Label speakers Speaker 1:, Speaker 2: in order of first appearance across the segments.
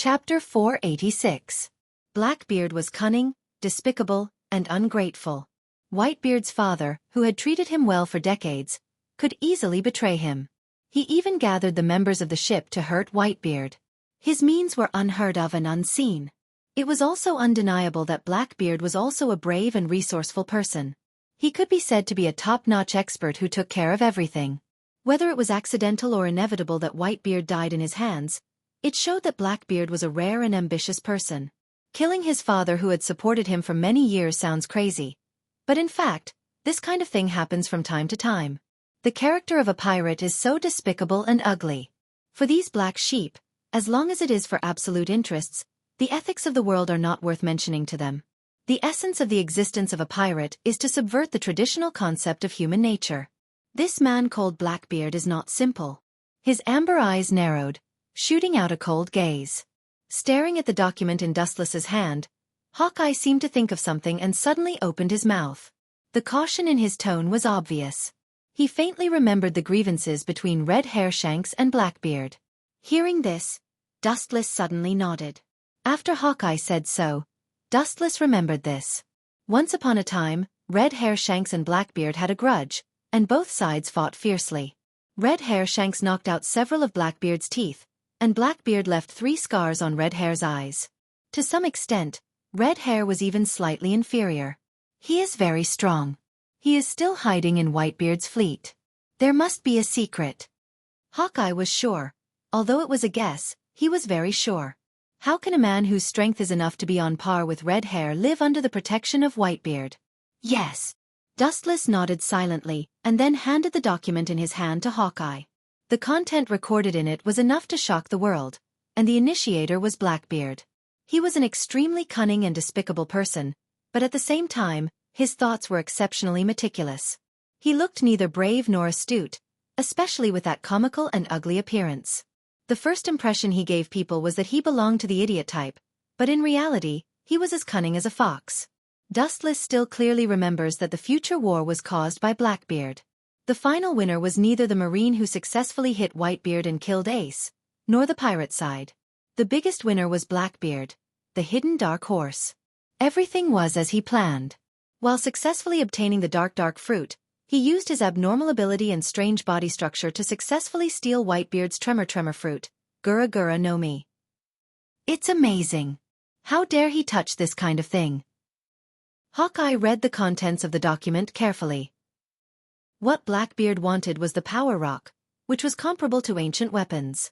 Speaker 1: Chapter 486. Blackbeard was cunning, despicable, and ungrateful. Whitebeard's father, who had treated him well for decades, could easily betray him. He even gathered the members of the ship to hurt Whitebeard. His means were unheard of and unseen. It was also undeniable that Blackbeard was also a brave and resourceful person. He could be said to be a top-notch expert who took care of everything. Whether it was accidental or inevitable that Whitebeard died in his hands, it showed that Blackbeard was a rare and ambitious person. Killing his father who had supported him for many years sounds crazy. But in fact, this kind of thing happens from time to time. The character of a pirate is so despicable and ugly. For these black sheep, as long as it is for absolute interests, the ethics of the world are not worth mentioning to them. The essence of the existence of a pirate is to subvert the traditional concept of human nature. This man called Blackbeard is not simple. His amber eyes narrowed, shooting out a cold gaze. Staring at the document in Dustless's hand, Hawkeye seemed to think of something and suddenly opened his mouth. The caution in his tone was obvious. He faintly remembered the grievances between Red Hairshanks and Blackbeard. Hearing this, Dustless suddenly nodded. After Hawkeye said so, Dustless remembered this. Once upon a time, Red Hairshanks and Blackbeard had a grudge, and both sides fought fiercely. Red Hairshanks knocked out several of Blackbeard's teeth, and Blackbeard left 3 scars on Red Hair's eyes. To some extent, Red Hair was even slightly inferior. He is very strong. He is still hiding in Whitebeard's fleet. There must be a secret. Hawkeye was sure. Although it was a guess, he was very sure. How can a man whose strength is enough to be on par with Red Hair live under the protection of Whitebeard? Yes. Dustless nodded silently, and then handed the document in his hand to Hawkeye. The content recorded in it was enough to shock the world, and the initiator was Blackbeard. He was an extremely cunning and despicable person, but at the same time, his thoughts were exceptionally meticulous. He looked neither brave nor astute, especially with that comical and ugly appearance. The first impression he gave people was that he belonged to the idiot type, but in reality, he was as cunning as a fox. Dustless still clearly remembers that the future war was caused by Blackbeard. The final winner was neither the Marine who successfully hit Whitebeard and killed Ace, nor the pirate side. The biggest winner was Blackbeard, the hidden dark horse. Everything was as he planned. While successfully obtaining the dark fruit, he used his abnormal ability and strange body structure to successfully steal Whitebeard's tremor fruit, Gura no Mi. It's amazing. How dare he touch this kind of thing? Hawkeye read the contents of the document carefully. What Blackbeard wanted was the power rock, which was comparable to ancient weapons.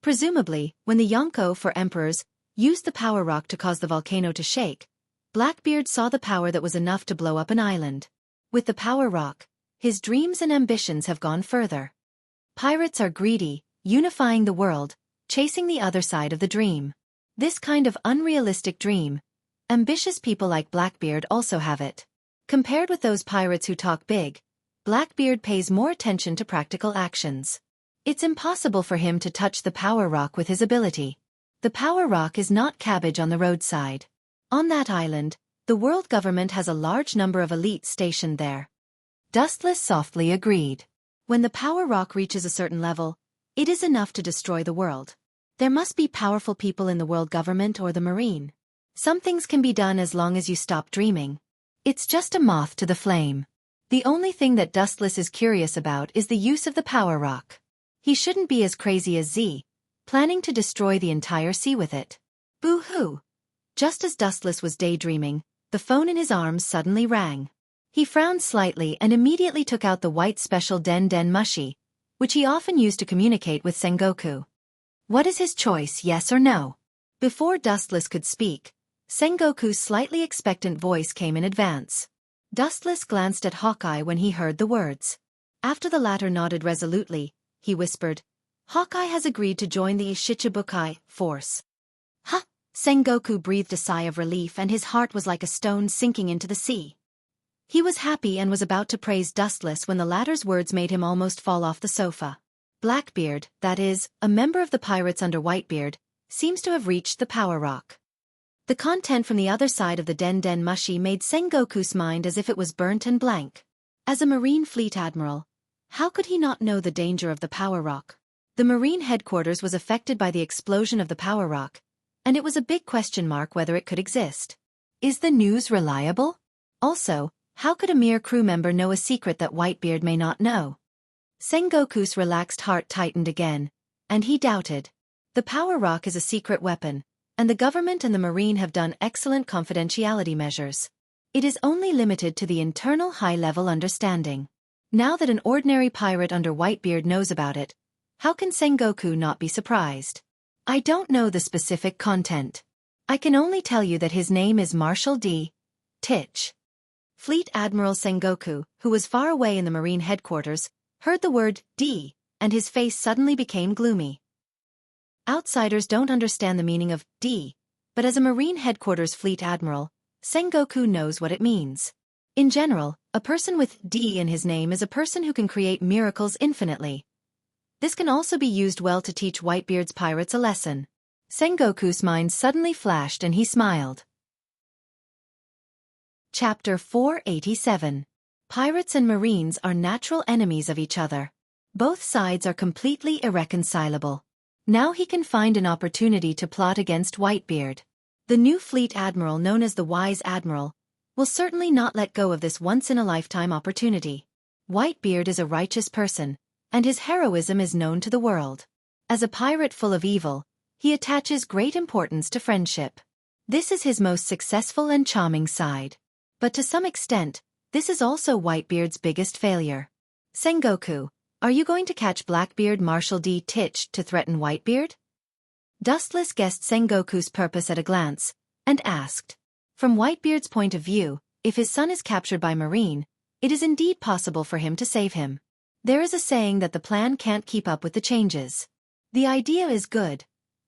Speaker 1: Presumably, when the Yonko for emperors used the power rock to cause the volcano to shake, Blackbeard saw the power that was enough to blow up an island. With the power rock, his dreams and ambitions have gone further. Pirates are greedy, unifying the world, chasing the other side of the dream. This kind of unrealistic dream, ambitious people like Blackbeard also have it. Compared with those pirates who talk big, Blackbeard pays more attention to practical actions. It's impossible for him to touch the power rock with his ability. The power rock is not cabbage on the roadside. On that island, the world government has a large number of elites stationed there. Dustless softly agreed. When the power rock reaches a certain level, it is enough to destroy the world. There must be powerful people in the world government or the Marine. Some things can be done as long as you stop dreaming. It's just a moth to the flame. The only thing that Dustless is curious about is the use of the power rock. He shouldn't be as crazy as Z, planning to destroy the entire sea with it. Boo-hoo! Just as Dustless was daydreaming, the phone in his arms suddenly rang. He frowned slightly and immediately took out the white special Den Mushi, which he often used to communicate with Sengoku. What is his choice, yes or no? Before Dustless could speak, Sengoku's slightly expectant voice came in advance. Dustless glanced at Hawkeye when he heard the words. After the latter nodded resolutely, he whispered, Hawkeye has agreed to join the Shichibukai force. Huh! Sengoku breathed a sigh of relief and his heart was like a stone sinking into the sea. He was happy and was about to praise Dustless when the latter's words made him almost fall off the sofa. Blackbeard, that is, a member of the pirates under Whitebeard, seems to have reached the power rock. The content from the other side of the Den Mushi made Sengoku's mind as if it was burnt and blank. As a Marine Fleet Admiral, how could he not know the danger of the power rock? The Marine headquarters was affected by the explosion of the power rock, and it was a big question mark whether it could exist. Is the news reliable? Also, how could a mere crew member know a secret that Whitebeard may not know? Sengoku's relaxed heart tightened again, and he doubted. The power rock is a secret weapon, and the government and the Marine have done excellent confidentiality measures. It is only limited to the internal high-level understanding. Now that an ordinary pirate under Whitebeard knows about it, how can Sengoku not be surprised? I don't know the specific content. I can only tell you that his name is Marshal D. Titch. Fleet Admiral Sengoku, who was far away in the Marine headquarters, heard the word D, and his face suddenly became gloomy. Outsiders don't understand the meaning of D, but as a Marine headquarters Fleet Admiral, Sengoku knows what it means. In general, a person with D in his name is a person who can create miracles infinitely. This can also be used well to teach Whitebeard's pirates a lesson. Sengoku's mind suddenly flashed and he smiled. Chapter 487. Pirates and Marines are natural enemies of each other. Both sides are completely irreconcilable. Now he can find an opportunity to plot against Whitebeard. The new fleet admiral, known as the Wise Admiral, will certainly not let go of this once-in-a-lifetime opportunity. Whitebeard is a righteous person, and his heroism is known to the world. As a pirate full of evil, he attaches great importance to friendship. This is his most successful and charming side. But to some extent, this is also Whitebeard's biggest failure. Sengoku, are you going to catch Blackbeard Marshal D. Titch to threaten Whitebeard? Dustless guessed Sengoku's purpose at a glance, and asked. From Whitebeard's point of view, if his son is captured by Marine, it is indeed possible for him to save him. There is a saying that the plan can't keep up with the changes. The idea is good,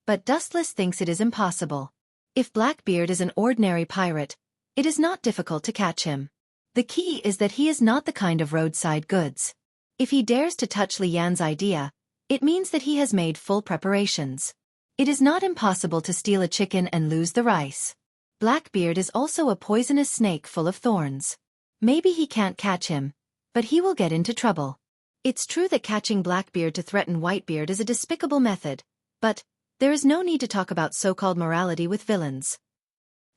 Speaker 1: but Dustless thinks it is impossible. If Blackbeard is an ordinary pirate, it is not difficult to catch him. The key is that he is not the kind of roadside goods. If he dares to touch Li Yan's idea, it means that he has made full preparations. It is not impossible to steal a chicken and lose the rice. Blackbeard is also a poisonous snake full of thorns. Maybe he can't catch him, but he will get into trouble. It's true that catching Blackbeard to threaten Whitebeard is a despicable method, but there is no need to talk about so-called morality with villains.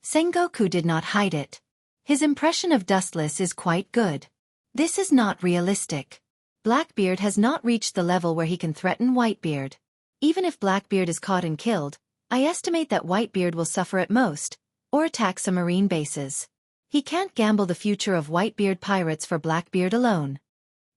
Speaker 1: Sengoku did not hide it. His impression of Dustless is quite good. This is not realistic. Blackbeard has not reached the level where he can threaten Whitebeard. Even if Blackbeard is caught and killed, I estimate that Whitebeard will suffer at most, or attack some Marine bases. He can't gamble the future of Whitebeard pirates for Blackbeard alone.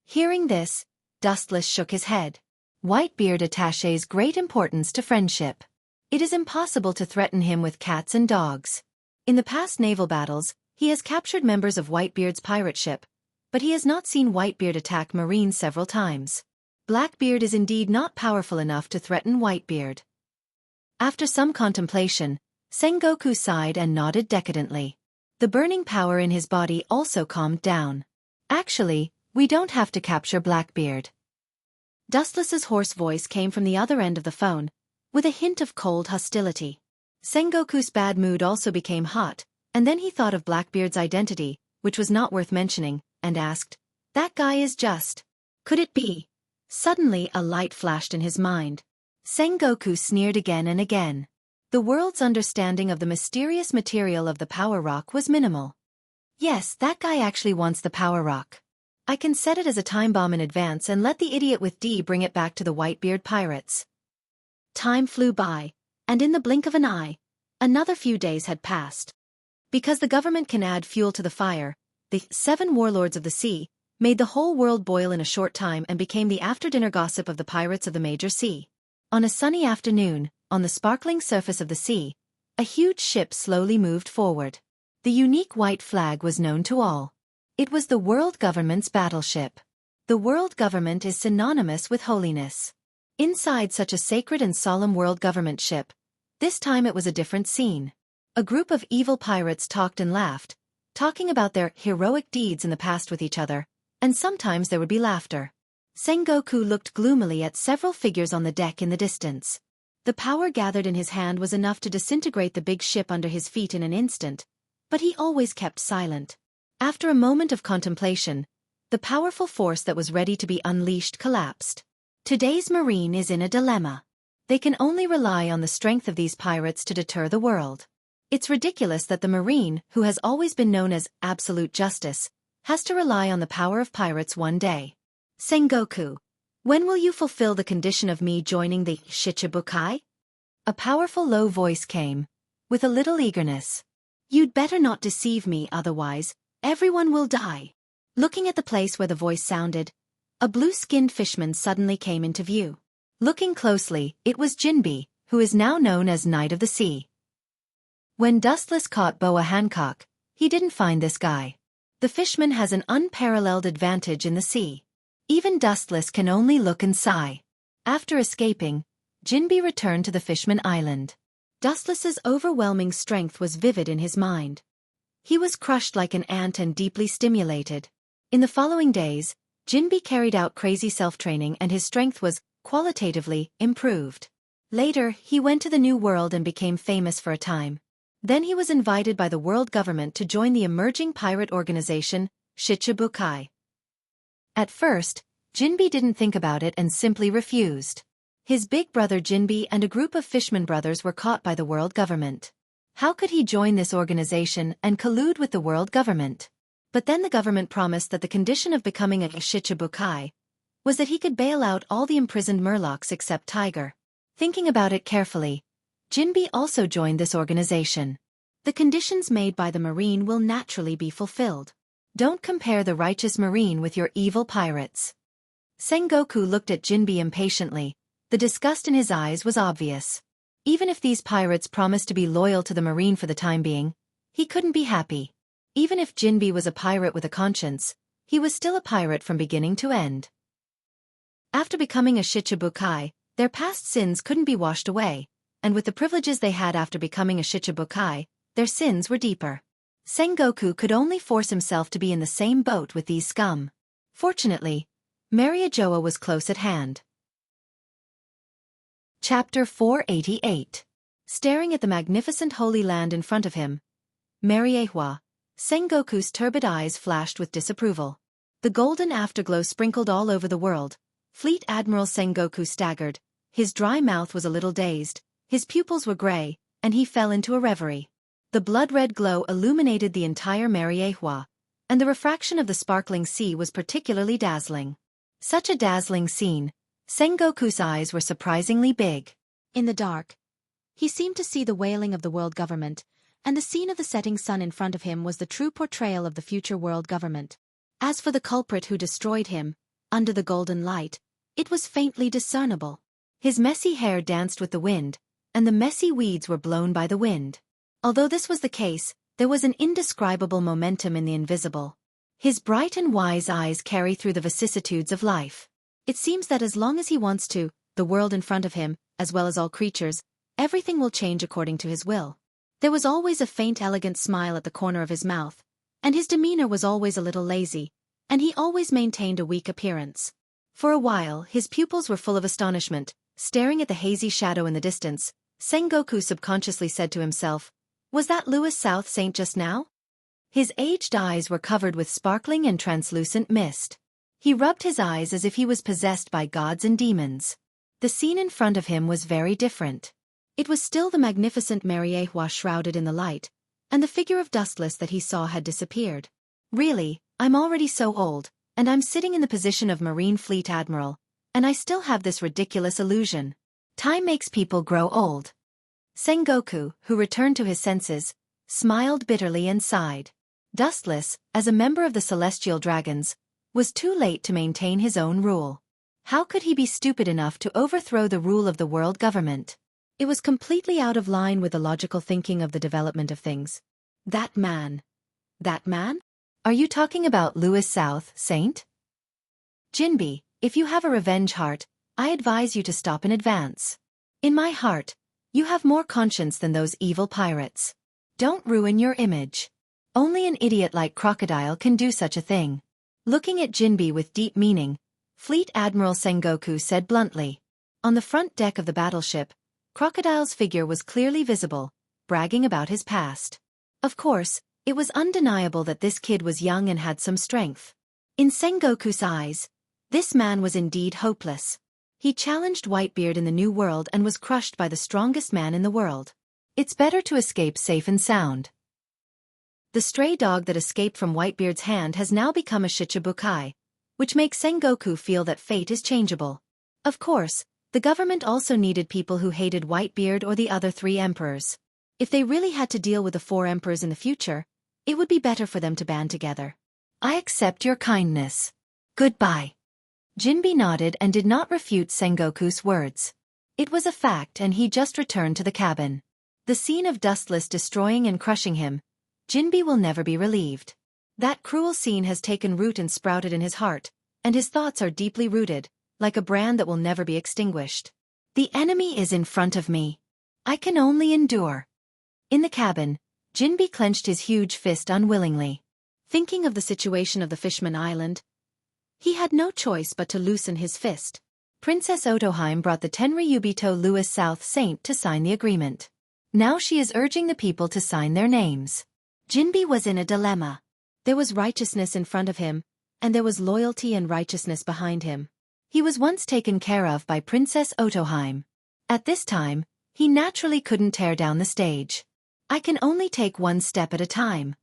Speaker 1: Hearing this, Dustless shook his head. Whitebeard attaches great importance to friendship. It is impossible to threaten him with cats and dogs. In the past naval battles, he has captured members of Whitebeard's pirate ship, but he has not seen Whitebeard attack Marines several times. Blackbeard is indeed not powerful enough to threaten Whitebeard. After some contemplation, Sengoku sighed and nodded decadently. The burning power in his body also calmed down. Actually, we don't have to capture Blackbeard. Dustless's hoarse voice came from the other end of the phone, with a hint of cold hostility. Sengoku's bad mood also became hot, and then he thought of Blackbeard's identity, which was not worth mentioning, and asked, "That guy is just. Could it be?" Suddenly a light flashed in his mind. Sengoku sneered again and again. The world's understanding of the mysterious material of the power rock was minimal. Yes, that guy actually wants the power rock. I can set it as a time bomb in advance and let the idiot with D bring it back to the Whitebeard pirates. Time flew by, and in the blink of an eye, another few days had passed. Because the government can add fuel to the fire, the 7 warlords of the sea made the whole world boil in a short time and became the after-dinner gossip of the pirates of the major sea. On a sunny afternoon, on the sparkling surface of the sea, a huge ship slowly moved forward. The unique white flag was known to all. It was the world government's battleship. The world government is synonymous with holiness. Inside such a sacred and solemn world government ship, this time it was a different scene. A group of evil pirates talked and laughed, talking about their heroic deeds in the past with each other, and sometimes there would be laughter. Sengoku looked gloomily at several figures on the deck in the distance. The power gathered in his hand was enough to disintegrate the big ship under his feet in an instant, but he always kept silent. After a moment of contemplation, the powerful force that was ready to be unleashed collapsed. Today's Marine is in a dilemma. They can only rely on the strength of these pirates to deter the world. It's ridiculous that the Marine, who has always been known as absolute justice, has to rely on the power of pirates one day. Sengoku, when will you fulfill the condition of me joining the Shichibukai? A powerful low voice came, with a little eagerness. You'd better not deceive me, otherwise, everyone will die. Looking at the place where the voice sounded, a blue-skinned fishman suddenly came into view. Looking closely, it was Jinbe, who is now known as Knight of the Sea. When Dustless caught Boa Hancock, he didn't find this guy. The fishman has an unparalleled advantage in the sea. Even Dustless can only look and sigh. After escaping, Jinbe returned to the Fishman Island. Dustless's overwhelming strength was vivid in his mind. He was crushed like an ant and deeply stimulated. In the following days, Jinbe carried out crazy self-training and his strength was, qualitatively, improved. Later, he went to the New World and became famous for a time. Then he was invited by the world government to join the emerging pirate organization, Shichibukai. At first, Jinbe didn't think about it and simply refused. His big brother Jinbe and a group of fisherman brothers were caught by the world government. How could he join this organization and collude with the world government? But then the government promised that the condition of becoming a Shichibukai was that he could bail out all the imprisoned Murlocs except Tiger. Thinking about it carefully, Jinbe also joined this organization. The conditions made by the Marine will naturally be fulfilled. Don't compare the righteous Marine with your evil pirates. Sengoku looked at Jinbe impatiently. The disgust in his eyes was obvious. Even if these pirates promised to be loyal to the Marine for the time being, he couldn't be happy. Even if Jinbe was a pirate with a conscience, he was still a pirate from beginning to end. After becoming a Shichibukai, their past sins couldn't be washed away, and with the privileges they had after becoming a Shichibukai, their sins were deeper. Sengoku could only force himself to be in the same boat with these scum. Fortunately, Mariajoa was close at hand. Chapter 488. Staring at the magnificent Holy Land in front of him, Mariehua, Sengoku's turbid eyes flashed with disapproval. The golden afterglow sprinkled all over the world. Fleet Admiral Sengoku staggered, his dry mouth was a little dazed, his pupils were gray, and he fell into a reverie. The blood-red glow illuminated the entire Mariehua, and the refraction of the sparkling sea was particularly dazzling. Such a dazzling scene, Sengoku's eyes were surprisingly big. In the dark, he seemed to see the wailing of the world government, and the scene of the setting sun in front of him was the true portrayal of the future world government. As for the culprit who destroyed him, under the golden light, it was faintly discernible. His messy hair danced with the wind, and the messy weeds were blown by the wind. Although this was the case, there was an indescribable momentum in the invisible. His bright and wise eyes carry through the vicissitudes of life. It seems that as long as he wants to, the world in front of him, as well as all creatures, everything will change according to his will. There was always a faint elegant smile at the corner of his mouth, and his demeanor was always a little lazy, and he always maintained a weak appearance. For a while, his pupils were full of astonishment, staring at the hazy shadow in the distance. Sengoku subconsciously said to himself, "Was that Louis South Saint just now?" His aged eyes were covered with sparkling and translucent mist. He rubbed his eyes as if he was possessed by gods and demons. The scene in front of him was very different. It was still the magnificent Mariehua shrouded in the light, and the figure of Dustless that he saw had disappeared. Really, I'm already so old, and I'm sitting in the position of Marine Fleet Admiral, and I still have this ridiculous illusion. Time makes people grow old. Sengoku, who returned to his senses, smiled bitterly and sighed. Dustless, as a member of the Celestial Dragons, was too late to maintain his own rule. How could he be stupid enough to overthrow the rule of the world government? It was completely out of line with the logical thinking of the development of things. That man? That man? Are you talking about Louis South Saint? Jinbe, if you have a revenge heart, I advise you to stop in advance. In my heart, you have more conscience than those evil pirates. Don't ruin your image. Only an idiot like Crocodile can do such a thing. Looking at Jinbe with deep meaning, Fleet Admiral Sengoku said bluntly. On the front deck of the battleship, Crocodile's figure was clearly visible, bragging about his past. Of course, it was undeniable that this kid was young and had some strength. In Sengoku's eyes, this man was indeed hopeless. He challenged Whitebeard in the New World and was crushed by the strongest man in the world. It's better to escape safe and sound. The stray dog that escaped from Whitebeard's hand has now become a Shichibukai, which makes Sengoku feel that fate is changeable. Of course, the government also needed people who hated Whitebeard or the other 3 emperors. If they really had to deal with the 4 emperors in the future, it would be better for them to band together. I accept your kindness. Goodbye. Jinbe nodded and did not refute Sengoku's words. It was a fact and he just returned to the cabin. The scene of Dustless destroying and crushing him, Jinbe will never be relieved. That cruel scene has taken root and sprouted in his heart, and his thoughts are deeply rooted, like a brand that will never be extinguished. The enemy is in front of me. I can only endure. In the cabin, Jinbe clenched his huge fist unwillingly. Thinking of the situation of the Fishman Island, he had no choice but to loosen his fist. Princess Otoheim brought the Tenryubito Louis South Saint to sign the agreement. Now she is urging the people to sign their names. Jinbe was in a dilemma. There was righteousness in front of him, and there was loyalty and righteousness behind him. He was once taken care of by Princess Otoheim. At this time, he naturally couldn't tear down the stage. I can only take one step at a time.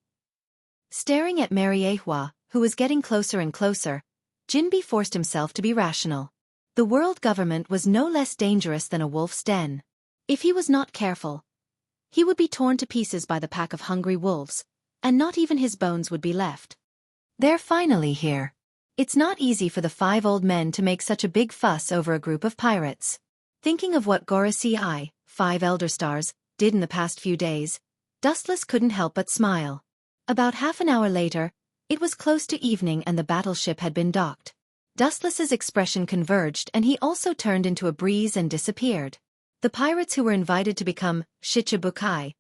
Speaker 1: Staring at Mariehua, who was getting closer and closer, Jinbe forced himself to be rational. The world government was no less dangerous than a wolf's den. If he was not careful, he would be torn to pieces by the pack of hungry wolves, and not even his bones would be left. They're finally here. It's not easy for the 5 old men to make such a big fuss over a group of pirates. Thinking of what Gorosei, 5 Elder Stars, did in the past few days, Dustless couldn't help but smile. About half an hour later, it was close to evening and the battleship had been docked. Dustless's expression converged and he also turned into a breeze and disappeared. The pirates who were invited to become Shichibukai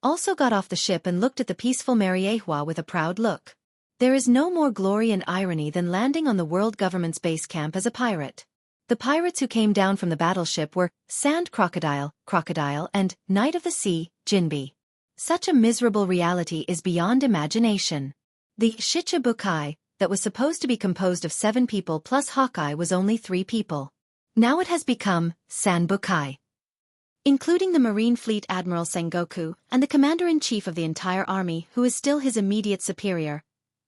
Speaker 1: also got off the ship and looked at the peaceful Mariehua with a proud look. There is no more glory and irony than landing on the world government's base camp as a pirate. The pirates who came down from the battleship were Sand Crocodile, and Knight of the Sea, Jinbe. Such a miserable reality is beyond imagination. The Shichibukai, that was supposed to be composed of 7 people plus Hawkeye was only 3 people. Now it has become Sanbukai, including the Marine Fleet Admiral Sengoku and the Commander-in-Chief of the entire army who is still his immediate superior,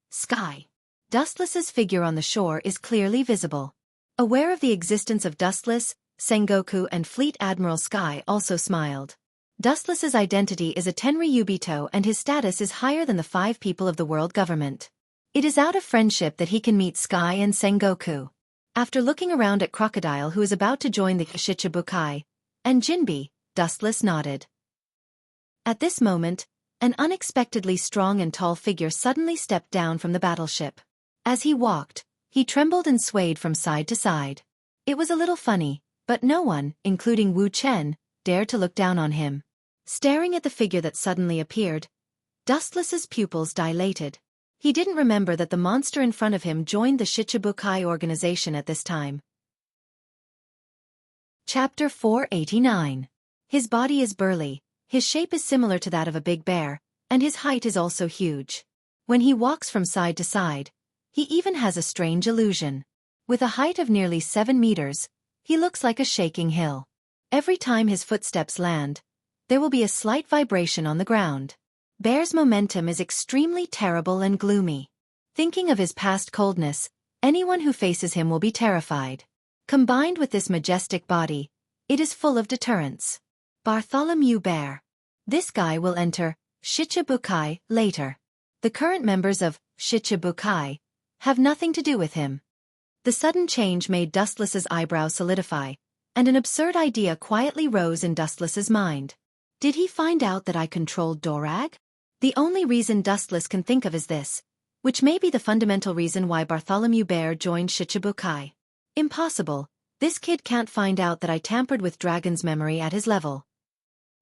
Speaker 1: Sky. Dustless's figure on the shore is clearly visible. Aware of the existence of Dustless, Sengoku and Fleet Admiral Sky also smiled. Dustless's identity is a Tenryubito and his status is higher than the 5 people of the world government. It is out of friendship that he can meet Sky and Sengoku. After looking around at Crocodile who is about to join the Shichibukai, and Jinbe, Dustless nodded. At this moment, an unexpectedly strong and tall figure suddenly stepped down from the battleship. As he walked, he trembled and swayed from side to side. It was a little funny, but no one, including Wu Chen, dared to look down on him. Staring at the figure that suddenly appeared, Dustless's pupils dilated. He didn't remember that the monster in front of him joined the Shichibukai organization at this time. Chapter 489. His body is burly, his shape is similar to that of a big bear, and his height is also huge. When he walks from side to side, he even has a strange illusion. With a height of nearly 7 meters, he looks like a shaking hill. Every time his footsteps land, there will be a slight vibration on the ground. Bear's momentum is extremely terrible and gloomy. Thinking of his past coldness, anyone who faces him will be terrified. Combined with this majestic body, it is full of deterrence. Bartholomew Bear. This guy will enter Shichibukai later. The current members of Shichibukai have nothing to do with him. The sudden change made Dustless's eyebrows solidify, and an absurd idea quietly rose in Dustless's mind. Did he find out that I controlled Dorag? The only reason Dustless can think of is this, which may be the fundamental reason why Bartholomew Bear joined Shichibukai. Impossible, this kid can't find out that I tampered with Dragon's memory at his level.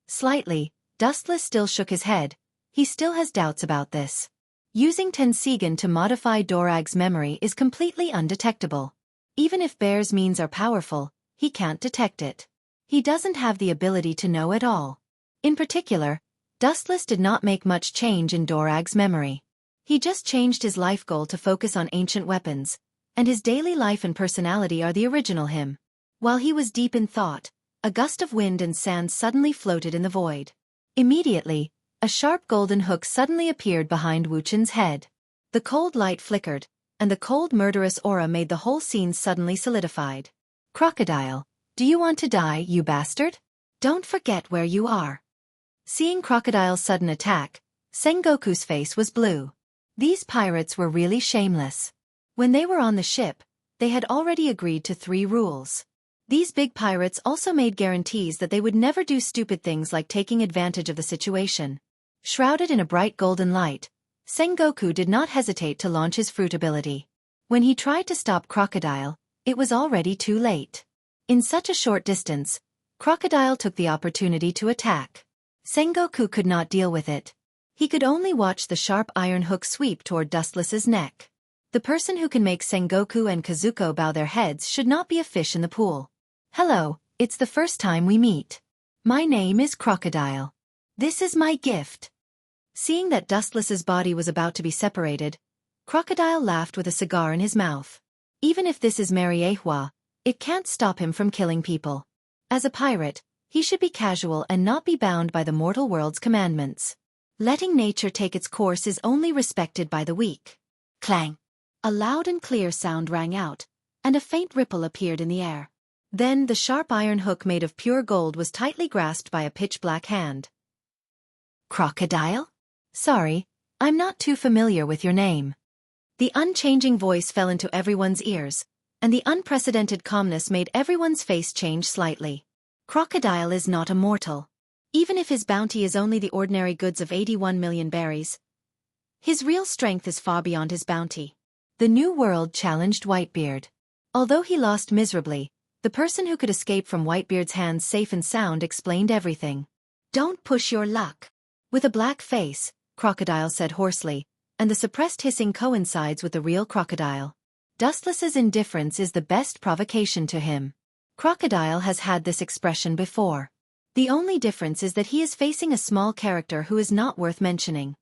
Speaker 1: Slightly, Dustless still shook his head, he still has doubts about this. Using Tensigan to modify Dorag's memory is completely undetectable. Even if Bear's means are powerful, he can't detect it. He doesn't have the ability to know at all. In particular, Dustless did not make much change in Dorag's memory. He just changed his life goal to focus on ancient weapons, and his daily life and personality are the original him. While he was deep in thought, a gust of wind and sand suddenly floated in the void. Immediately, a sharp golden hook suddenly appeared behind Wuqian's head. The cold light flickered, and the cold murderous aura made the whole scene suddenly solidified. Crocodile, do you want to die, you bastard? Don't forget where you are. Seeing Crocodile's sudden attack, Sengoku's face was blue. These pirates were really shameless. When they were on the ship, they had already agreed to 3 rules. These big pirates also made guarantees that they would never do stupid things like taking advantage of the situation. Shrouded in a bright golden light, Sengoku did not hesitate to launch his fruit ability. When he tried to stop Crocodile, it was already too late. In such a short distance, Crocodile took the opportunity to attack. Sengoku could not deal with it. He could only watch the sharp iron hook sweep toward Dustless's neck. The person who can make Sengoku and Kazuko bow their heads should not be a fish in the pool. Hello, it's the first time we meet. My name is Crocodile. This is my gift. Seeing that Dustless's body was about to be separated, Crocodile laughed with a cigar in his mouth. Even if this is Mariehua, it can't stop him from killing people. As a pirate, he should be casual and not be bound by the mortal world's commandments. Letting nature take its course is only respected by the weak. Clang! A loud and clear sound rang out, and a faint ripple appeared in the air. Then the sharp iron hook made of pure gold was tightly grasped by a pitch-black hand. Crocodile? Sorry, I'm not too familiar with your name. The unchanging voice fell into everyone's ears, and the unprecedented calmness made everyone's face change slightly. Crocodile is not a mortal. Even if his bounty is only the ordinary goods of 81 million berries, his real strength is far beyond his bounty. The New World challenged Whitebeard. Although he lost miserably, the person who could escape from Whitebeard's hands safe and sound explained everything. Don't push your luck. With a black face, Crocodile said hoarsely, and the suppressed hissing coincides with the real Crocodile. Dustless's indifference is the best provocation to him. Crocodile has had this expression before. The only difference is that he is facing a small character who is not worth mentioning.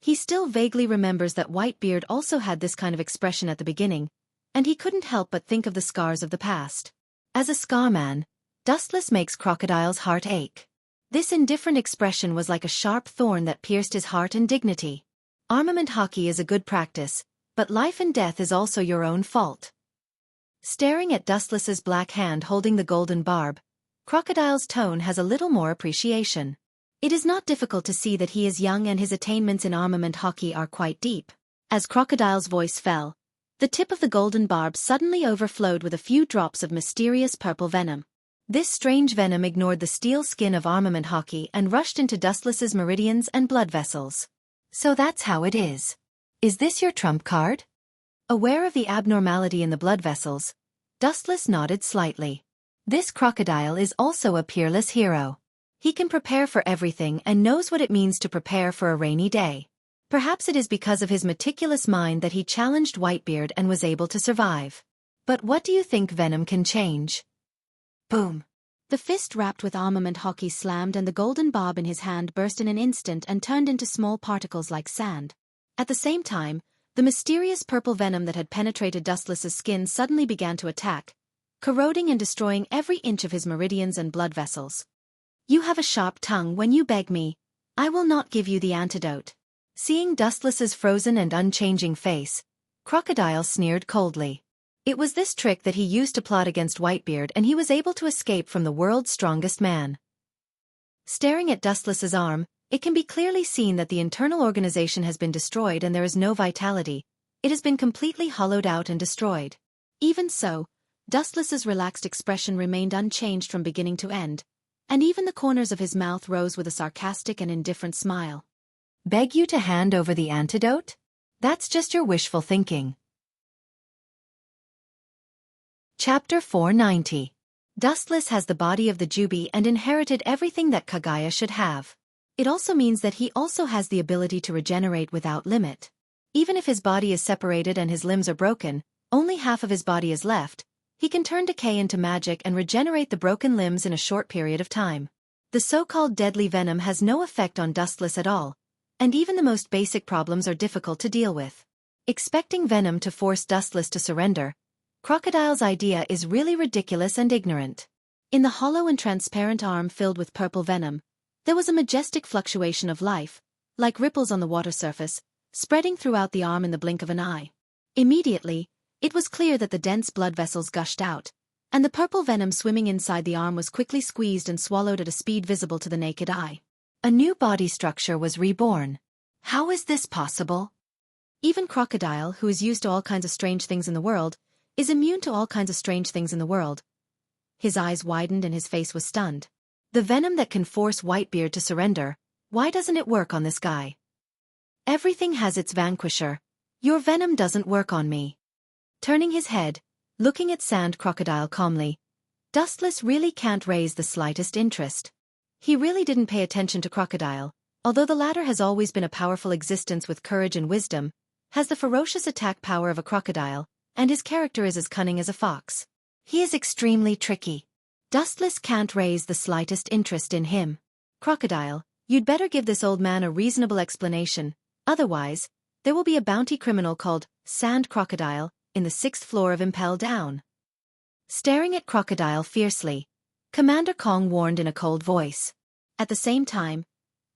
Speaker 1: He still vaguely remembers that Whitebeard also had this kind of expression at the beginning, and he couldn't help but think of the scars of the past. As a scarman, Dustless makes Crocodile's heart ache. This indifferent expression was like a sharp thorn that pierced his heart and dignity. Armament hockey is a good practice, but life and death is also your own fault. Staring at Dustless's black hand holding the golden barb, Crocodile's tone has a little more appreciation. It is not difficult to see that he is young and his attainments in armament hockey are quite deep. As Crocodile's voice fell, the tip of the golden barb suddenly overflowed with a few drops of mysterious purple venom. This strange venom ignored the steel skin of armament hockey and rushed into Dustless's meridians and blood vessels. So that's how it is. Is this your trump card? Aware of the abnormality in the blood vessels, Dustless nodded slightly. This Crocodile is also a peerless hero. He can prepare for everything and knows what it means to prepare for a rainy day. Perhaps it is because of his meticulous mind that he challenged Whitebeard and was able to survive. But what do you think venom can change? Boom! The fist wrapped with armament hockey slammed and the golden barb in his hand burst in an instant and turned into small particles like sand. At the same time, the mysterious purple venom that had penetrated Dustless's skin suddenly began to attack, corroding and destroying every inch of his meridians and blood vessels. You have a sharp tongue when you beg me. I will not give you the antidote. Seeing Dustless's frozen and unchanging face, Crocodile sneered coldly. It was this trick that he used to plot against Whitebeard, and he was able to escape from the world's strongest man. Staring at Dustless's arm, it can be clearly seen that the internal organization has been destroyed and there is no vitality. It has been completely hollowed out and destroyed. Even so, Dustless's relaxed expression remained unchanged from beginning to end, and even the corners of his mouth rose with a sarcastic and indifferent smile. Beg you to hand over the antidote? That's just your wishful thinking. Chapter 490. Dustless has the body of the Jubi and inherited everything that Kaguya should have. It also means that he also has the ability to regenerate without limit. Even if his body is separated and his limbs are broken, only half of his body is left, he can turn decay into magic and regenerate the broken limbs in a short period of time. The so-called deadly venom has no effect on Dustless at all, and even the most basic problems are difficult to deal with. Expecting venom to force Dustless to surrender, Crocodile's idea is really ridiculous and ignorant. In the hollow and transparent arm filled with purple venom, there was a majestic fluctuation of life, like ripples on the water surface, spreading throughout the arm in the blink of an eye. Immediately, it was clear that the dense blood vessels gushed out, and the purple venom swimming inside the arm was quickly squeezed and swallowed at a speed visible to the naked eye. A new body structure was reborn. How is this possible? Even Crocodile, who is used to all kinds of strange things in the world, is immune to all kinds of strange things in the world. His eyes widened and his face was stunned. The venom that can force Whitebeard to surrender, why doesn't it work on this guy? Everything has its vanquisher. Your venom doesn't work on me. Turning his head, looking at Sand Crocodile calmly, Dustless really can't raise the slightest interest. He really didn't pay attention to Crocodile, although the latter has always been a powerful existence with courage and wisdom, has the ferocious attack power of a crocodile, and his character is as cunning as a fox. He is extremely tricky. Dustless can't raise the slightest interest in him. Crocodile, you'd better give this old man a reasonable explanation, otherwise, there will be a bounty criminal called Sand Crocodile in the 6th floor of Impel Down. Staring at Crocodile fiercely, Commander Kong warned in a cold voice. At the same time,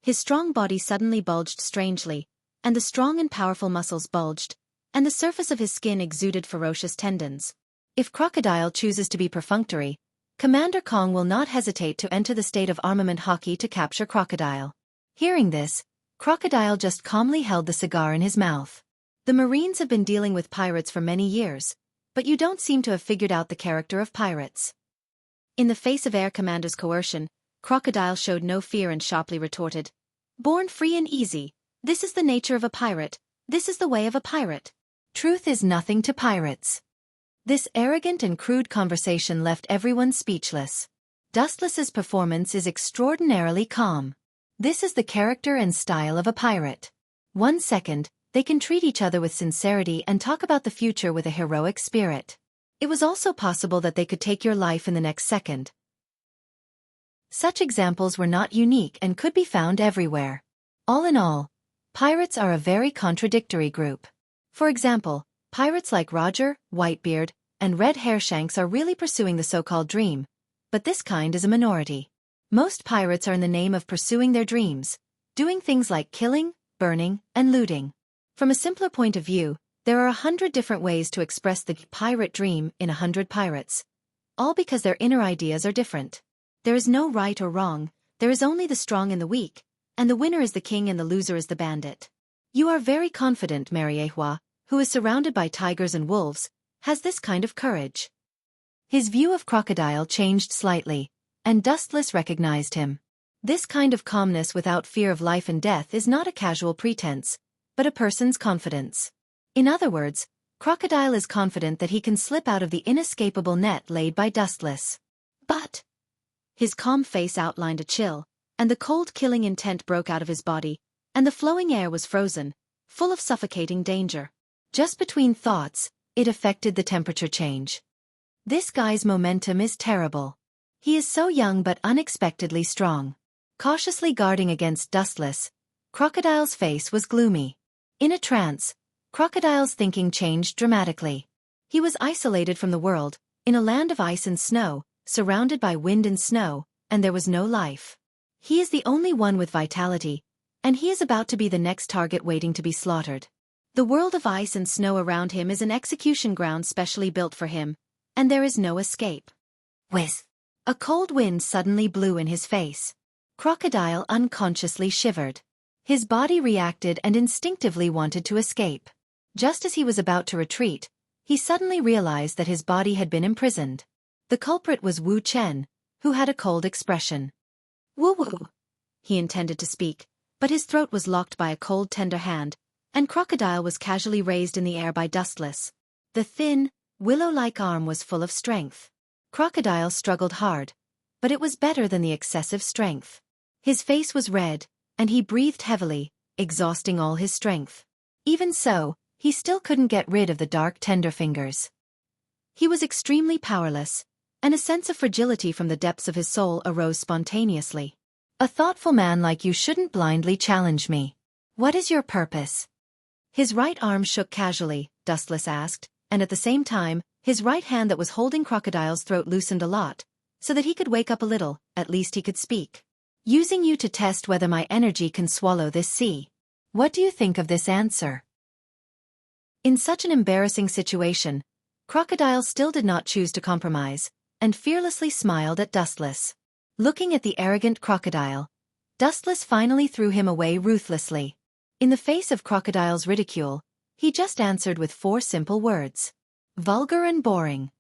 Speaker 1: his strong body suddenly bulged strangely, and the strong and powerful muscles bulged, and the surface of his skin exuded ferocious tendons. If Crocodile chooses to be perfunctory, Commander Kong will not hesitate to enter the state of armament hockey to capture Crocodile. Hearing this, Crocodile just calmly held the cigar in his mouth. The Marines have been dealing with pirates for many years, but you don't seem to have figured out the character of pirates. In the face of Air Commander's coercion, Crocodile showed no fear and sharply retorted, "Born free and easy, this is the nature of a pirate, this is the way of a pirate. Truth is nothing to pirates." This arrogant and crude conversation left everyone speechless. Dustless's performance is extraordinarily calm. This is the character and style of a pirate. 1 second, they can treat each other with sincerity and talk about the future with a heroic spirit. It was also possible that they could take your life in the next second. Such examples were not unique and could be found everywhere. All in all, pirates are a very contradictory group. For example, pirates like Roger, Whitebeard, and Red Hairshanks are really pursuing the so-called dream, but this kind is a minority. Most pirates are in the name of pursuing their dreams, doing things like killing, burning, and looting. From a simpler point of view, there are 100 different ways to express the pirate dream in 100 pirates, all because their inner ideas are different. There is no right or wrong, there is only the strong and the weak, and the winner is the king and the loser is the bandit. You are very confident, Mariehua, who is surrounded by tigers and wolves, has this kind of courage. His view of Crocodile changed slightly, and Dustless recognized him. This kind of calmness without fear of life and death is not a casual pretense, but a person's confidence. In other words, Crocodile is confident that he can slip out of the inescapable net laid by Dustless. But his calm face outlined a chill, and the cold killing intent broke out of his body, and the flowing air was frozen, full of suffocating danger. Just between thoughts, it affected the temperature change. This guy's momentum is terrible. He is so young but unexpectedly strong. Cautiously guarding against Dustless, Crocodile's face was gloomy. In a trance, Crocodile's thinking changed dramatically. He was isolated from the world, in a land of ice and snow, surrounded by wind and snow, and there was no life. He is the only one with vitality, and he is about to be the next target waiting to be slaughtered. The world of ice and snow around him is an execution ground specially built for him, and there is no escape. Whiz! A cold wind suddenly blew in his face. Crocodile unconsciously shivered. His body reacted and instinctively wanted to escape. Just as he was about to retreat, he suddenly realized that his body had been imprisoned. The culprit was Wu Chen, who had a cold expression. Woo-woo! He intended to speak, but his throat was locked by a cold tender hand, and Crocodile was casually raised in the air by Dustless. The thin, willow-like arm was full of strength. Crocodile struggled hard, but it was better than the excessive strength. His face was red, and he breathed heavily, exhausting all his strength. Even so, he still couldn't get rid of the dark tender fingers. He was extremely powerless, and a sense of fragility from the depths of his soul arose spontaneously. A thoughtful man like you shouldn't blindly challenge me. What is your purpose? His right arm shook casually, Dustless asked, and at the same time, His right hand that was holding Crocodile's throat loosened a lot, so that he could wake up a little, at least he could speak. Using you to test whether my energy can swallow this sea. What do you think of this answer? In such an embarrassing situation, Crocodile still did not choose to compromise, and fearlessly smiled at Dustless. Looking at the arrogant Crocodile, Dustless finally threw him away ruthlessly. In the face of Crocodile's ridicule, he just answered with 4 simple words. Vulgar and boring.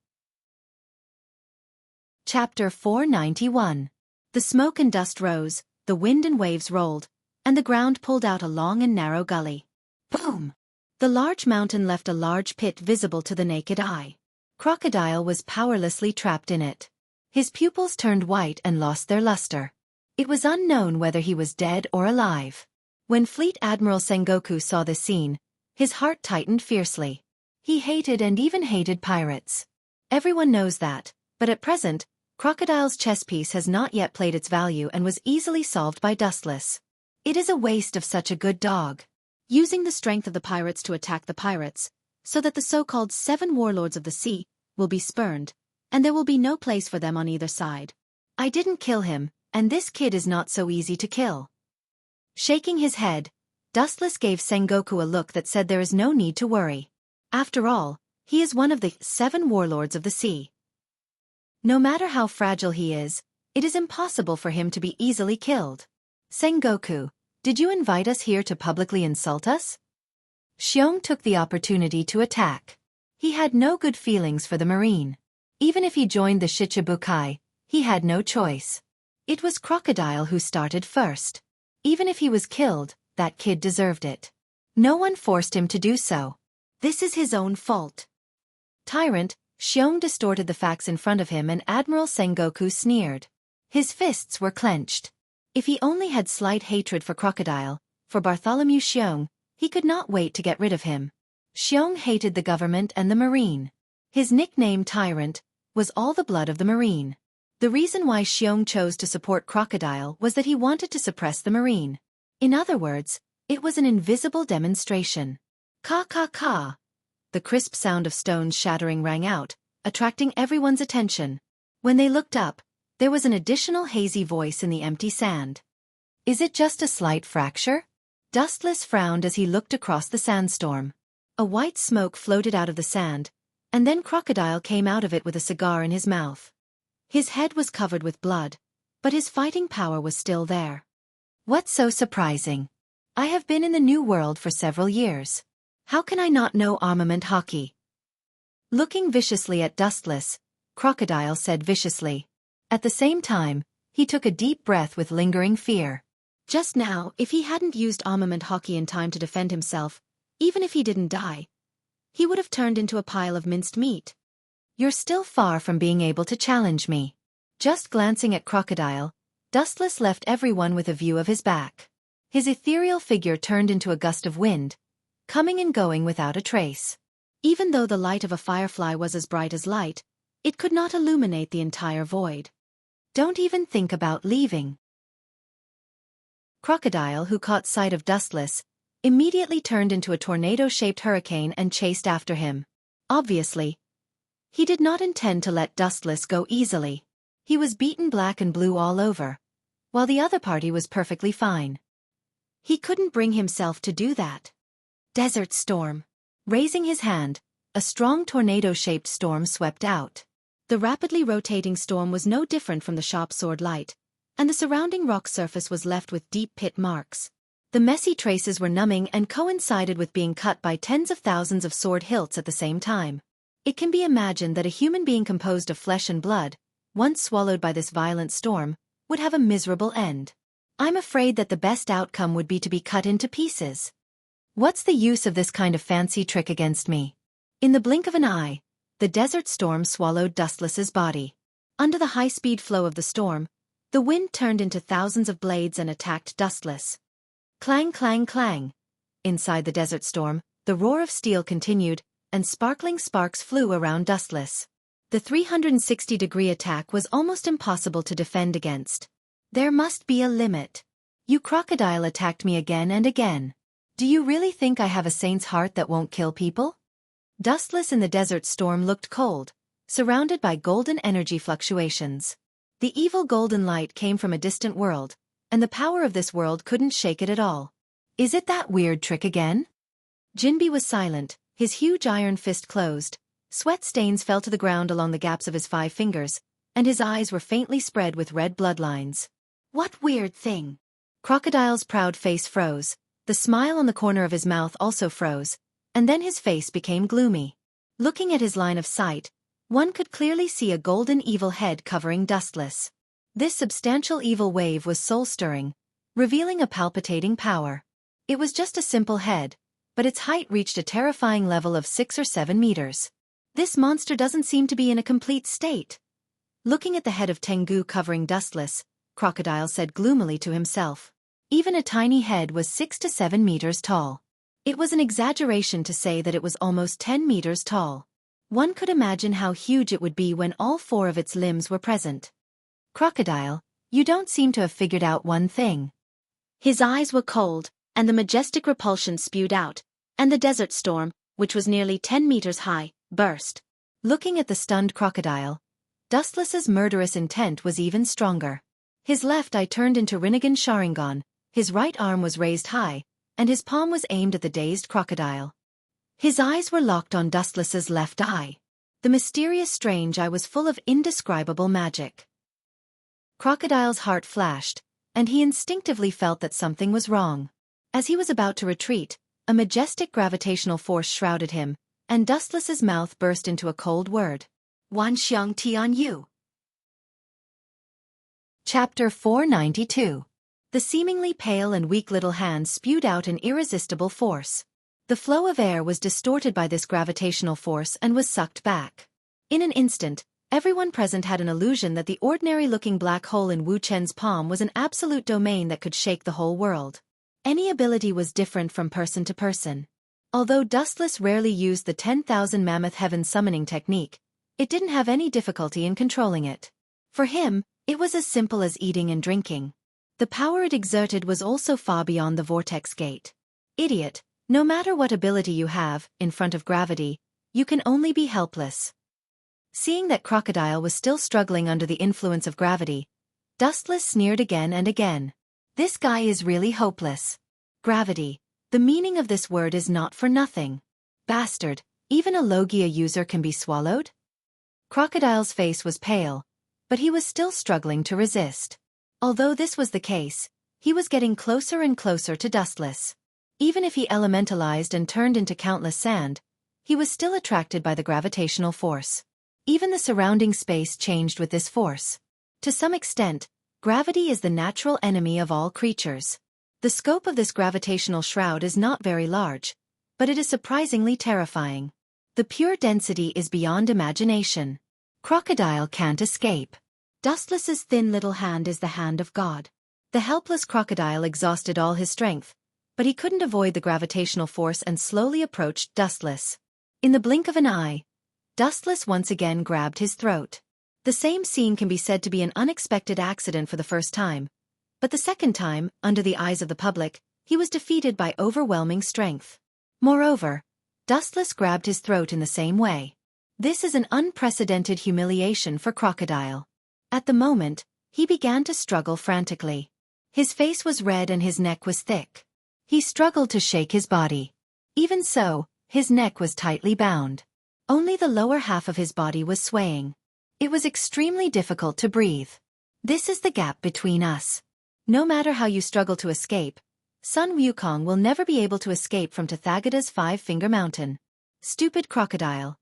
Speaker 1: Chapter 491. The smoke and dust rose, the wind and waves rolled, and the ground pulled out a long and narrow gully. Boom! The large mountain left a large pit visible to the naked eye. Crocodile was powerlessly trapped in it. His pupils turned white and lost their luster. It was unknown whether he was dead or alive. When Fleet Admiral Sengoku saw this scene, his heart tightened fiercely. He hated and even hated pirates. Everyone knows that, but at present, Crocodile's chess piece has not yet played its value and was easily solved by Dustless. It is a waste of such a good dog. Using the strength of the pirates to attack the pirates, so that the so-called 7 warlords of the sea will be spurned, and there will be no place for them on either side. I didn't kill him, and this kid is not so easy to kill. Shaking his head, Dustless gave Sengoku a look that said there is no need to worry. After all, he is one of the 7 warlords of the sea. No matter how fragile he is, it is impossible for him to be easily killed. Sengoku, did you invite us here to publicly insult us? Xiong took the opportunity to attack. He had no good feelings for the marine. Even if he joined the Shichibukai, he had no choice. It was Crocodile who started first. Even if he was killed, that kid deserved it. No one forced him to do so. This is his own fault. Tyrant, Xiong distorted the facts in front of him and Admiral Sengoku sneered. His fists were clenched. If he only had slight hatred for Crocodile, for Bartholomew Xiong, he could not wait to get rid of him. Xiong hated the government and the marine. His nickname Tyrant was all the blood of the marine. The reason why Xiong chose to support Crocodile was that he wanted to suppress the marine. In other words, it was an invisible demonstration. Ka ka ka. The crisp sound of stones shattering rang out, attracting everyone's attention. When they looked up, there was an additional hazy voice in the empty sand. Is it just a slight fracture? Dustless frowned as he looked across the sandstorm. A white smoke floated out of the sand, and then Crocodile came out of it with a cigar in his mouth. His head was covered with blood, but his fighting power was still there. What's so surprising? I have been in the New World for several years. How can I not know armament hockey? Looking viciously at Dustless, Crocodile said viciously. At the same time, he took a deep breath with lingering fear. Just now, if he hadn't used armament hockey in time to defend himself, even if he didn't die, he would have turned into a pile of minced meat. You're still far from being able to challenge me. Just glancing at Crocodile, Dustless left everyone with a view of his back. His ethereal figure turned into a gust of wind, coming and going without a trace. Even though the light of a firefly was as bright as light, it could not illuminate the entire void. Don't even think about leaving. Crocodile, who caught sight of Dustless, immediately turned into a tornado-shaped hurricane and chased after him. Obviously, he did not intend to let Dustless go easily. He was beaten black and blue all over, while the other party was perfectly fine. He couldn't bring himself to do that. Desert storm. Raising his hand, a strong tornado-shaped storm swept out. The rapidly rotating storm was no different from the sharp sword light, and the surrounding rock surface was left with deep pit marks. The messy traces were numbing and coincided with being cut by tens of thousands of sword hilts at the same time. It can be imagined that a human being composed of flesh and blood, once swallowed by this violent storm, would have a miserable end. I'm afraid that the best outcome would be to be cut into pieces. What's the use of this kind of fancy trick against me? In the blink of an eye, the desert storm swallowed Dustless's body. Under the high-speed flow of the storm, the wind turned into thousands of blades and attacked Dustless. Clang, clang, clang. Inside the desert storm, the roar of steel continued, and sparkling sparks flew around Dustless. The 360-degree attack was almost impossible to defend against. There must be a limit. You Crocodile attacked me again and again. Do you really think I have a saint's heart that won't kill people? Dustless in the desert storm looked cold, surrounded by golden energy fluctuations. The evil golden light came from a distant world, and the power of this world couldn't shake it at all. Is it that weird trick again? Jinbi was silent, his huge iron fist closed. Sweat stains fell to the ground along the gaps of his 5 fingers, and his eyes were faintly spread with red bloodlines. What weird thing? Crocodile's proud face froze, the smile on the corner of his mouth also froze, and then his face became gloomy. Looking at his line of sight, one could clearly see a golden evil head covering Dustless. This substantial evil wave was soul-stirring, revealing a palpitating power. It was just a simple head, but its height reached a terrifying level of 6 or 7 meters. This monster doesn't seem to be in a complete state. Looking at the head of Tengu covering Dustless, Crocodile said gloomily to himself. Even a tiny head was 6 to 7 meters tall. It was an exaggeration to say that it was almost 10 meters tall. One could imagine how huge it would be when all 4 of its limbs were present. Crocodile, you don't seem to have figured out one thing. His eyes were cold, and the majestic repulsion spewed out, and the desert storm, which was nearly 10 meters high, burst. Looking at the stunned Crocodile, Dustless's murderous intent was even stronger. His left eye turned into Rinnegan Sharingan, his right arm was raised high, and his palm was aimed at the dazed Crocodile. His eyes were locked on Dustless's left eye. The mysterious strange eye was full of indescribable magic. Crocodile's heart flashed, and he instinctively felt that something was wrong. As he was about to retreat, a majestic gravitational force shrouded him, and Dustless's mouth burst into a cold word. Wan Xiang Tian Yu. Chapter 492. The seemingly pale and weak little hand spewed out an irresistible force. The flow of air was distorted by this gravitational force and was sucked back. In an instant, everyone present had an illusion that the ordinary-looking black hole in Wu Chen's palm was an absolute domain that could shake the whole world. Any ability was different from person to person. Although Dustless rarely used the 10,000 Mammoth Heaven summoning technique, it didn't have any difficulty in controlling it. For him, it was as simple as eating and drinking. The power it exerted was also far beyond the vortex gate. Idiot, no matter what ability you have, in front of gravity, you can only be helpless. Seeing that Crocodile was still struggling under the influence of gravity, Dustless sneered again and again. This guy is really hopeless. Gravity. The meaning of this word is not for nothing. Bastard, even a Logia user can be swallowed? Crocodile's face was pale, but he was still struggling to resist. Although this was the case, he was getting closer and closer to Dustless. Even if he elementalized and turned into countless sand, he was still attracted by the gravitational force. Even the surrounding space changed with this force. To some extent, gravity is the natural enemy of all creatures. The scope of this gravitational shroud is not very large, but it is surprisingly terrifying. The pure density is beyond imagination. Crocodile can't escape. Dustless's thin little hand is the hand of God. The helpless Crocodile exhausted all his strength, but he couldn't avoid the gravitational force and slowly approached Dustless. In the blink of an eye, Dustless once again grabbed his throat. The same scene can be said to be an unexpected accident for the first time, but the second time, under the eyes of the public, he was defeated by overwhelming strength. Moreover, Dustless grabbed his throat in the same way. This is an unprecedented humiliation for Crocodile. At the moment, he began to struggle frantically. His face was red and his neck was thick. He struggled to shake his body. Even so, his neck was tightly bound. Only the lower half of his body was swaying. It was extremely difficult to breathe. This is the gap between us. No matter how you struggle to escape, Sun Wukong will never be able to escape from Tathagata's 5-finger mountain. Stupid Crocodile.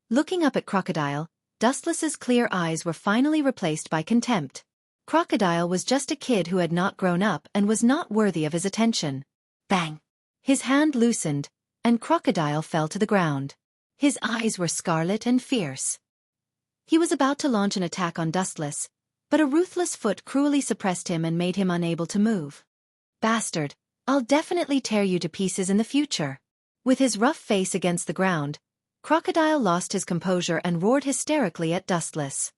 Speaker 1: Looking up at Crocodile, Dustless's clear eyes were finally replaced by contempt. Crocodile was just a kid who had not grown up and was not worthy of his attention. Bang! His hand loosened, and Crocodile fell to the ground. His eyes were scarlet and fierce. He was about to launch an attack on Dustless, but a ruthless foot cruelly suppressed him and made him unable to move. Bastard, I'll definitely tear you to pieces in the future. With his rough face against the ground, Crocodile lost his composure and roared hysterically at Dustless.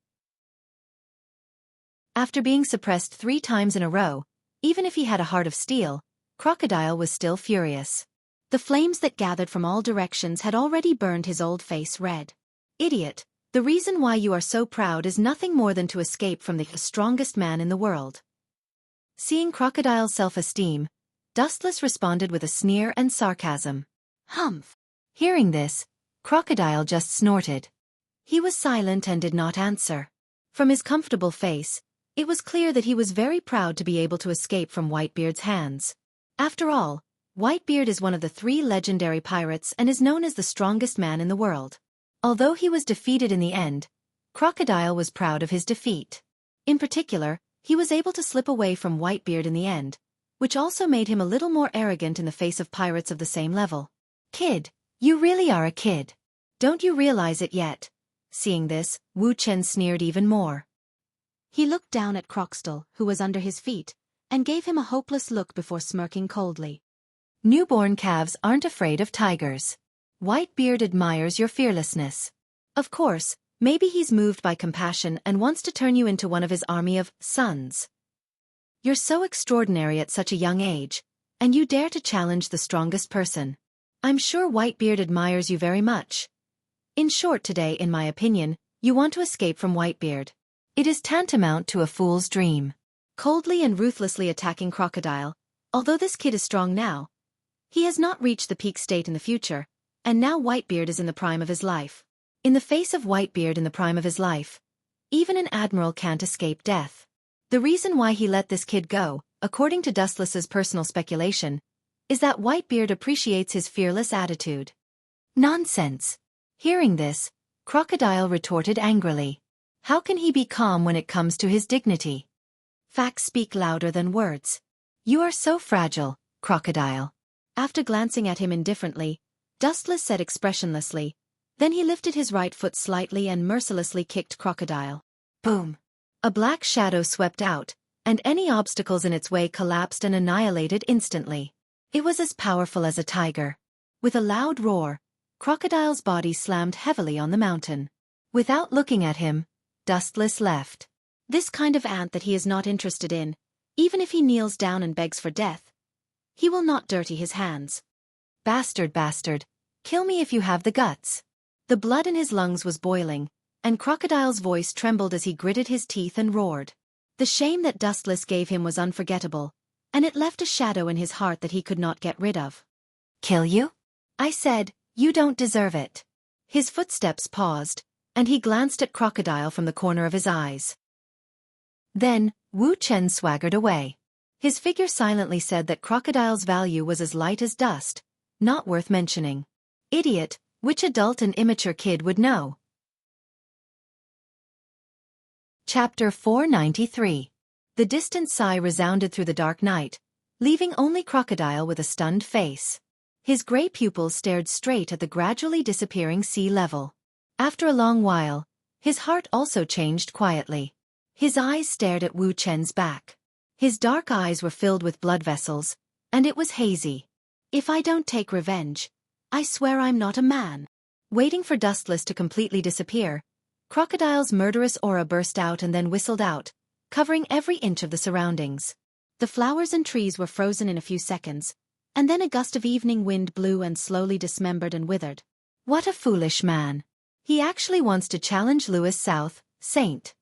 Speaker 1: After being suppressed 3 times in a row, even if he had a heart of steel, Crocodile was still furious. The flames that gathered from all directions had already burned his old face red. Idiot, the reason why you are so proud is nothing more than to escape from the strongest man in the world. Seeing Crocodile's self-esteem, Dustless responded with a sneer and sarcasm. Humph. Hearing this, Crocodile just snorted. He was silent and did not answer. From his comfortable face, it was clear that he was very proud to be able to escape from Whitebeard's hands. After all, Whitebeard is one of the 3 legendary pirates and is known as the strongest man in the world. Although he was defeated in the end, Crocodile was proud of his defeat. In particular, he was able to slip away from Whitebeard in the end, which also made him a little more arrogant in the face of pirates of the same level. Kid, you really are a kid. Don't you realize it yet? Seeing this, Wuxia sneered even more. He looked down at Croxtel, who was under his feet, and gave him a hopeless look before smirking coldly. Newborn calves aren't afraid of tigers. Whitebeard admires your fearlessness. Of course, maybe he's moved by compassion and wants to turn you into one of his army of sons. You're so extraordinary at such a young age, and you dare to challenge the strongest person. I'm sure Whitebeard admires you very much. In short, today, in my opinion, you want to escape from Whitebeard. It is tantamount to a fool's dream. Coldly and ruthlessly attacking Crocodile, although this kid is strong now, he has not reached the peak state in the future, and now Whitebeard is in the prime of his life. In the face of Whitebeard in the prime of his life, even an admiral can't escape death. The reason why he let this kid go, according to Dustless's personal speculation, is that Whitebeard appreciates his fearless attitude. Nonsense. Hearing this, Crocodile retorted angrily. How can he be calm when it comes to his dignity? Facts speak louder than words. You are so fragile, Crocodile. After glancing at him indifferently, Dustless said expressionlessly, then he lifted his right foot slightly and mercilessly kicked Crocodile. Boom! A black shadow swept out, and any obstacles in its way collapsed and annihilated instantly. It was as powerful as a tiger. With a loud roar, Crocodile's body slammed heavily on the mountain. Without looking at him, Dustless left. This kind of ant that he is not interested in, even if he kneels down and begs for death. He will not dirty his hands. Bastard, bastard, kill me if you have the guts. The blood in his lungs was boiling, and Crocodile's voice trembled as he gritted his teeth and roared. The shame that Dustless gave him was unforgettable, and it left a shadow in his heart that he could not get rid of. Kill you? I said, you don't deserve it. His footsteps paused, and he glanced at Crocodile from the corner of his eyes. Then, Wuxia swaggered away. His figure silently said that Crocodile's value was as light as dust, not worth mentioning. Idiot, which adult and immature kid would know? Chapter 493. The distant sigh resounded through the dark night, leaving only Crocodile with a stunned face. His gray pupils stared straight at the gradually disappearing sea level. After a long while, his heart also changed quietly. His eyes stared at Wuxia's back. His dark eyes were filled with blood vessels, and it was hazy. If I don't take revenge, I swear I'm not a man. Waiting for Dustless to completely disappear, Crocodile's murderous aura burst out and then whistled out, covering every inch of the surroundings. The flowers and trees were frozen in a few seconds, and then a gust of evening wind blew and slowly dismembered and withered. What a foolish man. He actually wants to challenge Louis South, Saint.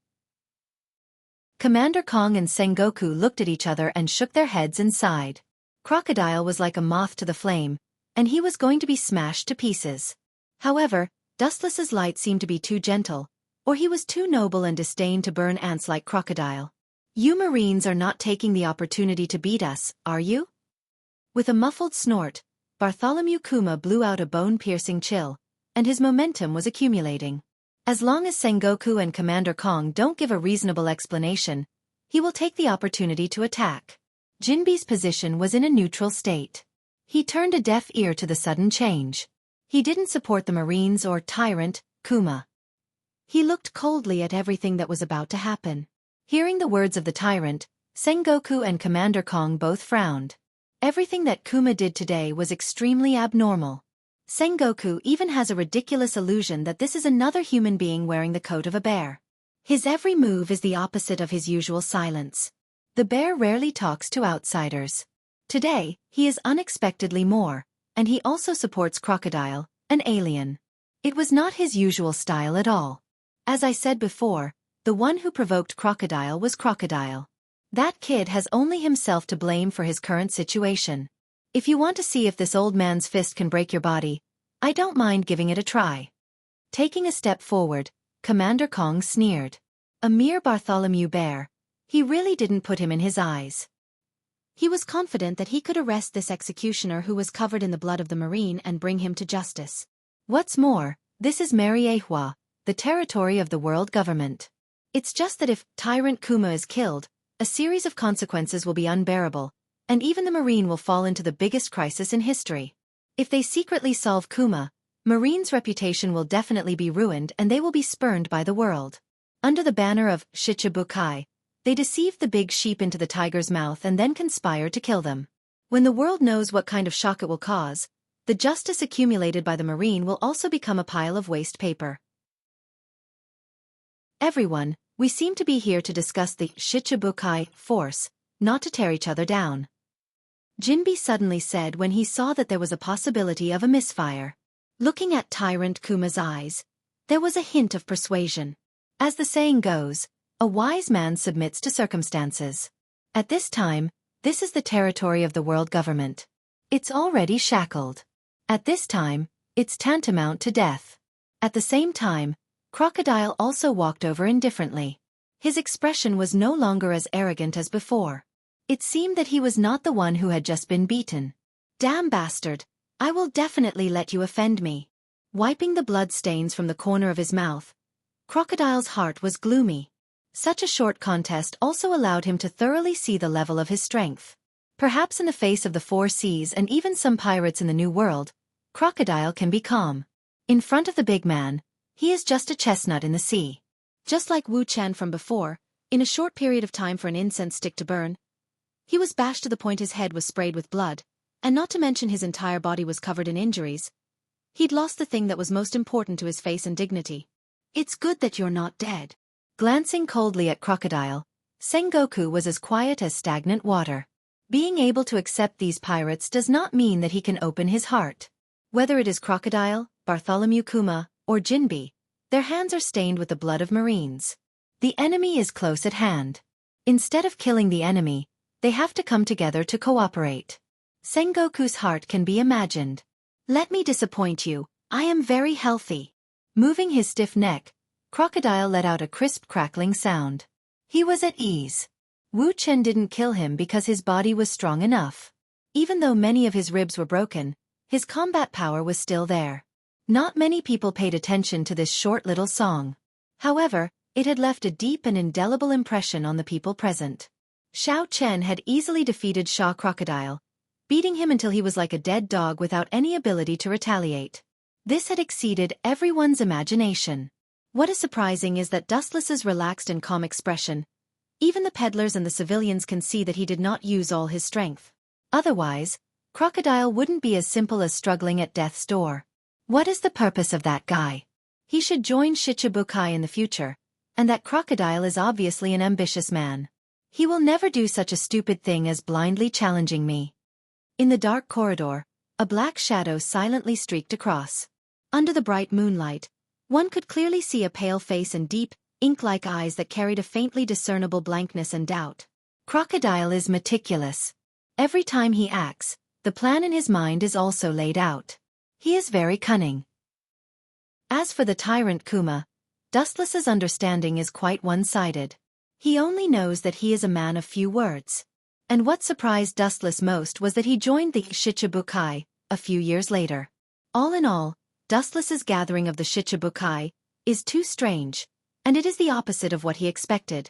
Speaker 1: Commander Kong and Sengoku looked at each other and shook their heads and sighed. Crocodile was like a moth to the flame, and he was going to be smashed to pieces. However, Dustless's light seemed to be too gentle, or he was too noble and disdained to burn ants like Crocodile. You Marines are not taking the opportunity to beat us, are you? With a muffled snort, Bartholomew Kuma blew out a bone-piercing chill, and his momentum was accumulating. As long as Sengoku and Commander Kong don't give a reasonable explanation, he will take the opportunity to attack. Jinbe's position was in a neutral state. He turned a deaf ear to the sudden change. He didn't support the Marines or tyrant, Kuma. He looked coldly at everything that was about to happen. Hearing the words of the tyrant, Sengoku and Commander Kong both frowned. Everything that Kuma did today was extremely abnormal. Sengoku even has a ridiculous illusion that this is another human being wearing the coat of a bear. His every move is the opposite of his usual silence. The bear rarely talks to outsiders. Today, he is unexpectedly more, and he also supports Crocodile, an alien. It was not his usual style at all. As I said before, the one who provoked Crocodile was Crocodile. That kid has only himself to blame for his current situation. If you want to see if this old man's fist can break your body, I don't mind giving it a try. Taking a step forward, Commander Kong sneered. A mere Bartholomew Bear. He really didn't put him in his eyes. He was confident that he could arrest this executioner who was covered in the blood of the Marine and bring him to justice. What's more, this is Mariehua, the territory of the world government. It's just that if Tyrant Kuma is killed, a series of consequences will be unbearable, and even the Marine will fall into the biggest crisis in history. If they secretly solve Kuma, Marine's reputation will definitely be ruined and they will be spurned by the world. Under the banner of Shichibukai, they deceive the big sheep into the tiger's mouth and then conspire to kill them. When the world knows what kind of shock it will cause, the justice accumulated by the Marine will also become a pile of waste paper. Everyone, we seem to be here to discuss the Shichibukai force, not to tear each other down. Jinbe suddenly said when he saw that there was a possibility of a misfire. Looking at Tyrant Kuma's eyes, there was a hint of persuasion. As the saying goes, a wise man submits to circumstances. At this time, this is the territory of the world government. It's already shackled. At this time, it's tantamount to death. At the same time, Crocodile also walked over indifferently. His expression was no longer as arrogant as before. It seemed that he was not the one who had just been beaten. Damn bastard, I will definitely let you offend me. Wiping the blood stains from the corner of his mouth, Crocodile's heart was gloomy. Such a short contest also allowed him to thoroughly see the level of his strength. Perhaps in the face of the four seas and even some pirates in the New World, Crocodile can be calm. In front of the big man, he is just a chestnut in the sea. Just like Wuxia from before, in a short period of time for an incense stick to burn, he was bashed to the point his head was sprayed with blood, and not to mention his entire body was covered in injuries. He'd lost the thing that was most important to his face and dignity. It's good that you're not dead. Glancing coldly at Crocodile, Sengoku was as quiet as stagnant water. Being able to accept these pirates does not mean that he can open his heart. Whether it is Crocodile, Bartholomew Kuma, or Jinbe, their hands are stained with the blood of Marines. The enemy is close at hand. Instead of killing the enemy, they have to come together to cooperate. Sengoku's heart can be imagined. Let me disappoint you, I am very healthy. Moving his stiff neck, Crocodile let out a crisp crackling sound. He was at ease. Wu Chen didn't kill him because his body was strong enough. Even though many of his ribs were broken, his combat power was still there. Not many people paid attention to this short little song. However, it had left a deep and indelible impression on the people present. Xiao Chen had easily defeated Sha Crocodile, beating him until he was like a dead dog without any ability to retaliate. This had exceeded everyone's imagination. What is surprising is that Dustless's relaxed and calm expression. Even the peddlers and the civilians can see that he did not use all his strength. Otherwise, Crocodile wouldn't be as simple as struggling at death's door. What is the purpose of that guy? He should join Shichibukai in the future, and that Crocodile is obviously an ambitious man. He will never do such a stupid thing as blindly challenging me. In the dark corridor, a black shadow silently streaked across. Under the bright moonlight, one could clearly see a pale face and deep, ink-like eyes that carried a faintly discernible blankness and doubt. Crocodile is meticulous. Every time he acts, the plan in his mind is also laid out. He is very cunning. As for the tyrant Kuma, Dustless's understanding is quite one-sided. He only knows that he is a man of few words. And what surprised Dustless most was that he joined the Shichibukai a few years later. All in all, Dustless's gathering of the Shichibukai is too strange, and it is the opposite of what he expected.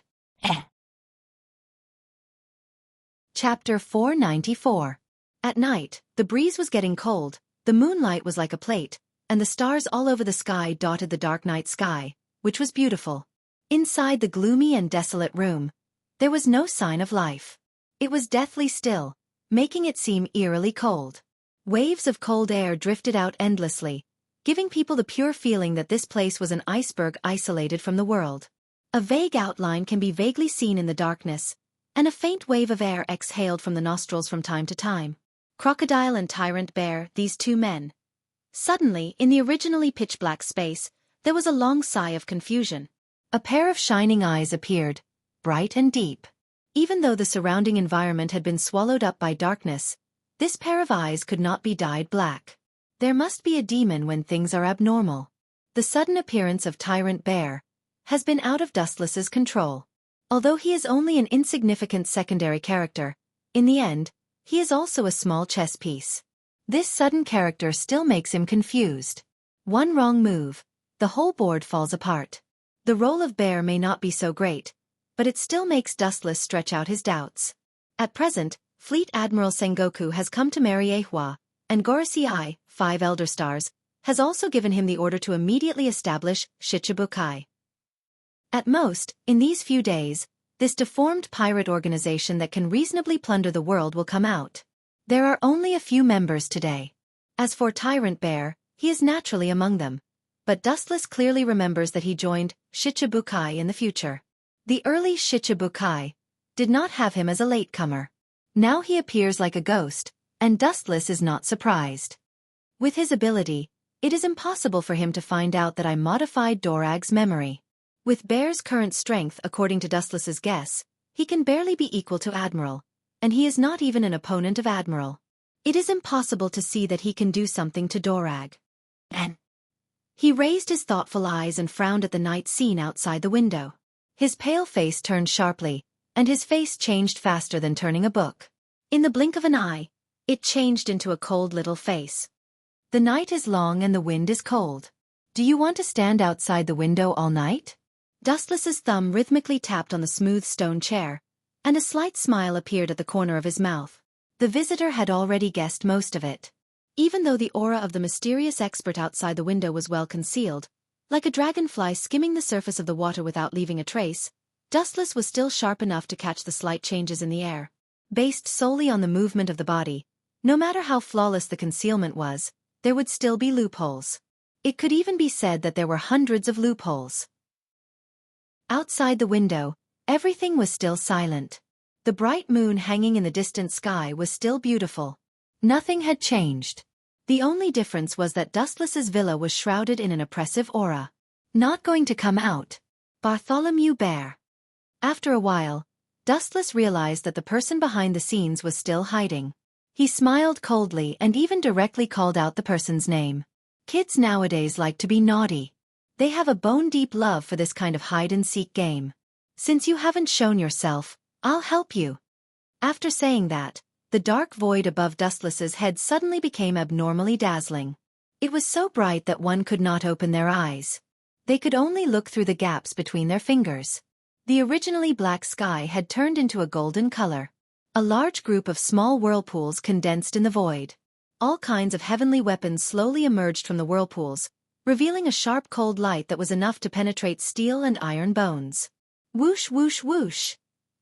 Speaker 1: Chapter 494. At night, the breeze was getting cold, the moonlight was like a plate, and the stars all over the sky dotted the dark night sky, which was beautiful. Inside the gloomy and desolate room, there was no sign of life. It was deathly still, making it seem eerily cold. Waves of cold air drifted out endlessly, giving people the pure feeling that this place was an iceberg isolated from the world. A vague outline can be vaguely seen in the darkness, and a faint wave of air exhaled from the nostrils from time to time. Crocodile and Tyrant Bear, these two men. Suddenly, in the originally pitch-black space, there was a long sigh of confusion. A pair of shining eyes appeared, bright and deep. Even though the surrounding environment had been swallowed up by darkness, this pair of eyes could not be dyed black. There must be a demon when things are abnormal. The sudden appearance of Tyrant Bear has been out of Dustless's control. Although he is only an insignificant secondary character, in the end, he is also a small chess piece. This sudden character still makes him confused. One wrong move, the whole board falls apart. The role of Bear may not be so great, but it still makes Dustless stretch out his doubts. At present, Fleet Admiral Sengoku has come to marry Ehua, and Gorosei, 5 Elder Stars, has also given him the order to immediately establish Shichibukai. At most, in these few days, this deformed pirate organization that can reasonably plunder the world will come out. There are only a few members today. As for Tyrant Bear, he is naturally among them. But Dustless clearly remembers that he joined Shichibukai in the future. The early Shichibukai did not have him as a latecomer. Now he appears like a ghost, and Dustless is not surprised. With his ability, it is impossible for him to find out that I modified Dorag's memory. With Bear's current strength, according to Dustless's guess, he can barely be equal to Admiral, and he is not even an opponent of Admiral. It is impossible to see that he can do something to Dorag. And he raised his thoughtful eyes and frowned at the night scene outside the window. His pale face turned sharply, and his face changed faster than turning a book. In the blink of an eye, it changed into a cold little face. The night is long and the wind is cold. Do you want to stand outside the window all night? Dustless's thumb rhythmically tapped on the smooth stone chair, and a slight smile appeared at the corner of his mouth. The visitor had already guessed most of it. Even though the aura of the mysterious expert outside the window was well concealed, like a dragonfly skimming the surface of the water without leaving a trace, Dustless was still sharp enough to catch the slight changes in the air. Based solely on the movement of the body, no matter how flawless the concealment was, there would still be loopholes. It could even be said that there were hundreds of loopholes. Outside the window, everything was still silent. The bright moon hanging in the distant sky was still beautiful. Nothing had changed. The only difference was that Dustless's villa was shrouded in an oppressive aura. Not going to come out. Bartholomew Bear. After a while, Dustless realized that the person behind the scenes was still hiding. He smiled coldly and even directly called out the person's name. Kids nowadays like to be naughty. They have a bone-deep love for this kind of hide-and-seek game. Since you haven't shown yourself, I'll help you. After saying that, the dark void above Dustless's head suddenly became abnormally dazzling. It was so bright that one could not open their eyes. They could only look through the gaps between their fingers. The originally black sky had turned into a golden color. A large group of small whirlpools condensed in the void. All kinds of heavenly weapons slowly emerged from the whirlpools, revealing a sharp cold light that was enough to penetrate steel and iron bones. Whoosh whoosh whoosh.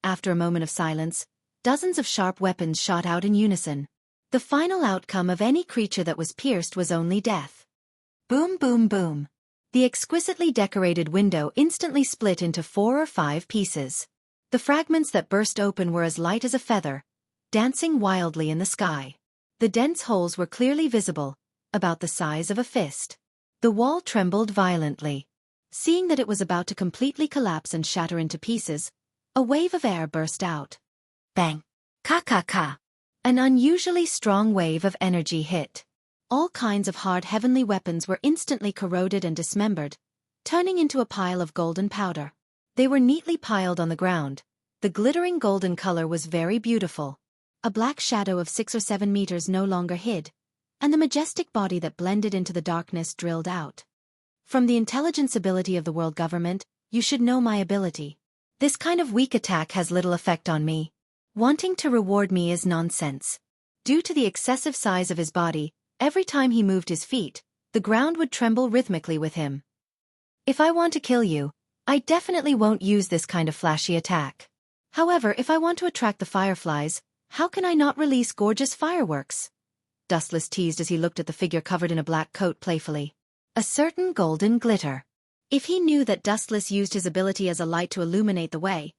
Speaker 1: After a moment of silence, dozens of sharp weapons shot out in unison. The final outcome of any creature that was pierced was only death. Boom boom boom. The exquisitely decorated window instantly split into 4 or 5 pieces. The fragments that burst open were as light as a feather, dancing wildly in the sky. The dense holes were clearly visible, about the size of a fist. The wall trembled violently. Seeing that it was about to completely collapse and shatter into pieces, a wave of air burst out. Bang! Ka-ka-ka! An unusually strong wave of energy hit. All kinds of hard heavenly weapons were instantly corroded and dismembered, turning into a pile of golden powder. They were neatly piled on the ground. The glittering golden color was very beautiful. A black shadow of 6 or 7 meters no longer hid, and the majestic body that blended into the darkness drilled out. From the intelligence ability of the world government, you should know my ability. This kind of weak attack has little effect on me. Wanting to reward me is nonsense. Due to the excessive size of his body, every time he moved his feet, the ground would tremble rhythmically with him. If I want to kill you, I definitely won't use this kind of flashy attack. However, if I want to attract the fireflies, how can I not release gorgeous fireworks? Dustless teased as he looked at the figure covered in a black coat playfully. A certain golden glitter. If he knew that Dustless used his ability as a light to illuminate the way,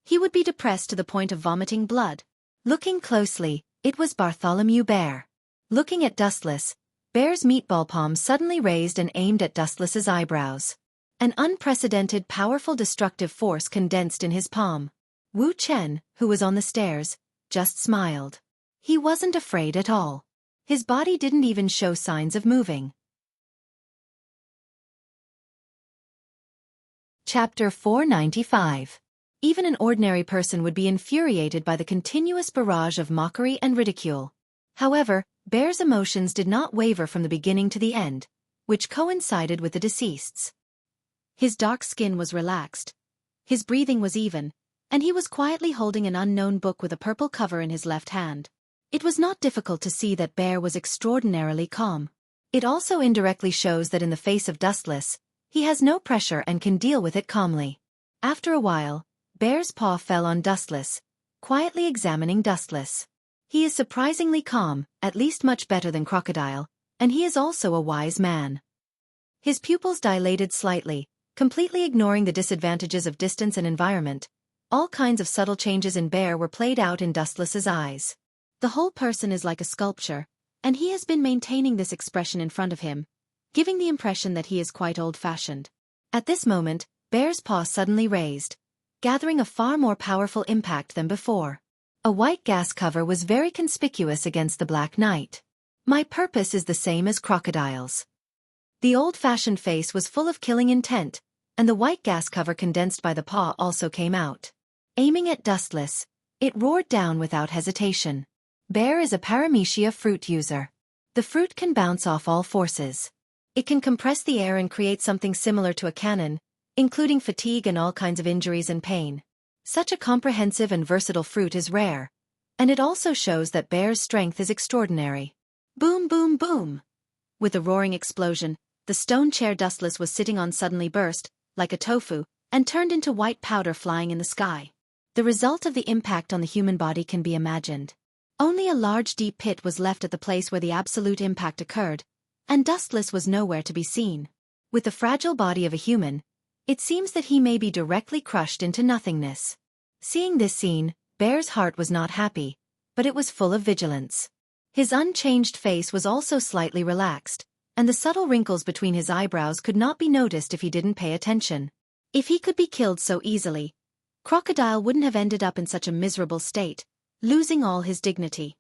Speaker 1: he would be depressed to the point of vomiting blood. Looking closely, It was Bartholomew Bear. Looking at Dustless, Bear's meatball palm suddenly raised and aimed at Dustless's eyebrows. An unprecedented powerful destructive force condensed in his palm. Wu Chen, who was on the stairs, just smiled. He wasn't afraid at all. His body didn't even show signs of moving. Chapter 495. Even an ordinary person would be infuriated by the continuous barrage of mockery and ridicule. However, Bear's emotions did not waver from the beginning to the end, which coincided with the deceased's. His dark skin was relaxed. His breathing was even, and he was quietly holding an unknown book with a purple cover in his left hand. It was not difficult to see that Bear was extraordinarily calm. It also indirectly shows that in the face of Dustless, he has no pressure and can deal with it calmly. After a while, Bear's paw fell on Dustless, quietly examining Dustless. He is surprisingly calm, at least much better than Crocodile, and he is also a wise man. His pupils dilated slightly, completely ignoring the disadvantages of distance and environment. All kinds of subtle changes in Bear were played out in Dustless's eyes. The whole person is like a sculpture, and he has been maintaining this expression in front of him, giving the impression that he is quite old-fashioned. At this moment, Bear's paw suddenly raised, gathering a far more powerful impact than before. A white gas cover was very conspicuous against the black night. My purpose is the same as Crocodile's. The old-fashioned face was full of killing intent, and the white gas cover condensed by the paw also came out. Aiming at Dustless, it roared down without hesitation. Bear is a paramecia fruit user. The fruit can bounce off all forces. It can compress the air and create something similar to a cannon, including fatigue and all kinds of injuries and pain. Such a comprehensive and versatile fruit is rare, and it also shows that Bear's strength is extraordinary. Boom, boom, boom! With a roaring explosion, the stone chair Dustless was sitting on suddenly burst, like a tofu, and turned into white powder flying in the sky. The result of the impact on the human body can be imagined. Only a large deep pit was left at the place where the absolute impact occurred, and Dustless was nowhere to be seen. With the fragile body of a human, it seems that he may be directly crushed into nothingness. Seeing this scene, Bear's heart was not happy, but it was full of vigilance. His unchanged face was also slightly relaxed, and the subtle wrinkles between his eyebrows could not be noticed if he didn't pay attention. If he could be killed so easily, Crocodile wouldn't have ended up in such a miserable state, losing all his dignity.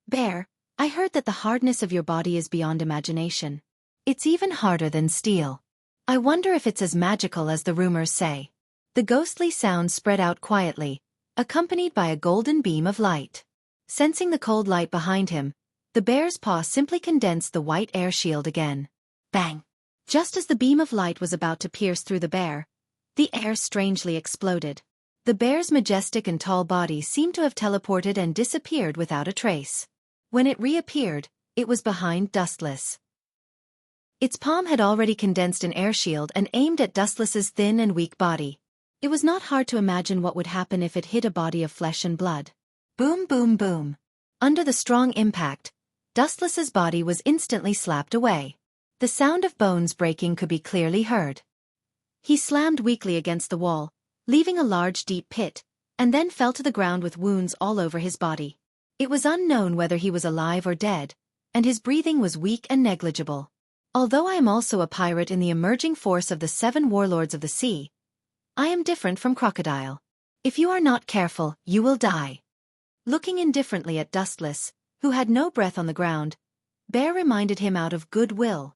Speaker 1: Bear, I heard that the hardness of your body is beyond imagination. It's even harder than steel. I wonder if it's as magical as the rumors say. The ghostly sound spread out quietly, accompanied by a golden beam of light. Sensing the cold light behind him, the bear's paw simply condensed the white air shield again. Bang! Just as the beam of light was about to pierce through the bear, the air strangely exploded. The bear's majestic and tall body seemed to have teleported and disappeared without a trace. When it reappeared, it was behind Dustless. Its palm had already condensed an air shield and aimed at Dustless's thin and weak body. It was not hard to imagine what would happen if it hit a body of flesh and blood. Boom, boom, boom. Under the strong impact, Dustless's body was instantly slapped away. The sound of bones breaking could be clearly heard. He slammed weakly against the wall, leaving a large deep pit, and then fell to the ground with wounds all over his body. It was unknown whether he was alive or dead, and his breathing was weak and negligible. Although I am also a pirate in the emerging force of the 7 warlords of the sea, I am different from Crocodile. If you are not careful, you will die. Looking indifferently at Dustless, who had no breath on the ground, Bear reminded him out of goodwill.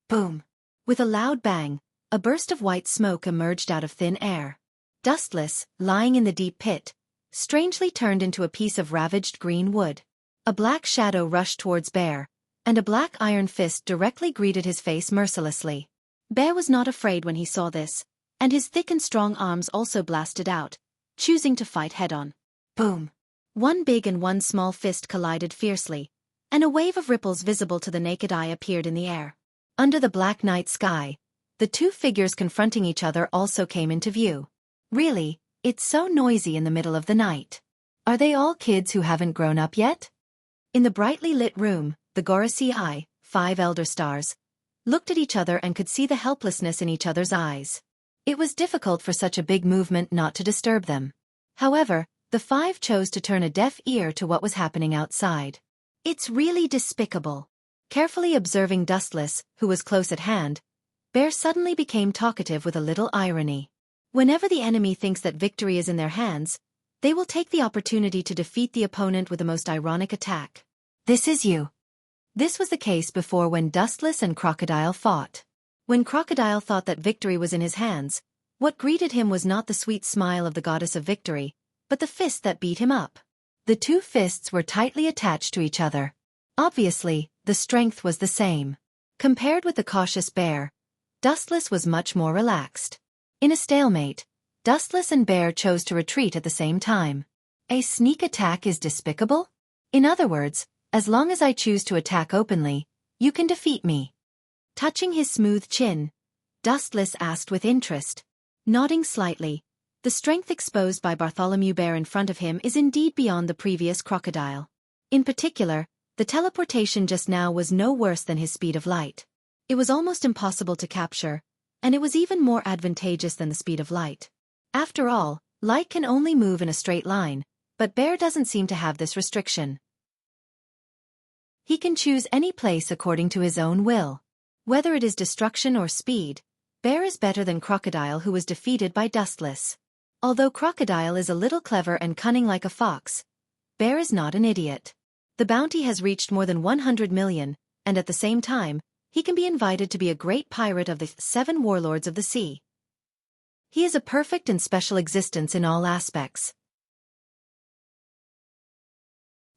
Speaker 1: Boom! With a loud bang, a burst of white smoke emerged out of thin air. Dustless, lying in the deep pit, strangely turned into a piece of ravaged green wood. A black shadow rushed towards Bear, and a black iron fist directly greeted his face mercilessly. Bear was not afraid when he saw this, and his thick and strong arms also blasted out, choosing to fight head-on. Boom! One big and one small fist collided fiercely, and a wave of ripples visible to the naked eye appeared in the air. Under the black night sky, the two figures confronting each other also came into view. Really, it's so noisy in the middle of the night. Are they all kids who haven't grown up yet? In the brightly lit room, the Gorosei, 5 elder stars, looked at each other and could see the helplessness in each other's eyes. It was difficult for such a big movement not to disturb them. However, The five chose to turn a deaf ear to what was happening outside. It's really despicable. Carefully observing Dustless, who was close at hand, Bear suddenly became talkative with a little irony. Whenever the enemy thinks that victory is in their hands, they will take the opportunity to defeat the opponent with the most ironic attack. This is you. This was the case before when Dustless and Crocodile fought. When Crocodile thought that victory was in his hands, what greeted him was not the sweet smile of the goddess of victory, but the fist that beat him up. The two fists were tightly attached to each other. Obviously, the strength was the same. Compared with the cautious Bear, Dustless was much more relaxed. In a stalemate, Dustless and Bear chose to retreat at the same time. A sneak attack is despicable? In other words, as long as I choose to attack openly, you can defeat me. Touching his smooth chin, Dustless asked with interest. Nodding slightly, the strength exposed by Bartholomew Bear in front of him is indeed beyond the previous Crocodile. In particular, the teleportation just now was no worse than his speed of light. It was almost impossible to capture, and it was even more advantageous than the speed of light. After all, light can only move in a straight line, but Bear doesn't seem to have this restriction. He can choose any place according to his own will. Whether it is destruction or speed, Bear is better than Crocodile, who was defeated by Dustless. Although Crocodile is a little clever and cunning like a fox, Bear is not an idiot. The bounty has reached more than 100 million, and at the same time, he can be invited to be a great pirate of the 7 warlords of the sea. He is a perfect and special existence in all aspects.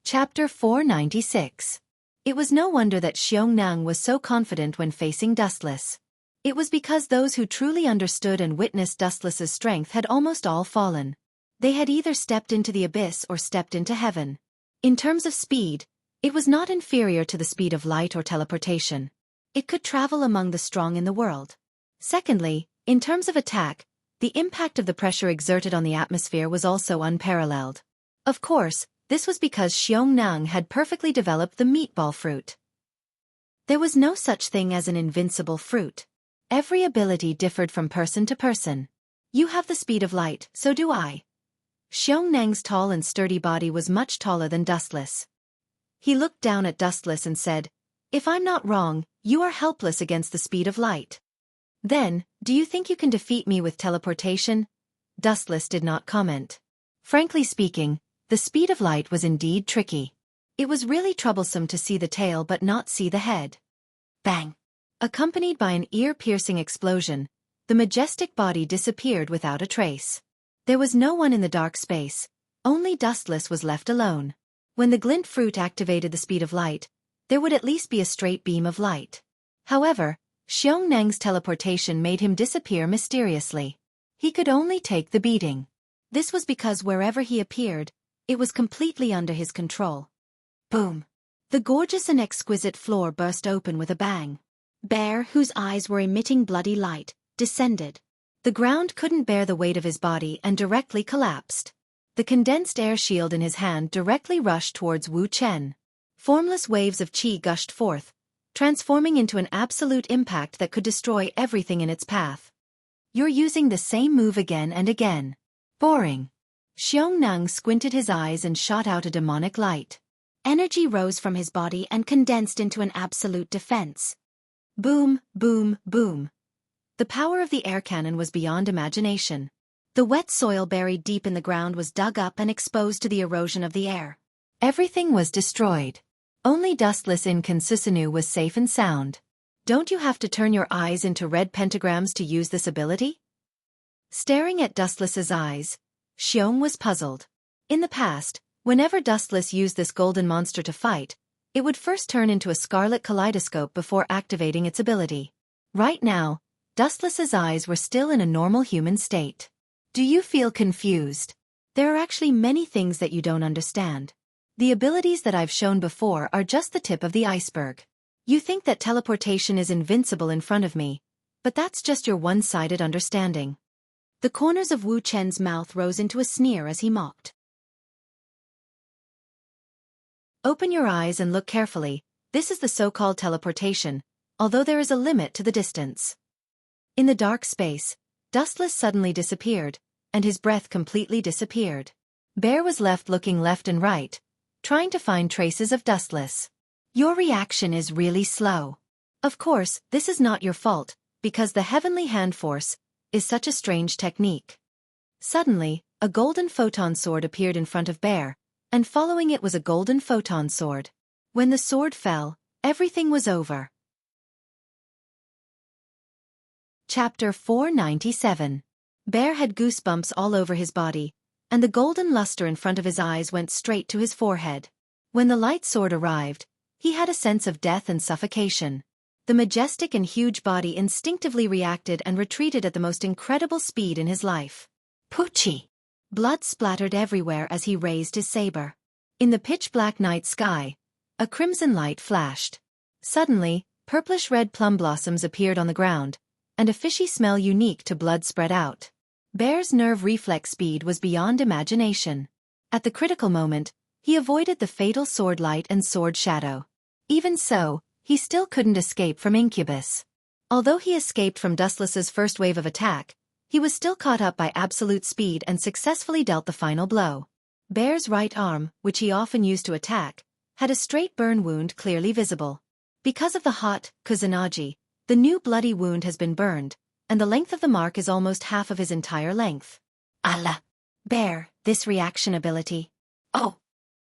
Speaker 1: Chapter 496. It was no wonder that Xiaofan was so confident when facing Dustless. It was because those who truly understood and witnessed Dustless's strength had almost all fallen. They had either stepped into the abyss or stepped into heaven. In terms of speed, it was not inferior to the speed of light or teleportation. It could travel among the strong in the world. Secondly, in terms of attack, the impact of the pressure exerted on the atmosphere was also unparalleled. Of course, this was because Xiaofan had perfectly developed the meatball fruit. There was no such thing as an invincible fruit. Every ability differed from person to person. You have the speed of light, so do I. Xiaofan's tall and sturdy body was much taller than Dustless. He looked down at Dustless and said, "If I'm not wrong, you are helpless against the speed of light. Then, do you think you can defeat me with teleportation?" Dustless did not comment. Frankly speaking, the speed of light was indeed tricky. It was really troublesome to see the tail but not see the head. Bang! Accompanied by an ear-piercing explosion, the majestic body disappeared without a trace. There was no one in the dark space, only Dustless was left alone. When the glint fruit activated the speed of light, there would at least be a straight beam of light. However, Xiaofan's teleportation made him disappear mysteriously. He could only take the beating. This was because wherever he appeared, it was completely under his control. Boom! The gorgeous and exquisite floor burst open with a bang. Bear, whose eyes were emitting bloody light, descended. The ground couldn't bear the weight of his body and directly collapsed. The condensed air shield in his hand directly rushed towards Wuxia. Formless waves of qi gushed forth, transforming into an absolute impact that could destroy everything in its path. "You're using the same move again and again. Boring." Xiaofan squinted his eyes and shot out a demonic light. Energy rose from his body and condensed into an absolute defense. Boom, boom, boom. The power of the air cannon was beyond imagination. The wet soil buried deep in the ground was dug up and exposed to the erosion of the air. Everything was destroyed. Only Dustless in Kansusanu was safe and sound. Don't you have to turn your eyes into red pentagrams to use this ability? Staring at Dustless's eyes, Xiaofan was puzzled. In the past, whenever Dustless used this golden monster to fight, it would first turn into a scarlet kaleidoscope before activating its ability. Right now, Dustless's eyes were still in a normal human state. Do you feel confused? There are actually many things that you don't understand. The abilities that I've shown before are just the tip of the iceberg. You think that teleportation is invincible in front of me, but that's just your one-sided understanding. The corners of Wu Chen's mouth rose into a sneer as he mocked. Open your eyes and look carefully. This is the so-called teleportation, although there is a limit to the distance. In the dark space, Dustless suddenly disappeared, and his breath completely disappeared. Bear was left looking left and right, trying to find traces of Dustless. Your reaction is really slow. Of course, this is not your fault, because the heavenly hand force is such a strange technique. Suddenly, a golden photon sword appeared in front of Bear, and following it was a golden photon sword. When the sword fell, everything was over. Chapter 497. Bear had goosebumps all over his body, and the golden luster in front of his eyes went straight to his forehead. When the light sword arrived, he had a sense of death and suffocation. The majestic and huge body instinctively reacted and retreated at the most incredible speed in his life. Poochie! Blood splattered everywhere as he raised his saber. In the pitch-black night sky, a crimson light flashed. Suddenly, purplish-red plum blossoms appeared on the ground, and a fishy smell unique to blood spread out. Bear's nerve reflex speed was beyond imagination. At the critical moment, he avoided the fatal sword light and sword shadow. Even so, he still couldn't escape from Incubus. Although he escaped from Dustless's first wave of attack, he was still caught up by absolute speed and successfully dealt the final blow. Bear's right arm, which he often used to attack, had a straight burn wound clearly visible. Because of the hot Kusanagi, the new bloody wound has been burned, and the length of the mark is almost half of his entire length. Allah! Bear, this reaction ability. Oh!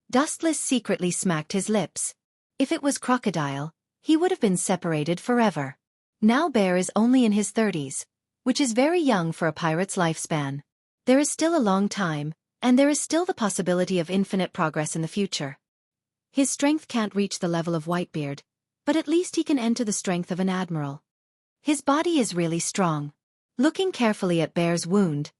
Speaker 1: Dustless secretly smacked his lips. If it was Crocodile, he would have been separated forever. Now Bear is only in his 30s, which is very young for a pirate's lifespan. There is still a long time, and there is still the possibility of infinite progress in the future. His strength can't reach the level of Whitebeard, but at least he can enter the strength of an admiral. His body is really strong. Looking carefully at Bear's wound,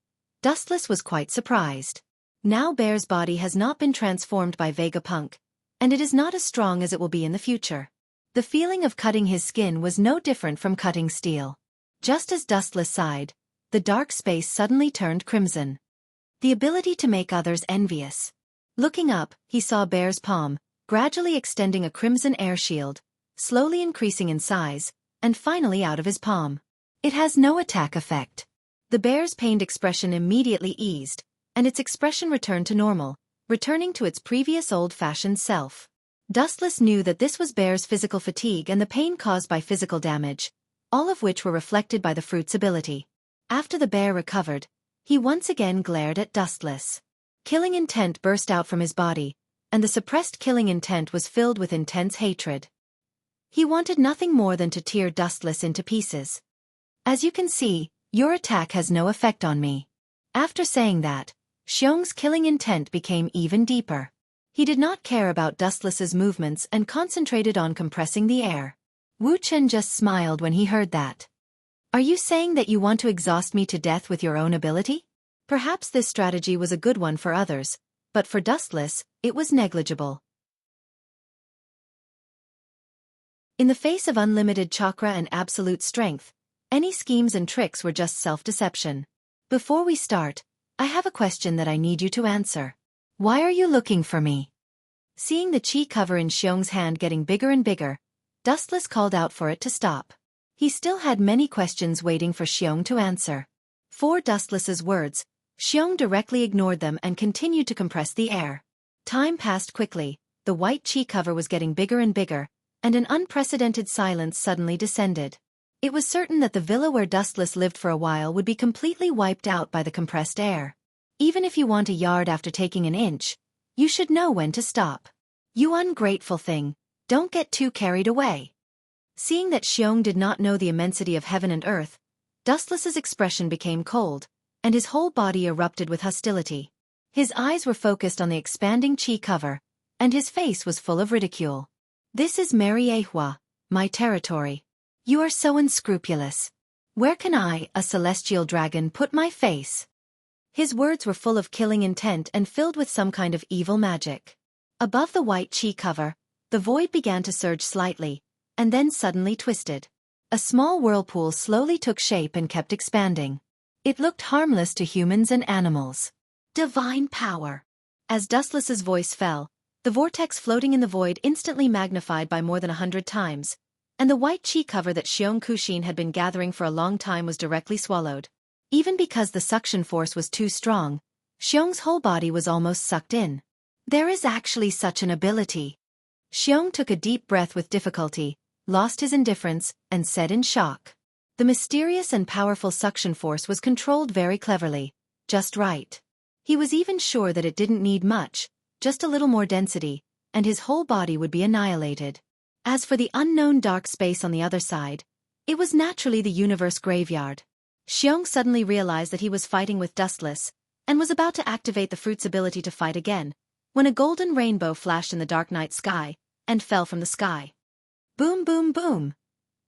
Speaker 1: Dustless was quite surprised. Now Bear's body has not been transformed by Vegapunk, and it is not as strong as it will be in the future. The feeling of cutting his skin was no different from cutting steel. Just as Dustless sighed, the dark space suddenly turned crimson. The ability to make others envious. Looking up, he saw Bear's palm, gradually extending a crimson air shield, slowly increasing in size, and finally out of his palm. It has no attack effect. The bear's pained expression immediately eased, and its expression returned to normal, returning to its previous old-fashioned self. Dustless knew that this was Bear's physical fatigue and the pain caused by physical damage, all of which were reflected by the fruit's ability. After the bear recovered, he once again glared at Dustless. Killing intent burst out from his body, and the suppressed killing intent was filled with intense hatred. He wanted nothing more than to tear Dustless into pieces. As you can see, your attack has no effect on me. After saying that, Xiong's killing intent became even deeper. He did not care about Dustless's movements and concentrated on compressing the air. Wuxia just smiled when he heard that. Are you saying that you want to exhaust me to death with your own ability? Perhaps this strategy was a good one for others, but for Dustless, it was negligible. In the face of unlimited chakra and absolute strength, any schemes and tricks were just self-deception. Before we start, I have a question that I need you to answer. Why are you looking for me? Seeing the chi cover in Xiong's hand getting bigger and bigger, Dustless called out for it to stop. He still had many questions waiting for Xiong to answer. For Dustless's words, Xiong directly ignored them and continued to compress the air. Time passed quickly, the white chi cover was getting bigger and bigger, and an unprecedented silence suddenly descended. It was certain that the villa where Dustless lived for a while would be completely wiped out by the compressed air. Even if you want a yard after taking an inch, you should know when to stop. You ungrateful thing, don't get too carried away. Seeing that Xiong did not know the immensity of heaven and earth, Dustless's expression became cold, and his whole body erupted with hostility. His eyes were focused on the expanding chi cover, and his face was full of ridicule. This is Mariehua, my territory. You are so unscrupulous. Where can I, a celestial dragon, put my face? His words were full of killing intent and filled with some kind of evil magic. Above the white chi cover, the void began to surge slightly, and then suddenly twisted. A small whirlpool slowly took shape and kept expanding. It looked harmless to humans and animals. Divine power. As Dustless's voice fell, the vortex floating in the void instantly magnified by more than 100 times, and the white chi cover that Xiong Kushin had been gathering for a long time was directly swallowed. Even because the suction force was too strong, Xiong's whole body was almost sucked in. There is actually such an ability. Xiong took a deep breath with difficulty, lost his indifference, and said in shock. The mysterious and powerful suction force was controlled very cleverly, just right. He was even sure that it didn't need much, just a little more density, and his whole body would be annihilated. As for the unknown dark space on the other side, it was naturally the universe graveyard. Xiong suddenly realized that he was fighting with Dustless, and was about to activate the fruit's ability to fight again, when a golden rainbow flashed in the dark night sky, and fell from the sky. Boom, boom, boom!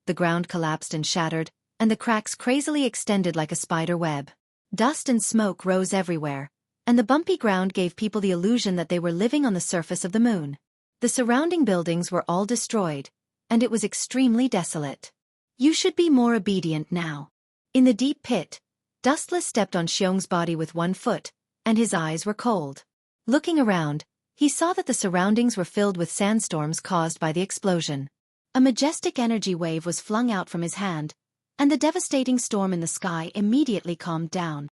Speaker 1: The ground collapsed and shattered, and the cracks crazily extended like a spider web. Dust and smoke rose everywhere, and the bumpy ground gave people the illusion that they were living on the surface of the moon. The surrounding buildings were all destroyed, and it was extremely desolate. You should be more obedient now. In the deep pit, Dustless stepped on Xiong's body with one foot, and his eyes were cold. Looking around, he saw that the surroundings were filled with sandstorms caused by the explosion. A majestic energy wave was flung out from his hand, and the devastating storm in the sky immediately calmed down.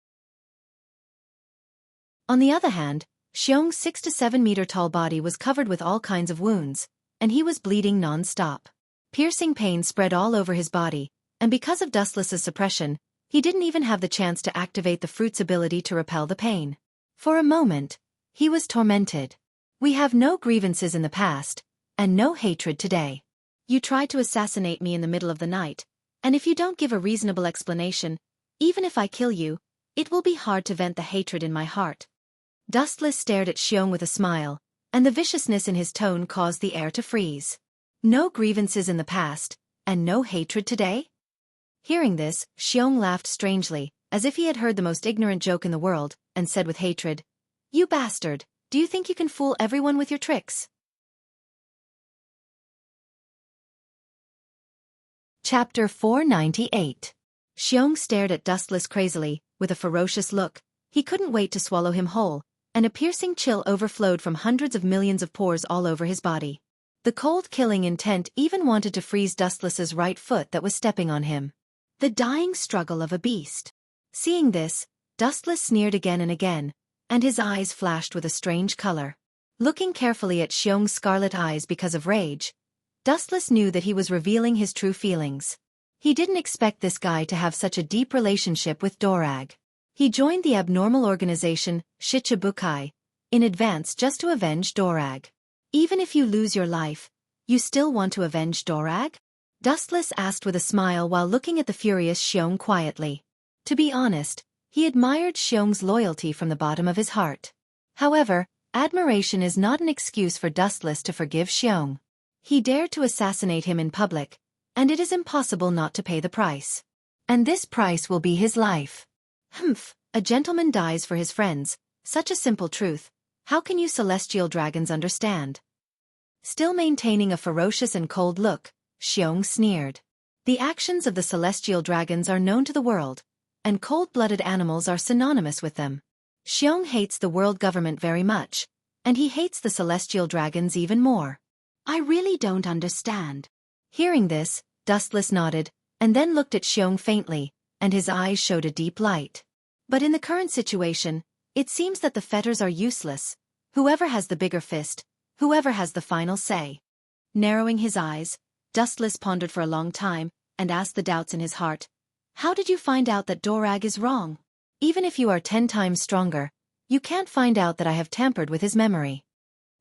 Speaker 1: On the other hand, Xiong's 6 to 7 meter tall body was covered with all kinds of wounds, and he was bleeding non-stop. Piercing pain spread all over his body, and because of Dustless's suppression, he didn't even have the chance to activate the fruit's ability to repel the pain. For a moment, he was tormented. We have no grievances in the past, and no hatred today. You tried to assassinate me in the middle of the night, and if you don't give a reasonable explanation, even if I kill you, it will be hard to vent the hatred in my heart. Dustless stared at Xiong with a smile, and the viciousness in his tone caused the air to freeze. No grievances in the past, and no hatred today? Hearing this, Xiong laughed strangely, as if he had heard the most ignorant joke in the world, and said with hatred, "You bastard, do you think you can fool everyone with your tricks?" Chapter 498. Xiong stared at Dustless crazily, with a ferocious look. He couldn't wait to swallow him whole, and a piercing chill overflowed from hundreds of millions of pores all over his body. The cold killing intent even wanted to freeze Dustless's right foot that was stepping on him. The dying struggle of a beast. Seeing this, Dustless sneered again and again, and his eyes flashed with a strange color. Looking carefully at Xiong's scarlet eyes because of rage, Dustless knew that he was revealing his true feelings. He didn't expect this guy to have such a deep relationship with Dorag. He joined the abnormal organization, Shichibukai, in advance just to avenge Dorag. Even if you lose your life, you still want to avenge Dorag? Dustless asked with a smile while looking at the furious Xiong quietly. To be honest, he admired Xiong's loyalty from the bottom of his heart. However, admiration is not an excuse for Dustless to forgive Xiong. He dared to assassinate him in public, and it is impossible not to pay the price. And this price will be his life. Humph, a gentleman dies for his friends, such a simple truth. How can you celestial dragons understand? Still maintaining a ferocious and cold look, Xiong sneered. The actions of the celestial dragons are known to the world, and cold-blooded animals are synonymous with them. Xiong hates the world government very much, and he hates the celestial dragons even more. I really don't understand. Hearing this, Dustless nodded, and then looked at Xiong faintly, and his eyes showed a deep light. But in the current situation, it seems that the fetters are useless. Whoever has the bigger fist, whoever has the final say. Narrowing his eyes, Dustless pondered for a long time, and asked the doubts in his heart. How did you find out that Dorag is wrong? Even if you are 10 times stronger, you can't find out that I have tampered with his memory.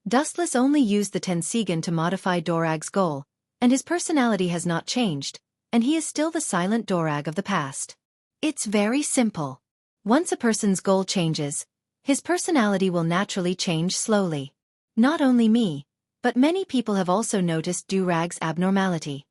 Speaker 1: Dustless only used the Tensigan to modify Dorag's goal, and his personality has not changed, and he is still the silent Dorag of the past. It's very simple. Once a person's goal changes, his personality will naturally change slowly. Not only me, but many people have also noticed Dorag's abnormality.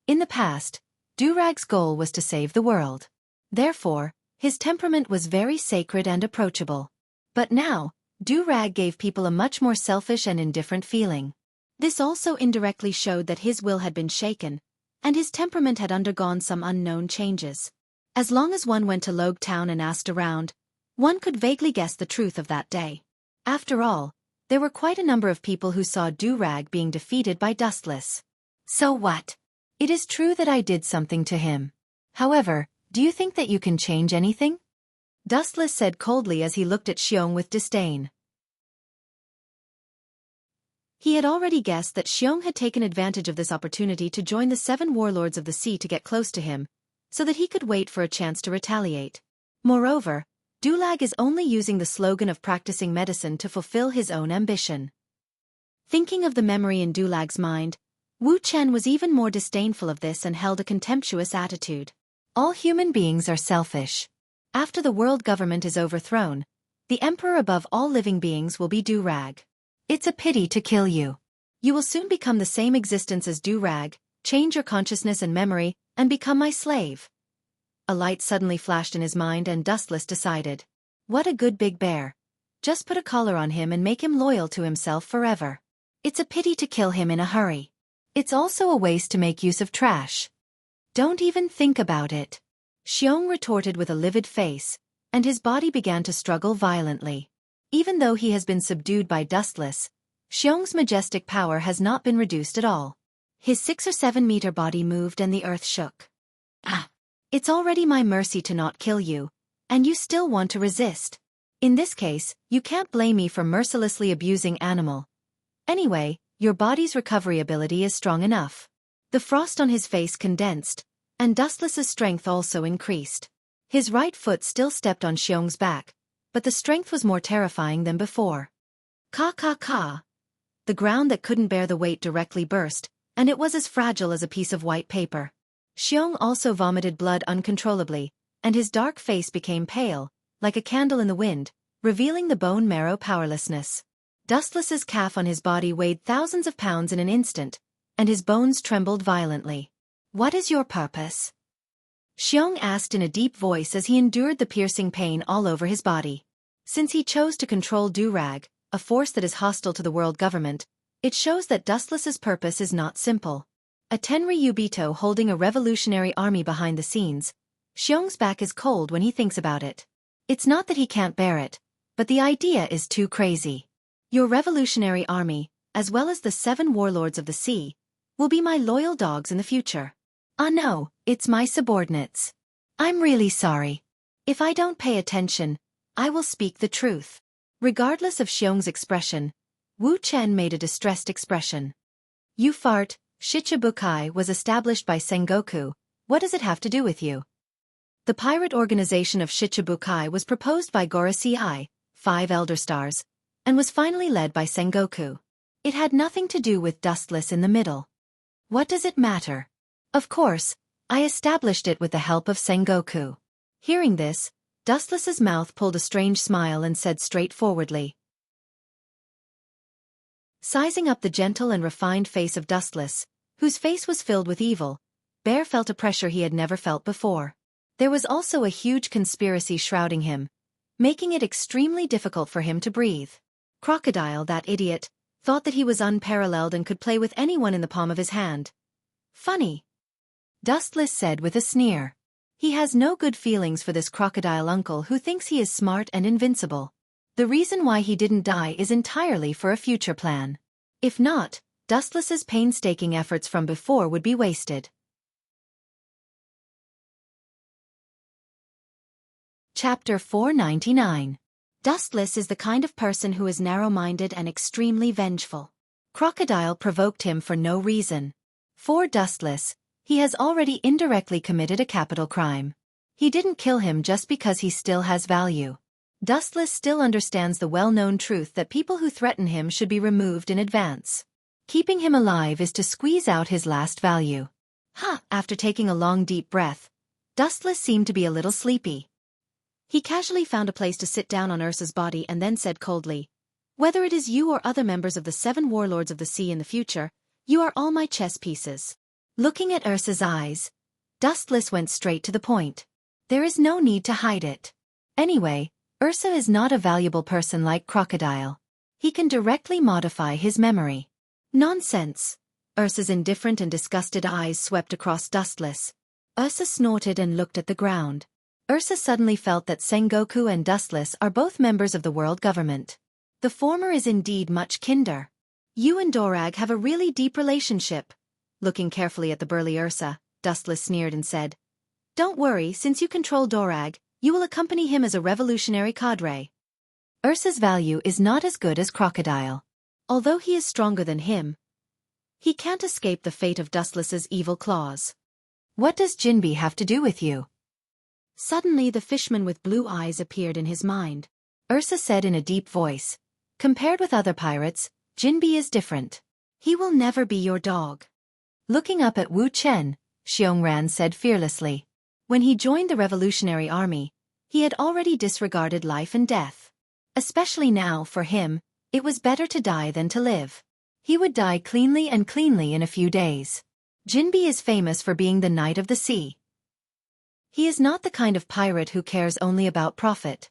Speaker 1: In the past, Dorag's goal was to save the world. Therefore, his temperament was very sacred and approachable. But now, Dorag gave people a much more selfish and indifferent feeling. This also indirectly showed that his will had been shaken, and his temperament had undergone some unknown changes. As long as one went to Logue Town and asked around, one could vaguely guess the truth of that day. After all, there were quite a number of people who saw Dorag being defeated by Dustless. So what? It is true that I did something to him. However, do you think that you can change anything? Dustless said coldly as he looked at Xiong with disdain. He had already guessed that Xiong had taken advantage of this opportunity to join the 7 warlords of the sea to get close to him, so that he could wait for a chance to retaliate. Moreover, Dulag is only using the slogan of practicing medicine to fulfill his own ambition. Thinking of the memory in Dulag's mind, Wu Chen was even more disdainful of this and held a contemptuous attitude. All human beings are selfish. After the world government is overthrown, the emperor above all living beings will be Durag. It's a pity to kill you. You will soon become the same existence as Durag, change your consciousness and memory, and become my slave. A light suddenly flashed in his mind and Dustless decided. What a good big bear. Just put a collar on him and make him loyal to himself forever. It's a pity to kill him in a hurry. It's also a waste to make use of trash. Don't even think about it. Xiong retorted with a livid face, and his body began to struggle violently. Even though he has been subdued by Dustless, Xiong's majestic power has not been reduced at all. His 6 or 7 meter body moved and the earth shook. Ah! It's already my mercy to not kill you, and you still want to resist. In this case, you can't blame me for mercilessly abusing animal. Anyway, your body's recovery ability is strong enough. The frost on his face condensed, and Dustless's strength also increased. His right foot still stepped on Xiong's back, but the strength was more terrifying than before. Ka ka ka. The ground that couldn't bear the weight directly burst, and it was as fragile as a piece of white paper. Xiong also vomited blood uncontrollably, and his dark face became pale, like a candle in the wind, revealing the bone marrow powerlessness. Dustless's calf on his body weighed thousands of pounds in an instant, and his bones trembled violently. What is your purpose? Xiong asked in a deep voice as he endured the piercing pain all over his body. Since he chose to control Durag, a force that is hostile to the world government, it shows that Dustless's purpose is not simple. A Tenryubito holding a revolutionary army behind the scenes, Xiong's back is cold when he thinks about it. It's not that he can't bear it, but the idea is too crazy. Your revolutionary army, as well as the 7 warlords of the sea, will be my loyal dogs in the future. Ah no, it's my subordinates. I'm really sorry. If I don't pay attention, I will speak the truth. Regardless of Xiong's expression, Wu Chen made a distressed expression. You fart. Shichibukai was established by Sengoku. What does it have to do with you? The pirate organization of Shichibukai was proposed by Gorosei, 5 Elder Stars, and was finally led by Sengoku. It had nothing to do with Dustless in the middle. What does it matter? Of course, I established it with the help of Sengoku. Hearing this, Dustless's mouth pulled a strange smile and said straightforwardly. Sizing up the gentle and refined face of Dustless, whose face was filled with evil, Bear felt a pressure he had never felt before. There was also a huge conspiracy shrouding him, making it extremely difficult for him to breathe. Crocodile, that idiot, thought that he was unparalleled and could play with anyone in the palm of his hand. Funny. Dustless said with a sneer. He has no good feelings for this crocodile uncle who thinks he is smart and invincible. The reason why he didn't die is entirely for a future plan. If not, Dustless's painstaking efforts from before would be wasted. Chapter 499. Dustless is the kind of person who is narrow-minded and extremely vengeful. Crocodile provoked him for no reason. For Dustless, he has already indirectly committed a capital crime. He didn't kill him just because he still has value. Dustless still understands the well-known truth that people who threaten him should be removed in advance. Keeping him alive is to squeeze out his last value. After taking a long deep breath, Dustless seemed to be a little sleepy. He casually found a place to sit down on Ursa's body and then said coldly, "Whether it is you or other members of the 7 warlords of the sea in the future, you are all my chess pieces." Looking at Ursa's eyes, Dustless went straight to the point. There is no need to hide it. Anyway, Ursa is not a valuable person like Crocodile. He can directly modify his memory. Nonsense. Ursa's indifferent and disgusted eyes swept across Dustless. Ursa snorted and looked at the ground. Ursa suddenly felt that Sengoku and Dustless are both members of the world government. The former is indeed much kinder. You and Dorag have a really deep relationship. Looking carefully at the burly Ursa, Dustless sneered and said, "Don't worry, since you control Dorag, You will accompany him as a revolutionary cadre. Ursa's value is not as good as Crocodile. Although he is stronger than him, he can't escape the fate of Dustless's evil claws. What does Jinbe have to do with you? Suddenly the fishman with blue eyes appeared in his mind. Ursa said in a deep voice, compared with other pirates, Jinbe is different. He will never be your dog. Looking up at Wu Chen, Xiongran said fearlessly. When he joined the revolutionary army, he had already disregarded life and death. Especially now, for him, it was better to die than to live. He would die cleanly in a few days. Jinbe is famous for being the Knight of the Sea. He is not the kind of pirate who cares only about profit.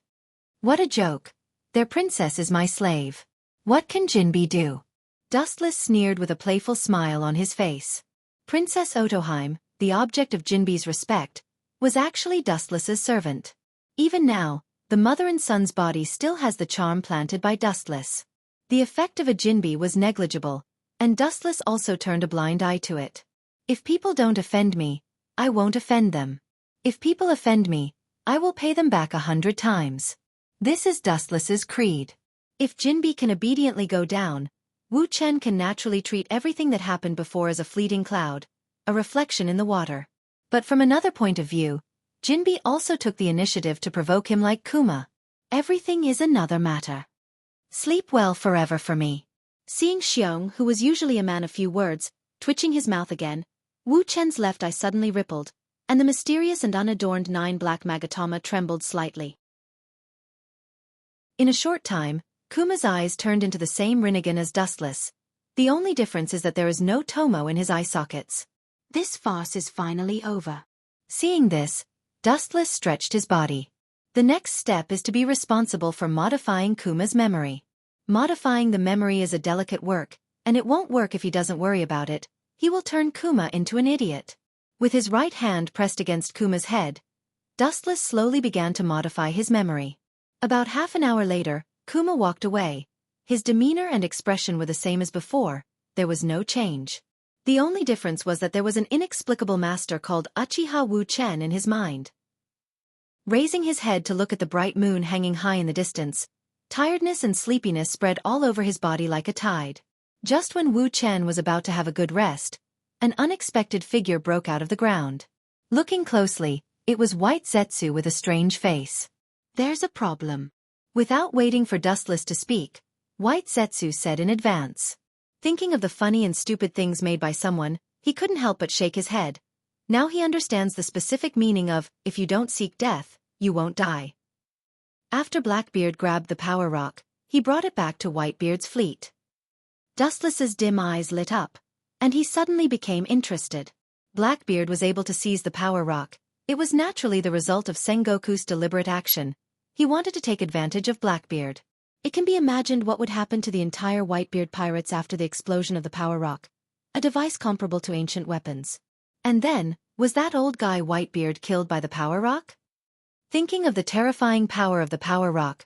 Speaker 1: What a joke. Their princess is my slave. What can Jinbe do? Dustless sneered with a playful smile on his face. Princess Otoheim, the object of Jinbe's respect, was actually Dustless's servant. Even now, the mother and son's body still has the charm planted by Dustless. The effect of a Jinbe was negligible, and Dustless also turned a blind eye to it. If people don't offend me, I won't offend them. If people offend me, I will pay them back 100 times. This is Dustless's creed. If Jinbe can obediently go down, Wu Chen can naturally treat everything that happened before as a fleeting cloud, a reflection in the water. But from another point of view, Jinbe also took the initiative to provoke him like Kuma. Everything is another matter. Sleep well forever for me. Seeing Xiong, who was usually a man of few words, twitching his mouth again, Wu Chen's left eye suddenly rippled, and the mysterious and unadorned 9 black magatama trembled slightly. In a short time, Kuma's eyes turned into the same Rinnegan as Dustless. The only difference is that there is no Tomo in his eye sockets. This farce is finally over. Seeing this, Dustless stretched his body. The next step is to be responsible for modifying Kuma's memory. Modifying the memory is a delicate work, and it won't work if he doesn't worry about it. He will turn Kuma into an idiot. With his right hand pressed against Kuma's head, Dustless slowly began to modify his memory. About half an hour later, Kuma walked away. His demeanor and expression were the same as before. There was no change. The only difference was that there was an inexplicable master called Uchiha Wu Chen in his mind. Raising his head to look at the bright moon hanging high in the distance, tiredness and sleepiness spread all over his body like a tide. Just when Wu Chen was about to have a good rest, an unexpected figure broke out of the ground. Looking closely, it was White Zetsu with a strange face. There's a problem. Without waiting for Dustless to speak, White Zetsu said in advance. Thinking of the funny and stupid things made by someone, he couldn't help but shake his head. Now he understands the specific meaning of, if you don't seek death, you won't die. After Blackbeard grabbed the power rock, he brought it back to Whitebeard's fleet. Dustless's dim eyes lit up, and he suddenly became interested. Blackbeard was able to seize the power rock. It was naturally the result of Sengoku's deliberate action. He wanted to take advantage of Blackbeard. It can be imagined what would happen to the entire Whitebeard pirates after the explosion of the power rock, a device comparable to ancient weapons. And then, was that old guy Whitebeard killed by the power rock? Thinking of the terrifying power of the power rock,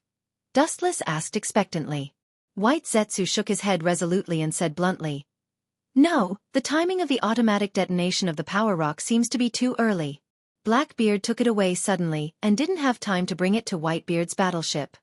Speaker 1: Dustless asked expectantly. White Zetsu shook his head resolutely and said bluntly, "No, the timing of the automatic detonation of the power rock seems to be too early." Blackbeard took it away suddenly and didn't have time to bring it to Whitebeard's battleship.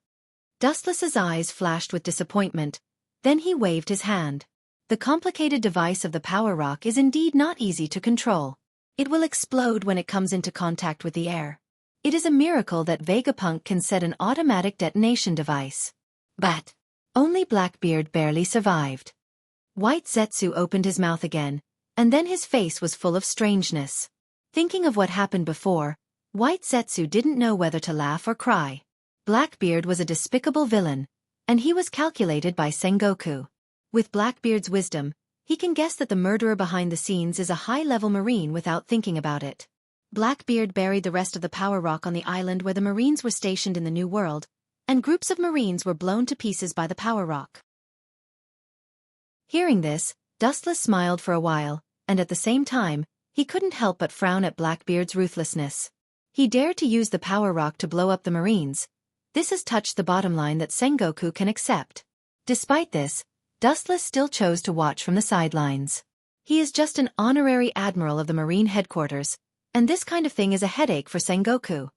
Speaker 1: Dustless's eyes flashed with disappointment, then he waved his hand. The complicated device of the power rock is indeed not easy to control. It will explode when it comes into contact with the air. It is a miracle that Vegapunk can set an automatic detonation device. But only Blackbeard barely survived. White Zetsu opened his mouth again, and then his face was full of strangeness. Thinking of what happened before, White Zetsu didn't know whether to laugh or cry. Blackbeard was a despicable villain, and he was calculated by Sengoku. With Blackbeard's wisdom, he can guess that the murderer behind the scenes is a high-level marine without thinking about it. Blackbeard buried the rest of the power rock on the island where the marines were stationed in the New World, and groups of marines were blown to pieces by the power rock. Hearing this, Dustless smiled for a while, and at the same time, he couldn't help but frown at Blackbeard's ruthlessness. He dared to use the power rock to blow up the marines. This has touched the bottom line that Sengoku can accept. Despite this, Dustless still chose to watch from the sidelines. He is just an honorary admiral of the Marine headquarters, and this kind of thing is a headache for Sengoku.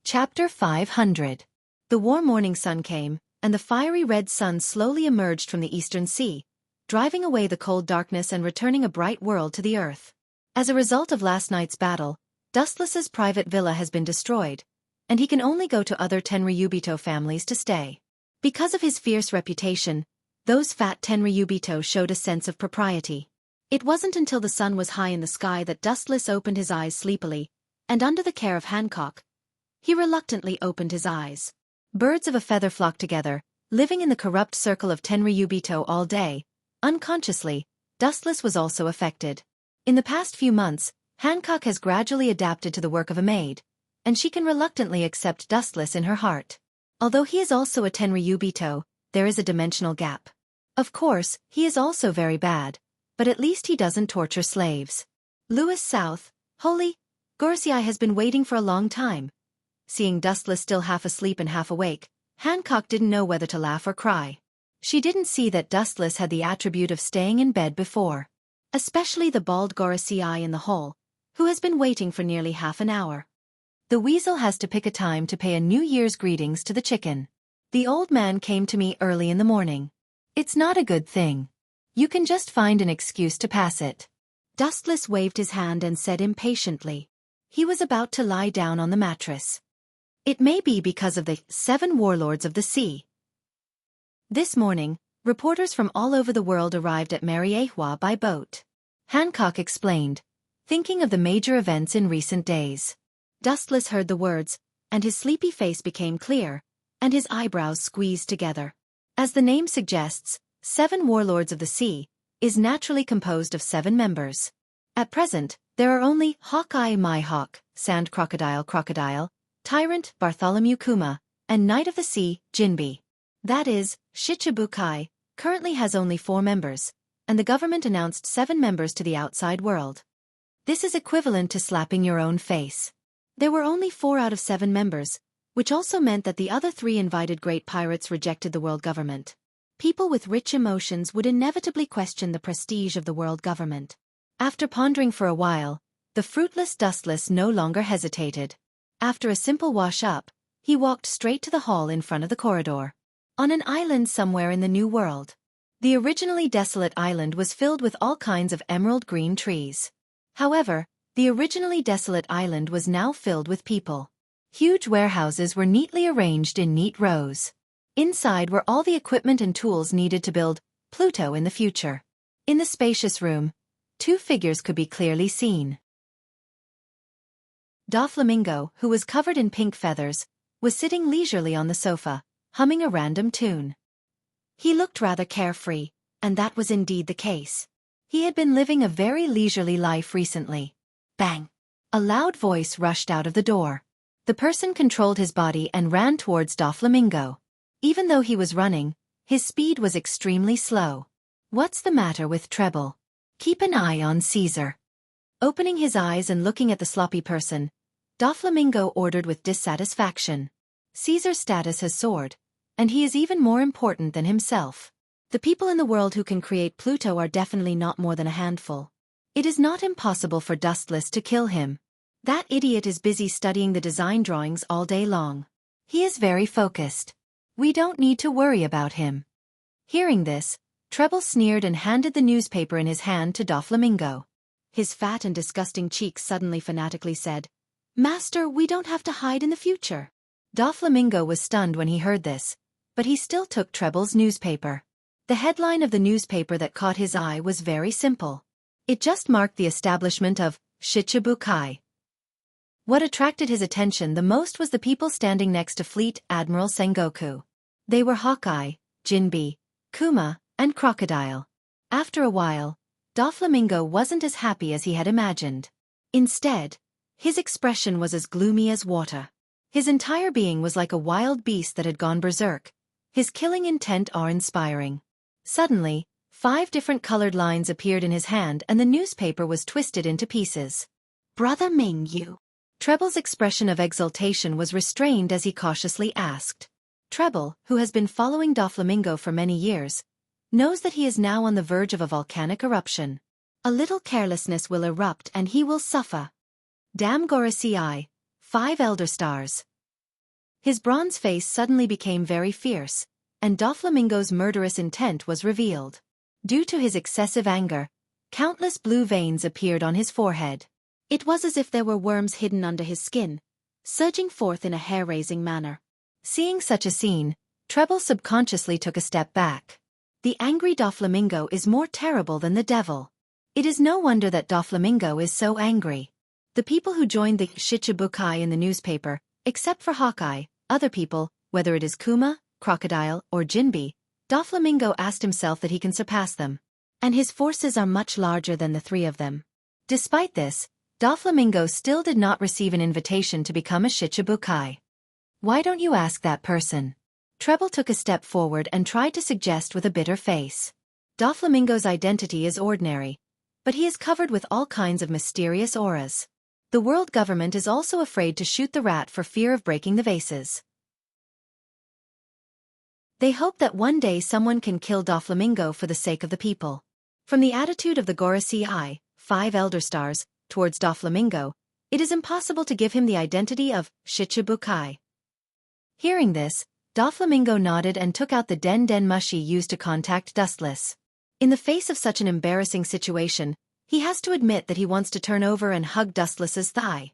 Speaker 1: Chapter 500. The warm morning sun came, and the fiery red sun slowly emerged from the eastern sea, driving away the cold darkness and returning a bright world to the earth. As a result of last night's battle, Dustless's private villa has been destroyed, and he can only go to other Tenryubito families to stay. Because of his fierce reputation, those fat Tenryubito showed a sense of propriety. It wasn't until the sun was high in the sky that Dustless opened his eyes sleepily, and under the care of Hancock, he reluctantly opened his eyes. Birds of a feather flock together, living in the corrupt circle of Tenryubito all day. Unconsciously, Dustless was also affected. In the past few months, Hancock has gradually adapted to the work of a maid, and she can reluctantly accept Dustless in her heart. Although he is also a Tenryubito, there is a dimensional gap. Of course, he is also very bad, but at least he doesn't torture slaves. Louis South, Holy, Wuxia has been waiting for a long time. Seeing Dustless still half asleep and half awake, Hancock didn't know whether to laugh or cry. She didn't see that Dustless had the attribute of staying in bed before. Especially the bald Wuxia in the hole, who has been waiting for nearly half an hour. The weasel has to pick a time to pay a New Year's greetings to the chicken. The old man came to me early in the morning. It's not a good thing. You can just find an excuse to pass it. Dustless waved his hand and said impatiently. He was about to lie down on the mattress. It may be because of the 7 warlords of the sea. This morning, reporters from all over the world arrived at Mariehua by boat. Hancock explained, thinking of the major events in recent days. Dustless heard the words, and his sleepy face became clear, and his eyebrows squeezed together. As the name suggests, 7 warlords of the sea is naturally composed of 7 members. At present, there are only Hawkeye Myhawk, Sand Crocodile, Tyrant Bartholomew Kuma, and Knight of the Sea Jinbe. That is, Shichibukai currently has only 4 members, and the government announced 7 members to the outside world. This is equivalent to slapping your own face. There were only 4 out of 7 members, which also meant that the other 3 invited great pirates rejected the world government. People with rich emotions would inevitably question the prestige of the world government. After pondering for a while, the fruitless Dustless no longer hesitated. After a simple wash-up, he walked straight to the hall in front of the corridor. On an island somewhere in the New World. The originally desolate island was filled with all kinds of emerald green trees. However, the originally desolate island was now filled with people. Huge warehouses were neatly arranged in neat rows. Inside were all the equipment and tools needed to build Pluto in the future. In the spacious room, 2 figures could be clearly seen. Doflamingo, who was covered in pink feathers, was sitting leisurely on the sofa, humming a random tune. He looked rather carefree, and that was indeed the case. He had been living a very leisurely life recently. Bang! A loud voice rushed out of the door. The person controlled his body and ran towards Doflamingo. Even though he was running, his speed was extremely slow. What's the matter with Treble? Keep an eye on Caesar. Opening his eyes and looking at the sloppy person, Doflamingo ordered with dissatisfaction. Caesar's status has soared, and he is even more important than himself. The people in the world who can create Pluto are definitely not more than a handful. It is not impossible for Dustless to kill him. That idiot is busy studying the design drawings all day long. He is very focused. We don't need to worry about him. Hearing this, Treble sneered and handed the newspaper in his hand to Doflamingo. His fat and disgusting cheeks suddenly fanatically said, "Master, we don't have to hide in the future." Doflamingo was stunned when he heard this, but he still took Treble's newspaper. The headline of the newspaper that caught his eye was very simple. It just marked the establishment of Shichibukai. What attracted his attention the most was the people standing next to Fleet Admiral Sengoku. They were Hawkeye, Jinbe, Kuma, and Crocodile. After a while, Doflamingo wasn't as happy as he had imagined. Instead, his expression was as gloomy as water. His entire being was like a wild beast that had gone berserk. His killing intent awe-inspiring. Suddenly, 5 different colored lines appeared in his hand and the newspaper was twisted into pieces. "Brother Ming Yu." Treble's expression of exultation was restrained as he cautiously asked. Treble, who has been following Doflamingo for many years, knows that he is now on the verge of a volcanic eruption. A little carelessness will erupt and he will suffer. Damn Gorosei, 5 elder stars. His bronze face suddenly became very fierce, and Doflamingo's murderous intent was revealed. Due to his excessive anger, countless blue veins appeared on his forehead. It was as if there were worms hidden under his skin, surging forth in a hair-raising manner. Seeing such a scene, Treble subconsciously took a step back. The angry Doflamingo is more terrible than the devil. It is no wonder that Doflamingo is so angry. The people who joined the Shichibukai in the newspaper, except for Hawkeye, other people, whether it is Kuma, Crocodile, or Jinbe, Doflamingo asked himself that he can surpass them. And his forces are much larger than the three of them. Despite this, Doflamingo still did not receive an invitation to become a Shichibukai. Why don't you ask that person? Treble took a step forward and tried to suggest with a bitter face. Doflamingo's identity is ordinary, but he is covered with all kinds of mysterious auras. The world government is also afraid to shoot the rat for fear of breaking the vases. They hope that one day someone can kill Doflamingo for the sake of the people. From the attitude of the Gorosei, 5 Elder Stars, towards Doflamingo, it is impossible to give him the identity of Shichibukai. Hearing this, Doflamingo nodded and took out the Den Den Mushi used to contact Dustless. In the face of such an embarrassing situation, he has to admit that he wants to turn over and hug Dustless's thigh.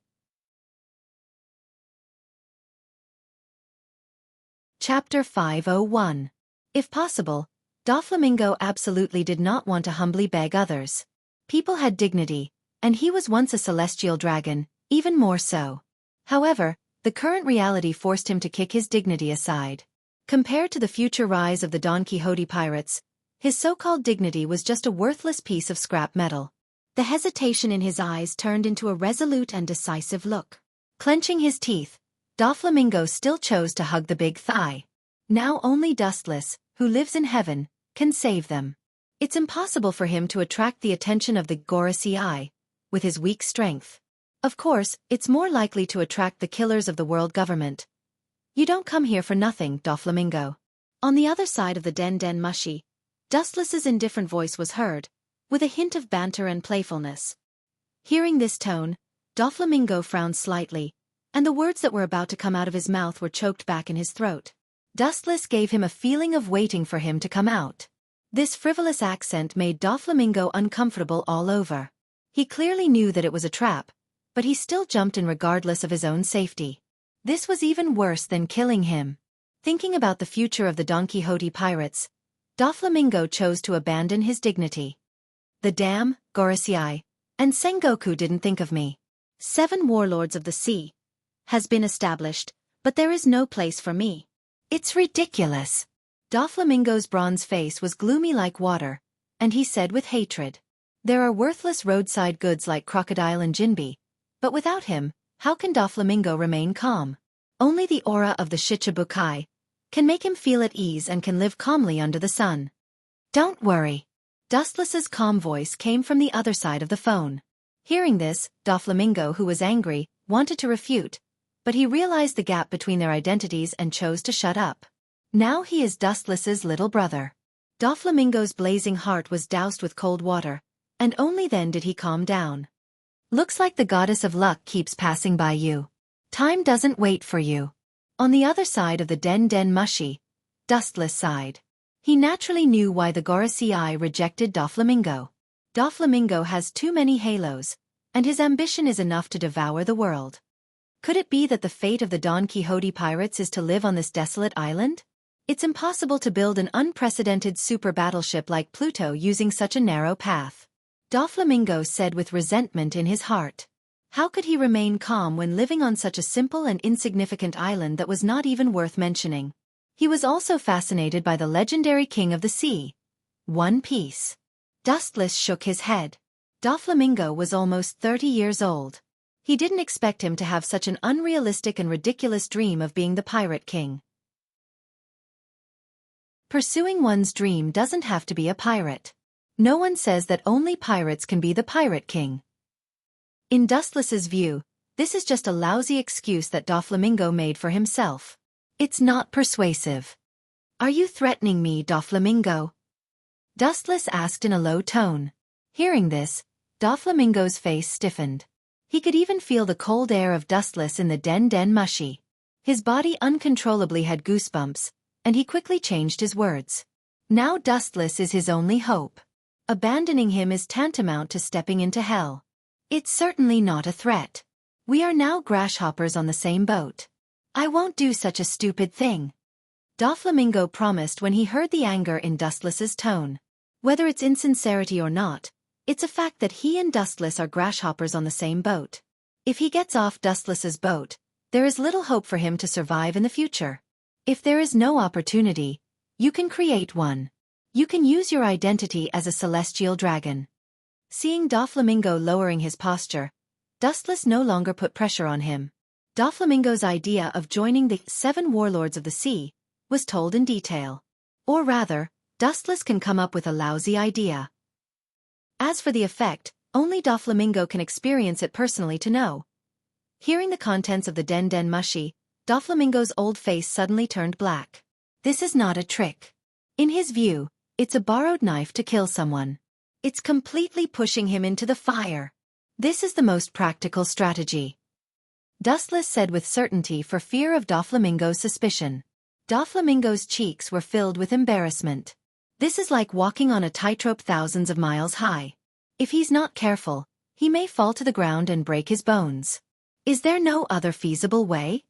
Speaker 1: Chapter 501. If possible, Doflamingo absolutely did not want to humbly beg others. People had dignity, and he was once a celestial dragon, even more so. However, the current reality forced him to kick his dignity aside. Compared to the future rise of the Don Quixote pirates, his so-called dignity was just a worthless piece of scrap metal. The hesitation in his eyes turned into a resolute and decisive look. Clenching his teeth, Doflamingo still chose to hug the big thigh. Now only Dustless, who lives in heaven, can save them. It's impossible for him to attract the attention of the Gorosei, with his weak strength. Of course, it's more likely to attract the killers of the world government. You don't come here for nothing, Doflamingo. On the other side of the Den Den Mushi, Dustless's indifferent voice was heard, with a hint of banter and playfulness. Hearing this tone, Doflamingo frowned slightly, and the words that were about to come out of his mouth were choked back in his throat. Dustless gave him a feeling of waiting for him to come out. This frivolous accent made Doflamingo uncomfortable all over. He clearly knew that it was a trap, but he still jumped in regardless of his own safety. This was even worse than killing him. Thinking about the future of the Don Quixote pirates, Doflamingo chose to abandon his dignity. The damn Gorosei and Sengoku didn't think of me. 7 warlords of the sea has been established, but there is no place for me. It's ridiculous. Doflamingo's bronze face was gloomy like water, and he said with hatred, there are worthless roadside goods like Crocodile and Jinbe, but without him, how can Doflamingo remain calm? Only the aura of the Shichibukai can make him feel at ease and can live calmly under the sun. Don't worry. Dustless's calm voice came from the other side of the phone. Hearing this, Doflamingo, who was angry, wanted to refute, but he realized the gap between their identities and chose to shut up. Now he is Dustless's little brother. Doflamingo's blazing heart was doused with cold water, and only then did he calm down. Looks like the goddess of luck keeps passing by you. Time doesn't wait for you. On the other side of the Den Den Mushi, Dustless sighed. He naturally knew why the Gorosei rejected Doflamingo. Doflamingo has too many halos, and his ambition is enough to devour the world. Could it be that the fate of the Don Quixote pirates is to live on this desolate island? It's impossible to build an unprecedented super battleship like Pluto using such a narrow path. Doflamingo said with resentment in his heart. How could he remain calm when living on such a simple and insignificant island that was not even worth mentioning? He was also fascinated by the legendary king of the sea, One Piece. Dustless shook his head. Doflamingo was almost 30 years old. He didn't expect him to have such an unrealistic and ridiculous dream of being the pirate king. Pursuing one's dream doesn't have to be a pirate. No one says that only pirates can be the pirate king. In Dustless's view, this is just a lousy excuse that Doflamingo made for himself. It's not persuasive. Are you threatening me, Doflamingo? Dustless asked in a low tone. Hearing this, Doflamingo's face stiffened. He could even feel the cold air of Dustless in the Den Den Mushi. His body uncontrollably had goosebumps, and he quickly changed his words. Now Dustless is his only hope. Abandoning him is tantamount to stepping into hell. It's certainly not a threat. We are now grasshoppers on the same boat. I won't do such a stupid thing. Doflamingo promised when he heard the anger in Dustless's tone. Whether it's insincerity or not, it's a fact that he and Dustless are grasshoppers on the same boat. If he gets off Dustless's boat, there is little hope for him to survive in the future. If there is no opportunity, you can create one. You can use your identity as a celestial dragon. Seeing Doflamingo lowering his posture, Dustless no longer put pressure on him. Doflamingo's idea of joining the 7 warlords of the sea was told in detail. Or rather, Dustless can come up with a lousy idea. As for the effect, only Doflamingo can experience it personally to know. Hearing the contents of the Den Den Mushi, Doflamingo's old face suddenly turned black. This is not a trick. In his view, it's a borrowed knife to kill someone. It's completely pushing him into the fire. This is the most practical strategy. Dustless said with certainty for fear of Doflamingo's suspicion. Doflamingo's cheeks were filled with embarrassment. This is like walking on a tightrope thousands of miles high. If he's not careful, he may fall to the ground and break his bones. Is there no other feasible way?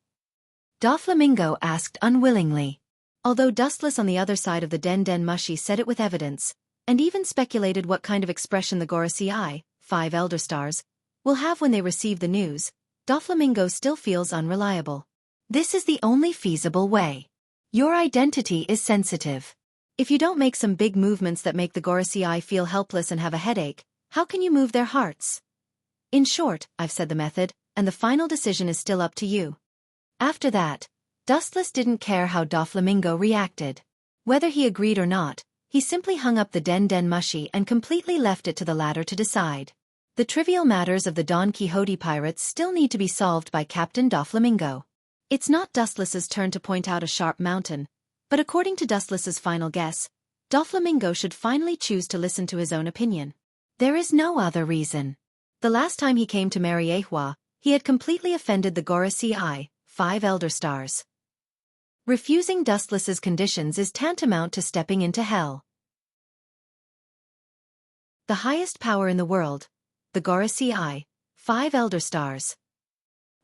Speaker 1: Doflamingo asked unwillingly. Although Dustless on the other side of the Den Den Mushi said it with evidence, and even speculated what kind of expression the Gorosei, 5 Elder Stars, will have when they receive the news, Doflamingo still feels unreliable. This is the only feasible way. Your identity is sensitive. If you don't make some big movements that make the Gorosei feel helpless and have a headache, how can you move their hearts? In short, I've said the method, and the final decision is still up to you. After that, Dustless didn't care how Doflamingo reacted. Whether he agreed or not, he simply hung up the Den Den Mushi and completely left it to the latter to decide. The trivial matters of the Don Quixote pirates still need to be solved by Captain Doflamingo. It's not Dustless's turn to point out a sharp mountain, but according to Dustless's final guess, Doflamingo should finally choose to listen to his own opinion. There is no other reason. The last time he came to Mariehua, he had completely offended the Gorosei, 5 Elder Stars. Refusing Dustless's conditions is tantamount to stepping into hell. The highest power in the world, the Gorosei, 5 Elder Stars.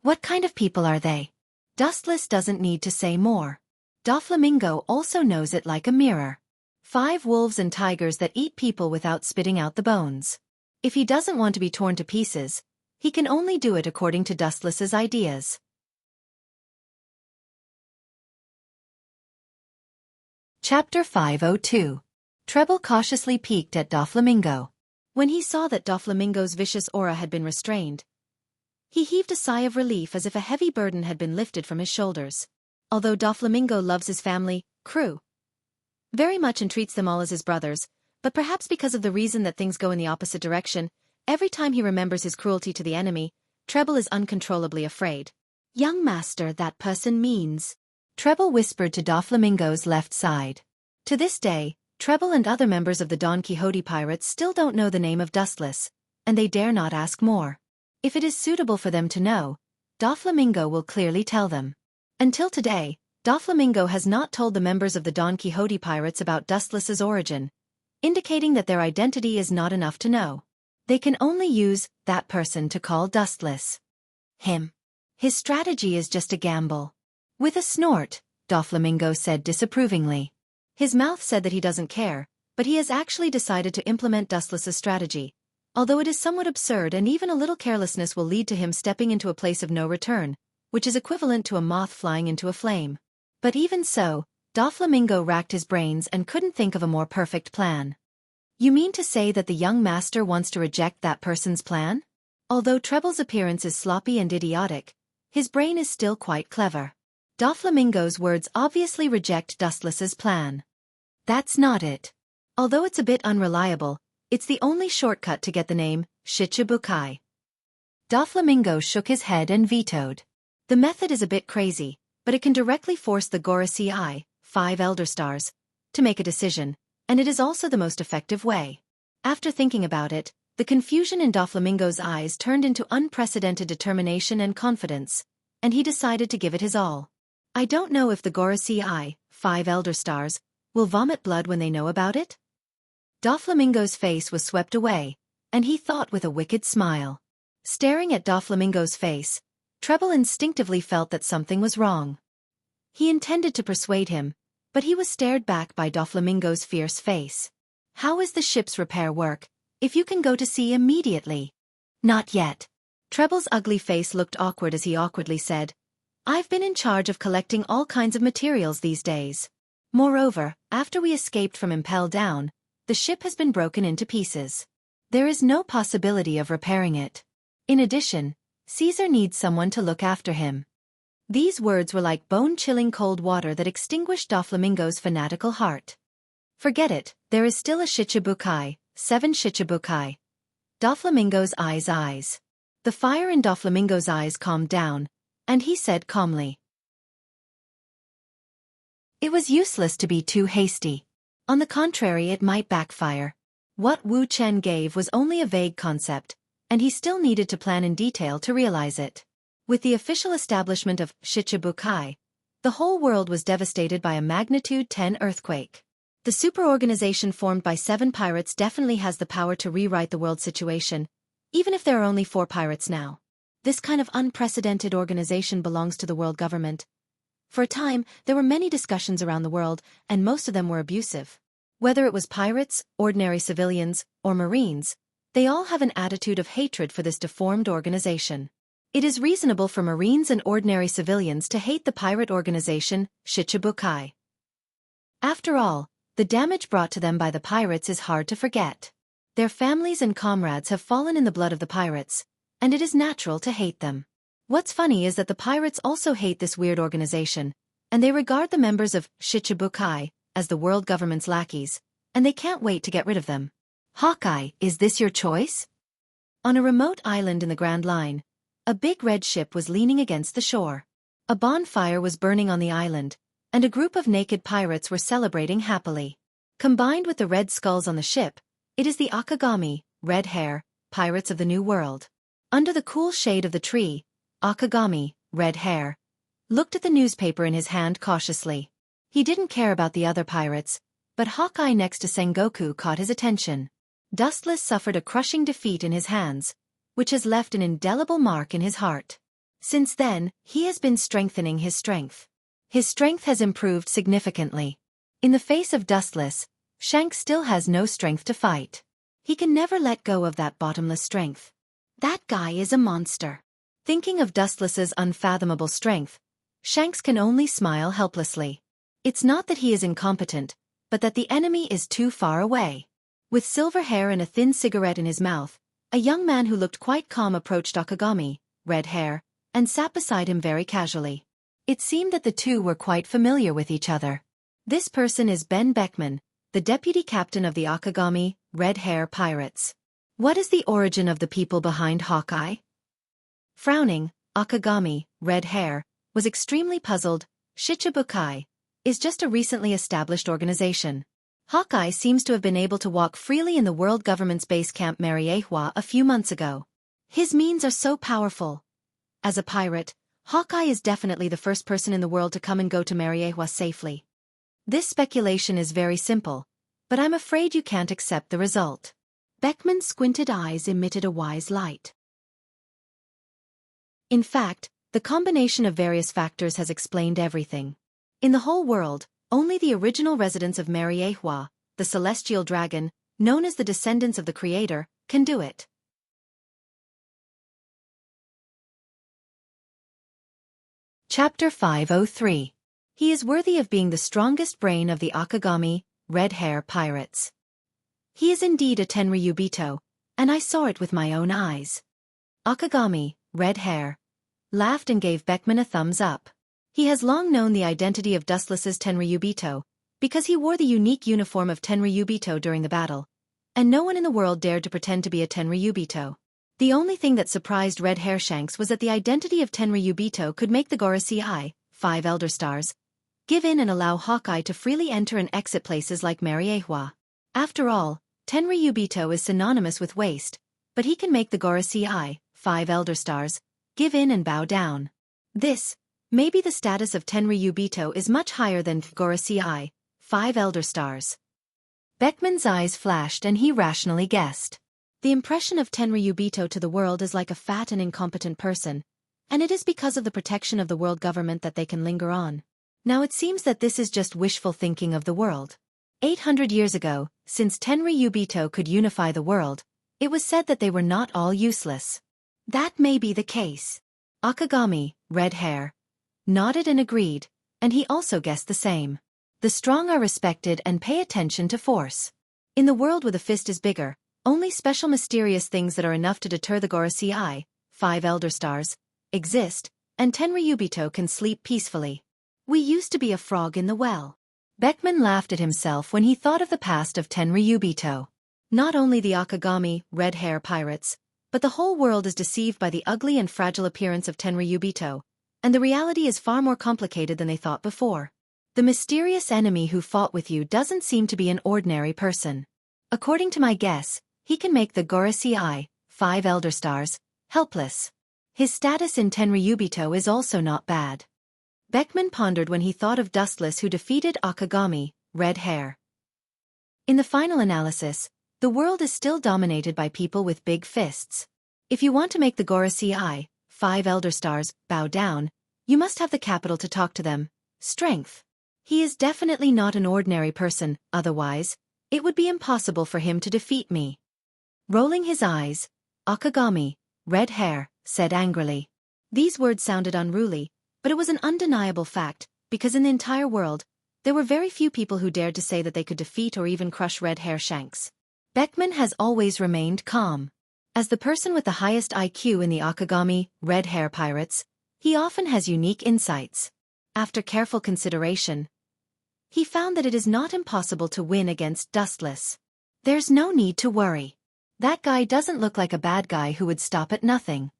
Speaker 1: What kind of people are they? Dustless doesn't need to say more. Doflamingo also knows it like a mirror. 5 wolves and tigers that eat people without spitting out the bones. If he doesn't want to be torn to pieces, he can only do it according to Dustless's ideas. Chapter 502. Treble cautiously peeked at Doflamingo. When he saw that Doflamingo's vicious aura had been restrained, he heaved a sigh of relief as if a heavy burden had been lifted from his shoulders. Although Doflamingo loves his family, crew, very much and treats them all as his brothers, but perhaps because of the reason that things go in the opposite direction, every time he remembers his cruelty to the enemy, Treble is uncontrollably afraid. Young master, that person means. Treble whispered to Doflamingo's left side. To this day, Treble and other members of the Don Quixote pirates still don't know the name of Dustless, and they dare not ask more. If it is suitable for them to know, Doflamingo will clearly tell them. Until today, Doflamingo has not told the members of the Don Quixote pirates about Dustless's origin, indicating that their identity is not enough to know. They can only use that person to call Dustless. Him. His strategy is just a gamble. With a snort, Doflamingo said disapprovingly. His mouth said that he doesn't care, but he has actually decided to implement Dustless's strategy, although it is somewhat absurd and even a little carelessness will lead to him stepping into a place of no return, which is equivalent to a moth flying into a flame. But even so, Doflamingo racked his brains and couldn't think of a more perfect plan. You mean to say that the young master wants to reject that person's plan? Although Treble's appearance is sloppy and idiotic, his brain is still quite clever. Doflamingo's words obviously reject Dustless's plan. That's not it. Although it's a bit unreliable, it's the only shortcut to get the name, Shichibukai. Doflamingo shook his head and vetoed. The method is a bit crazy, but it can directly force the Gorosei, 5 Elder Stars, to make a decision, and it is also the most effective way. After thinking about it, the confusion in Doflamingo's eyes turned into unprecedented determination and confidence, and he decided to give it his all. I don't know if the Gorosei, 5 Elder Stars, will vomit blood when they know about it? Doflamingo's face was swept away, and he thought with a wicked smile. Staring at Doflamingo's face, Treble instinctively felt that something was wrong. He intended to persuade him, but he was stared back by Doflamingo's fierce face. How is the ship's repair work, if you can go to sea immediately? Not yet. Treble's ugly face looked awkward as he awkwardly said, I've been in charge of collecting all kinds of materials these days. Moreover, after we escaped from Impel Down, the ship has been broken into pieces. There is no possibility of repairing it. In addition, Caesar needs someone to look after him. These words were like bone-chilling cold water that extinguished Doflamingo's fanatical heart. Forget it, there is still a Shichibukai, 7 Shichibukai. Doflamingo's eyes. The fire in Doflamingo's eyes calmed down, and he said calmly. It was useless to be too hasty. On the contrary, it might backfire. What Wu Chen gave was only a vague concept, and he still needed to plan in detail to realize it. With the official establishment of Shichibukai, the whole world was devastated by a magnitude 10 earthquake. The superorganization formed by 7 pirates definitely has the power to rewrite the world situation, even if there are only 4 pirates now. This kind of unprecedented organization belongs to the world government. For a time, there were many discussions around the world, and most of them were abusive. Whether it was pirates, ordinary civilians, or marines, they all have an attitude of hatred for this deformed organization. It is reasonable for marines and ordinary civilians to hate the pirate organization, Shichibukai. After all, the damage brought to them by the pirates is hard to forget. Their families and comrades have fallen in the blood of the pirates, and it is natural to hate them. What's funny is that the pirates also hate this weird organization, and they regard the members of Shichibukai as the world government's lackeys, and they can't wait to get rid of them. Hawkeye, is this your choice? On a remote island in the Grand Line, a big red ship was leaning against the shore. A bonfire was burning on the island, and a group of naked pirates were celebrating happily. Combined with the red skulls on the ship, it is the Akagami, red hair, pirates of the New World. Under the cool shade of the tree, Akagami, red hair, looked at the newspaper in his hand cautiously. He didn't care about the other pirates, but Hawkeye next to Sengoku caught his attention. Dustless suffered a crushing defeat in his hands, which has left an indelible mark in his heart. Since then, he has been strengthening his strength. His strength has improved significantly. In the face of Dustless, Shanks still has no strength to fight. He can never let go of that bottomless strength. That guy is a monster. Thinking of Dustless's unfathomable strength, Shanks can only smile helplessly. It's not that he is incompetent, but that the enemy is too far away. With silver hair and a thin cigarette in his mouth, a young man who looked quite calm approached Akagami, red hair, and sat beside him very casually. It seemed that the two were quite familiar with each other. This person is Ben Beckman, the deputy captain of the Akagami, red hair pirates. What is the origin of the people behind Hawkeye? Frowning, Akagami, red hair, was extremely puzzled. Shichibukai is just a recently established organization. Hawkeye seems to have been able to walk freely in the world government's base camp Mariehua a few months ago. His means are so powerful. As a pirate, Hawkeye is definitely the first person in the world to come and go to Mariehua safely. This speculation is very simple, but I'm afraid you can't accept the result. Beckman's squinted eyes emitted a wise light. In fact, the combination of various factors has explained everything. In the whole world, only the original residents of Mariehua, the celestial dragon, known as the descendants of the Creator, can do it. Chapter 503. He is worthy of being the strongest brain of the Akagami, red hair pirates. He is indeed a Tenryubito, and I saw it with my own eyes. Akagami, red hair, laughed and gave Beckman a thumbs up. He has long known the identity of Dustless's Tenryubito, because he wore the unique uniform of Tenryubito during the battle, and no one in the world dared to pretend to be a Tenryubito. The only thing that surprised Red Hair Shanks was that the identity of Tenryubito could make the Gorosei, 5 Elder Stars, give in and allow Hawkeye to freely enter and exit places like Mariehua. After all, Tenryubito is synonymous with waste, but he can make the Gorosei, 5 Elder Stars, give in and bow down. This, Maybe the status of Tenryubito is much higher than Gorosei, 5 elder stars. Beckman's eyes flashed and he rationally guessed. The impression of Tenryubito to the world is like a fat and incompetent person, and it is because of the protection of the world government that they can linger on. Now it seems that this is just wishful thinking of the world. 800 years ago, since Tenryubito could unify the world, it was said that they were not all useless. That may be the case. Akagami, red hair, nodded and agreed, and he also guessed the same. The strong are respected and pay attention to force. In the world where the fist is bigger, only special mysterious things that are enough to deter the Gorosei, 5 elder stars, exist, and Tenryubito can sleep peacefully. We used to be a frog in the well. Beckman laughed at himself when he thought of the past of Tenryubito. Not only the Akagami, red hair pirates, but the whole world is deceived by the ugly and fragile appearance of Tenryubito, and the reality is far more complicated than they thought before. The mysterious enemy who fought with you doesn't seem to be an ordinary person. According to my guess, he can make the Gorosei, 5 elder stars, helpless. His status in Tenryubito is also not bad. Beckman pondered when he thought of Dustless who defeated Akagami, red hair. In the final analysis, the world is still dominated by people with big fists. If you want to make the Gorosei, 5 elder stars, bow down, you must have the capital to talk to them, strength. He is definitely not an ordinary person, otherwise, it would be impossible for him to defeat me. Rolling his eyes, Akagami, red hair, said angrily. These words sounded unruly, but it was an undeniable fact, because in the entire world, there were very few people who dared to say that they could defeat or even crush red hair Shanks. Beckman has always remained calm. As the person with the highest IQ in the Akagami, red hair pirates, he often has unique insights. After careful consideration, he found that it is not impossible to win against Dustless. There's no need to worry. That guy doesn't look like a bad guy who would stop at nothing.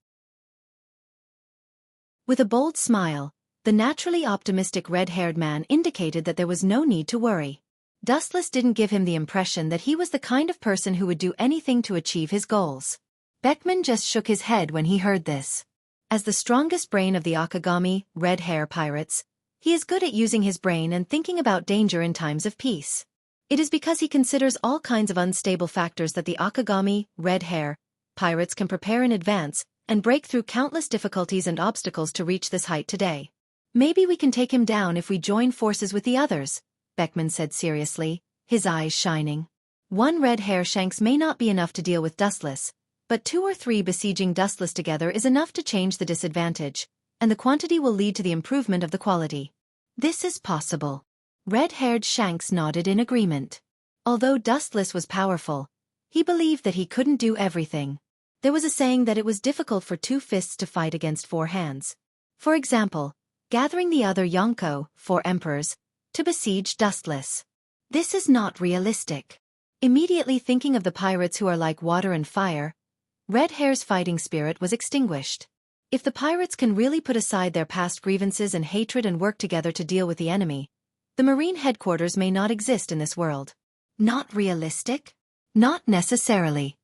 Speaker 1: With a bold smile, the naturally optimistic red-haired man indicated that there was no need to worry. Dustless didn't give him the impression that he was the kind of person who would do anything to achieve his goals. Beckman just shook his head when he heard this. As the strongest brain of the Akagami, red hair pirates, he is good at using his brain and thinking about danger in times of peace. It is because he considers all kinds of unstable factors that the Akagami, red hair, pirates can prepare in advance and break through countless difficulties and obstacles to reach this height today. Maybe we can take him down if we join forces with the others, Beckman said seriously, his eyes shining. One red hair Shanks may not be enough to deal with Dustless, but 2 or 3 besieging Dustless together is enough to change the disadvantage, and the quantity will lead to the improvement of the quality. This is possible. Red-haired Shanks nodded in agreement. Although Dustless was powerful, he believed that he couldn't do everything. There was a saying that it was difficult for 2 fists to fight against 4 hands. For example, gathering the other Yonko, 4 emperors, to besiege Dustless. This is not realistic. Immediately thinking of the pirates who are like water and fire, Red Hair's fighting spirit was extinguished. If the pirates can really put aside their past grievances and hatred and work together to deal with the enemy, the Marine headquarters may not exist in this world. Not realistic? Not necessarily.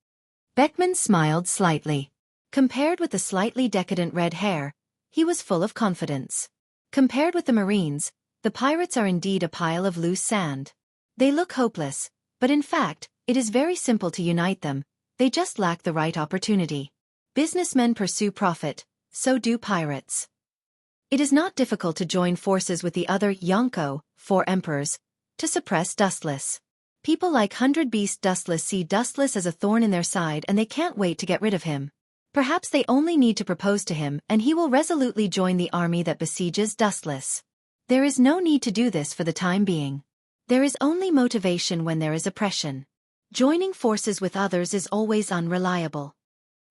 Speaker 1: Beckman smiled slightly. Compared with the slightly decadent Red Hair, he was full of confidence. Compared with the Marines, the pirates are indeed a pile of loose sand. They look hopeless, but in fact, it is very simple to unite them, they just lack the right opportunity. Businessmen pursue profit, so do pirates. It is not difficult to join forces with the other Yonko, 4 emperors, to suppress Dustless. People like Hundred Beast Dustless see Dustless as a thorn in their side and they can't wait to get rid of him. Perhaps they only need to propose to him and he will resolutely join the army that besieges Dustless. There is no need to do this for the time being. There is only motivation when there is oppression. Joining forces with others is always unreliable.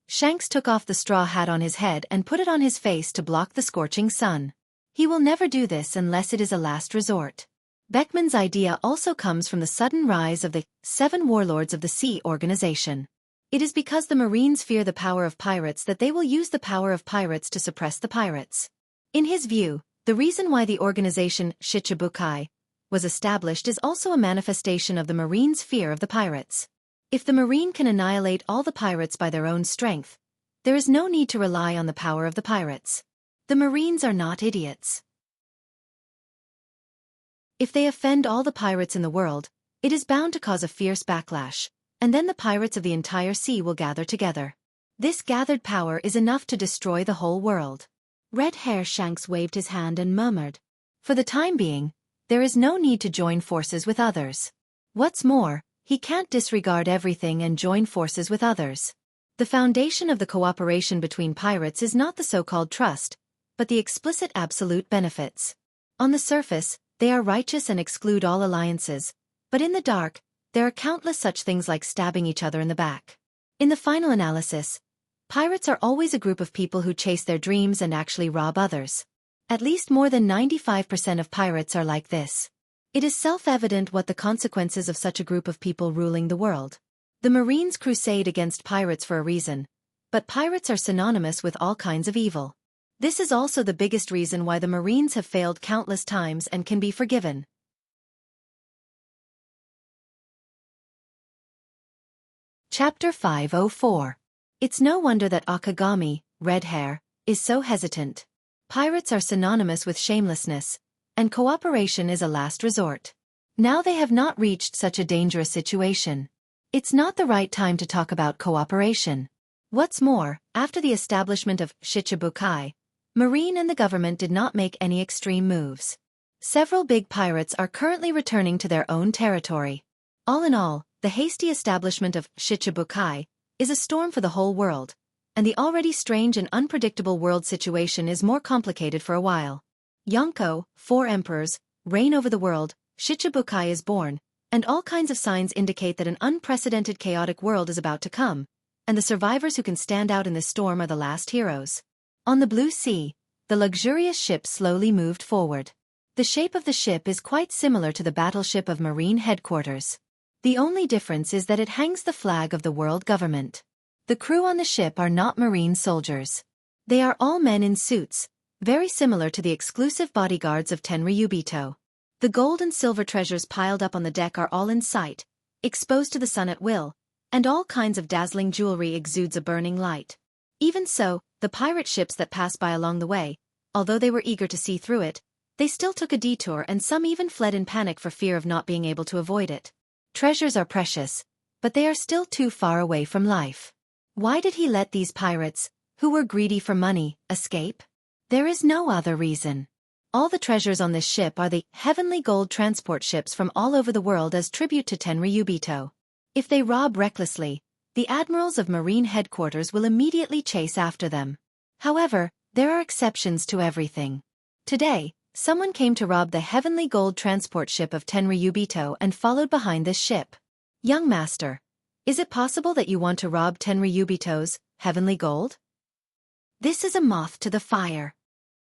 Speaker 1: Shanks took off the straw hat on his head and put it on his face to block the scorching sun. He will never do this unless it is a last resort. Beckman's idea also comes from the sudden rise of the 7 Warlords of the Sea organization. It is because the Marines fear the power of pirates that they will use the power of pirates to suppress the pirates. In his view, the reason why the organization Shichibukai was established is also a manifestation of the Marines' fear of the pirates. If the Marine can annihilate all the pirates by their own strength, there is no need to rely on the power of the pirates. The Marines are not idiots. If they offend all the pirates in the world, it is bound to cause a fierce backlash, and then the pirates of the entire sea will gather together. This gathered power is enough to destroy the whole world. Red Hair Shanks waved his hand and murmured, "For the time being, there is no need to join forces with others. What's more, he can't disregard everything and join forces with others. The foundation of the cooperation between pirates is not the so-called trust, but the explicit absolute benefits. On the surface, they are righteous and exclude all alliances, but in the dark, there are countless such things like stabbing each other in the back. In the final analysis, pirates are always a group of people who chase their dreams and actually rob others. At least more than 95% of pirates are like this. It is self-evident what the consequences of such a group of people ruling the world. The Marines crusade against pirates for a reason, but pirates are synonymous with all kinds of evil. This is also the biggest reason why the Marines have failed countless times and can be forgiven. Chapter 504. It's no wonder that Akagami, Red Hair, is so hesitant. Pirates are synonymous with shamelessness, and cooperation is a last resort. Now they have not reached such a dangerous situation. It's not the right time to talk about cooperation. What's more, after the establishment of Shichibukai, Marine and the government did not make any extreme moves. Several big pirates are currently returning to their own territory. All in all, the hasty establishment of Shichibukai is a storm for the whole world, and the already strange and unpredictable world situation is more complicated for a while. Yonko, 4 emperors, reign over the world, Shichibukai is born, and all kinds of signs indicate that an unprecedented chaotic world is about to come, and the survivors who can stand out in this storm are the last heroes. On the blue sea, the luxurious ship slowly moved forward. The shape of the ship is quite similar to the battleship of Marine headquarters. The only difference is that it hangs the flag of the world government. The crew on the ship are not Marine soldiers. They are all men in suits, very similar to the exclusive bodyguards of Tenryubito. The gold and silver treasures piled up on the deck are all in sight, exposed to the sun at will, and all kinds of dazzling jewelry exudes a burning light. Even so, the pirate ships that passed by along the way, although they were eager to see through it, they still took a detour and some even fled in panic for fear of not being able to avoid it. Treasures are precious, but they are still too far away from life. Why did he let these pirates, who were greedy for money, escape? There is no other reason. All the treasures on this ship are the heavenly gold transport ships from all over the world as tribute to Tenryubito. If they rob recklessly, the admirals of Marine headquarters will immediately chase after them. However, there are exceptions to everything. Today, someone came to rob the heavenly gold transport ship of Tenryubito and followed behind this ship. Young master, is it possible that you want to rob Tenryubito's heavenly gold? This is a moth to the fire.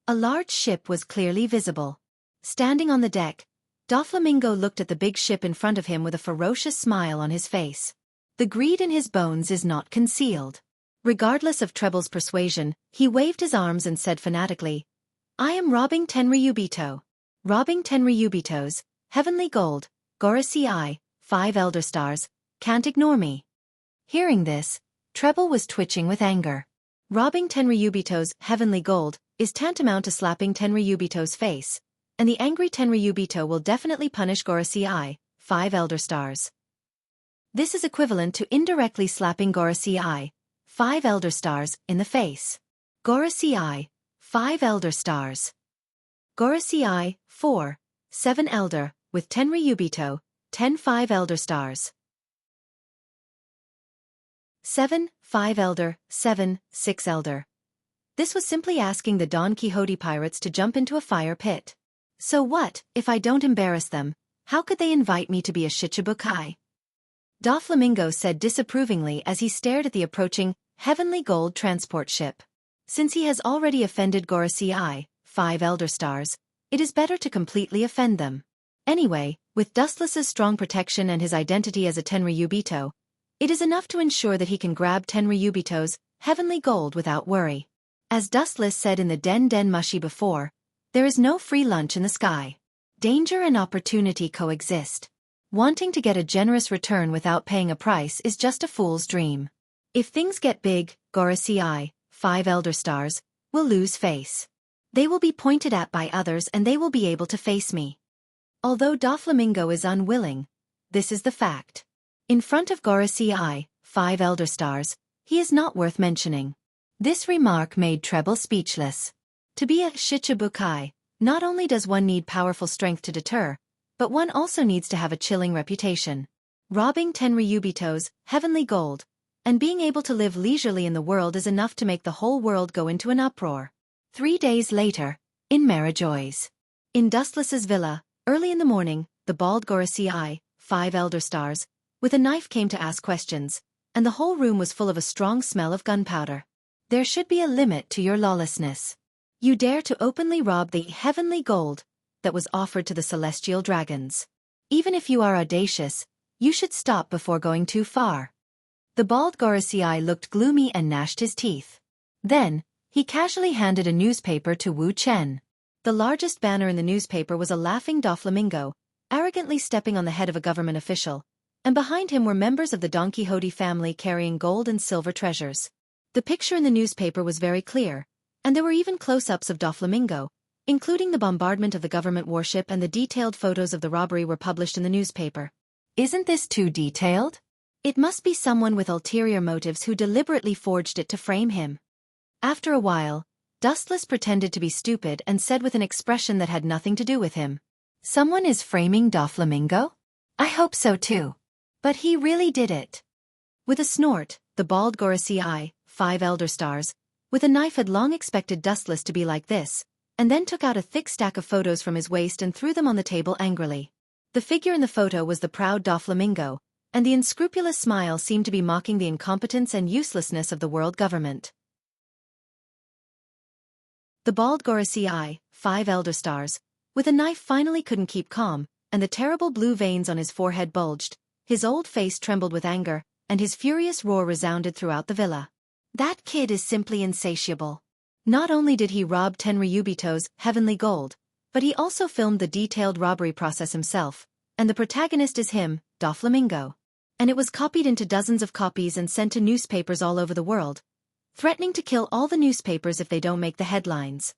Speaker 1: A large ship was clearly visible. Standing on the deck, Doflamingo looked at the big ship in front of him with a ferocious smile on his face. The greed in his bones is not concealed. Regardless of Treble's persuasion, he waved his arms and said fanatically, "I am robbing Tenryubito. Robbing Tenryubito's heavenly gold, Gorosei, 5 elder stars, can't ignore me." Hearing this, Treble was twitching with anger. Robbing Tenryubito's heavenly gold is tantamount to slapping Tenryubito's face, and the angry Tenryubito will definitely punish Gorosei, 5 elder stars. This is equivalent to indirectly slapping Gorosei, 5 elder stars, in the face. Gorosei, 5 elder stars. Gorosei, 4, 7 elder, with Tenryubito, 10 5 elder stars. 7, 5 elder, 7, 6 elder. This was simply asking the Don Quixote pirates to jump into a fire pit. So what, if I don't embarrass them, how could they invite me to be a Shichibukai? Doflamingo said disapprovingly as he stared at the approaching heavenly gold transport ship. Since he has already offended Gorosei, 5 elder stars, it is better to completely offend them. Anyway, with Dustless's strong protection and his identity as a Tenryubito, it is enough to ensure that he can grab Tenryubito's heavenly gold without worry. As Dustless said in the Den Den Mushi before, there is no free lunch in the sky. Danger and opportunity coexist. Wanting to get a generous return without paying a price is just a fool's dream. If things get big, Gorosei, 5 elder stars, will lose face. They will be pointed at by others and they will be able to face me. Although Doflamingo is unwilling, this is the fact. In front of Wuxia, 5 elder stars, he is not worth mentioning. This remark made Treble speechless. To be a Shichibukai, not only does one need powerful strength to deter, but one also needs to have a chilling reputation. Robbing 10 ryubitos, heavenly gold, and being able to live leisurely in the world is enough to make the whole world go into an uproar. 3 days later, in Marijoy's. In Dustless's villa, early in the morning, the bald Wuxia, 5 elder stars, with a knife came to ask questions, and the whole room was full of a strong smell of gunpowder. There should be a limit to your lawlessness. You dare to openly rob the heavenly gold that was offered to the celestial dragons. Even if you are audacious, you should stop before going too far. The bald Wuxia looked gloomy and gnashed his teeth. Then, he casually handed a newspaper to Wu Chen. The largest banner in the newspaper was a laughing Doflamingo, arrogantly stepping on the head of a government official, and behind him were members of the Don Quixote family carrying gold and silver treasures. The picture in the newspaper was very clear, and there were even close-ups of Doflamingo, including the bombardment of the government warship, and the detailed photos of the robbery were published in the newspaper. Isn't this too detailed? It must be someone with ulterior motives who deliberately forged it to frame him. After a while, Dustless pretended to be stupid and said with an expression that had nothing to do with him, "Someone is framing Doflamingo? I hope so too. But he really did it." With a snort, the bald Wuxia, 5 elder stars, with a knife had long expected Dustless to be like this, and then took out a thick stack of photos from his waist and threw them on the table angrily. The figure in the photo was the proud Doflamingo, and the unscrupulous smile seemed to be mocking the incompetence and uselessness of the world government. The bald Wuxia, 5 elder stars, with a knife finally couldn't keep calm, and the terrible blue veins on his forehead bulged, his old face trembled with anger, and his furious roar resounded throughout the villa. That kid is simply insatiable. Not only did he rob 10 ryubitos, heavenly gold, but he also filmed the detailed robbery process himself, and the protagonist is him, Doflamingo. And it was copied into dozens of copies and sent to newspapers all over the world, threatening to kill all the newspapers if they don't make the headlines.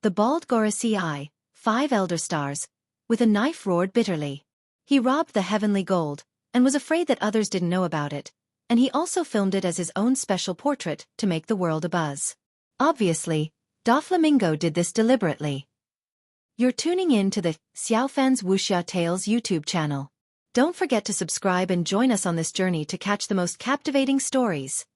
Speaker 1: The bald Wuxia, 5 elder stars, with a knife roared bitterly. He robbed the heavenly gold, and was afraid that others didn't know about it, and he also filmed it as his own special portrait to make the world abuzz. Obviously, Doflamingo did this deliberately. You're tuning in to the Xiaofan's Wuxia Tales YouTube channel. Don't forget to subscribe and join us on this journey to catch the most captivating stories.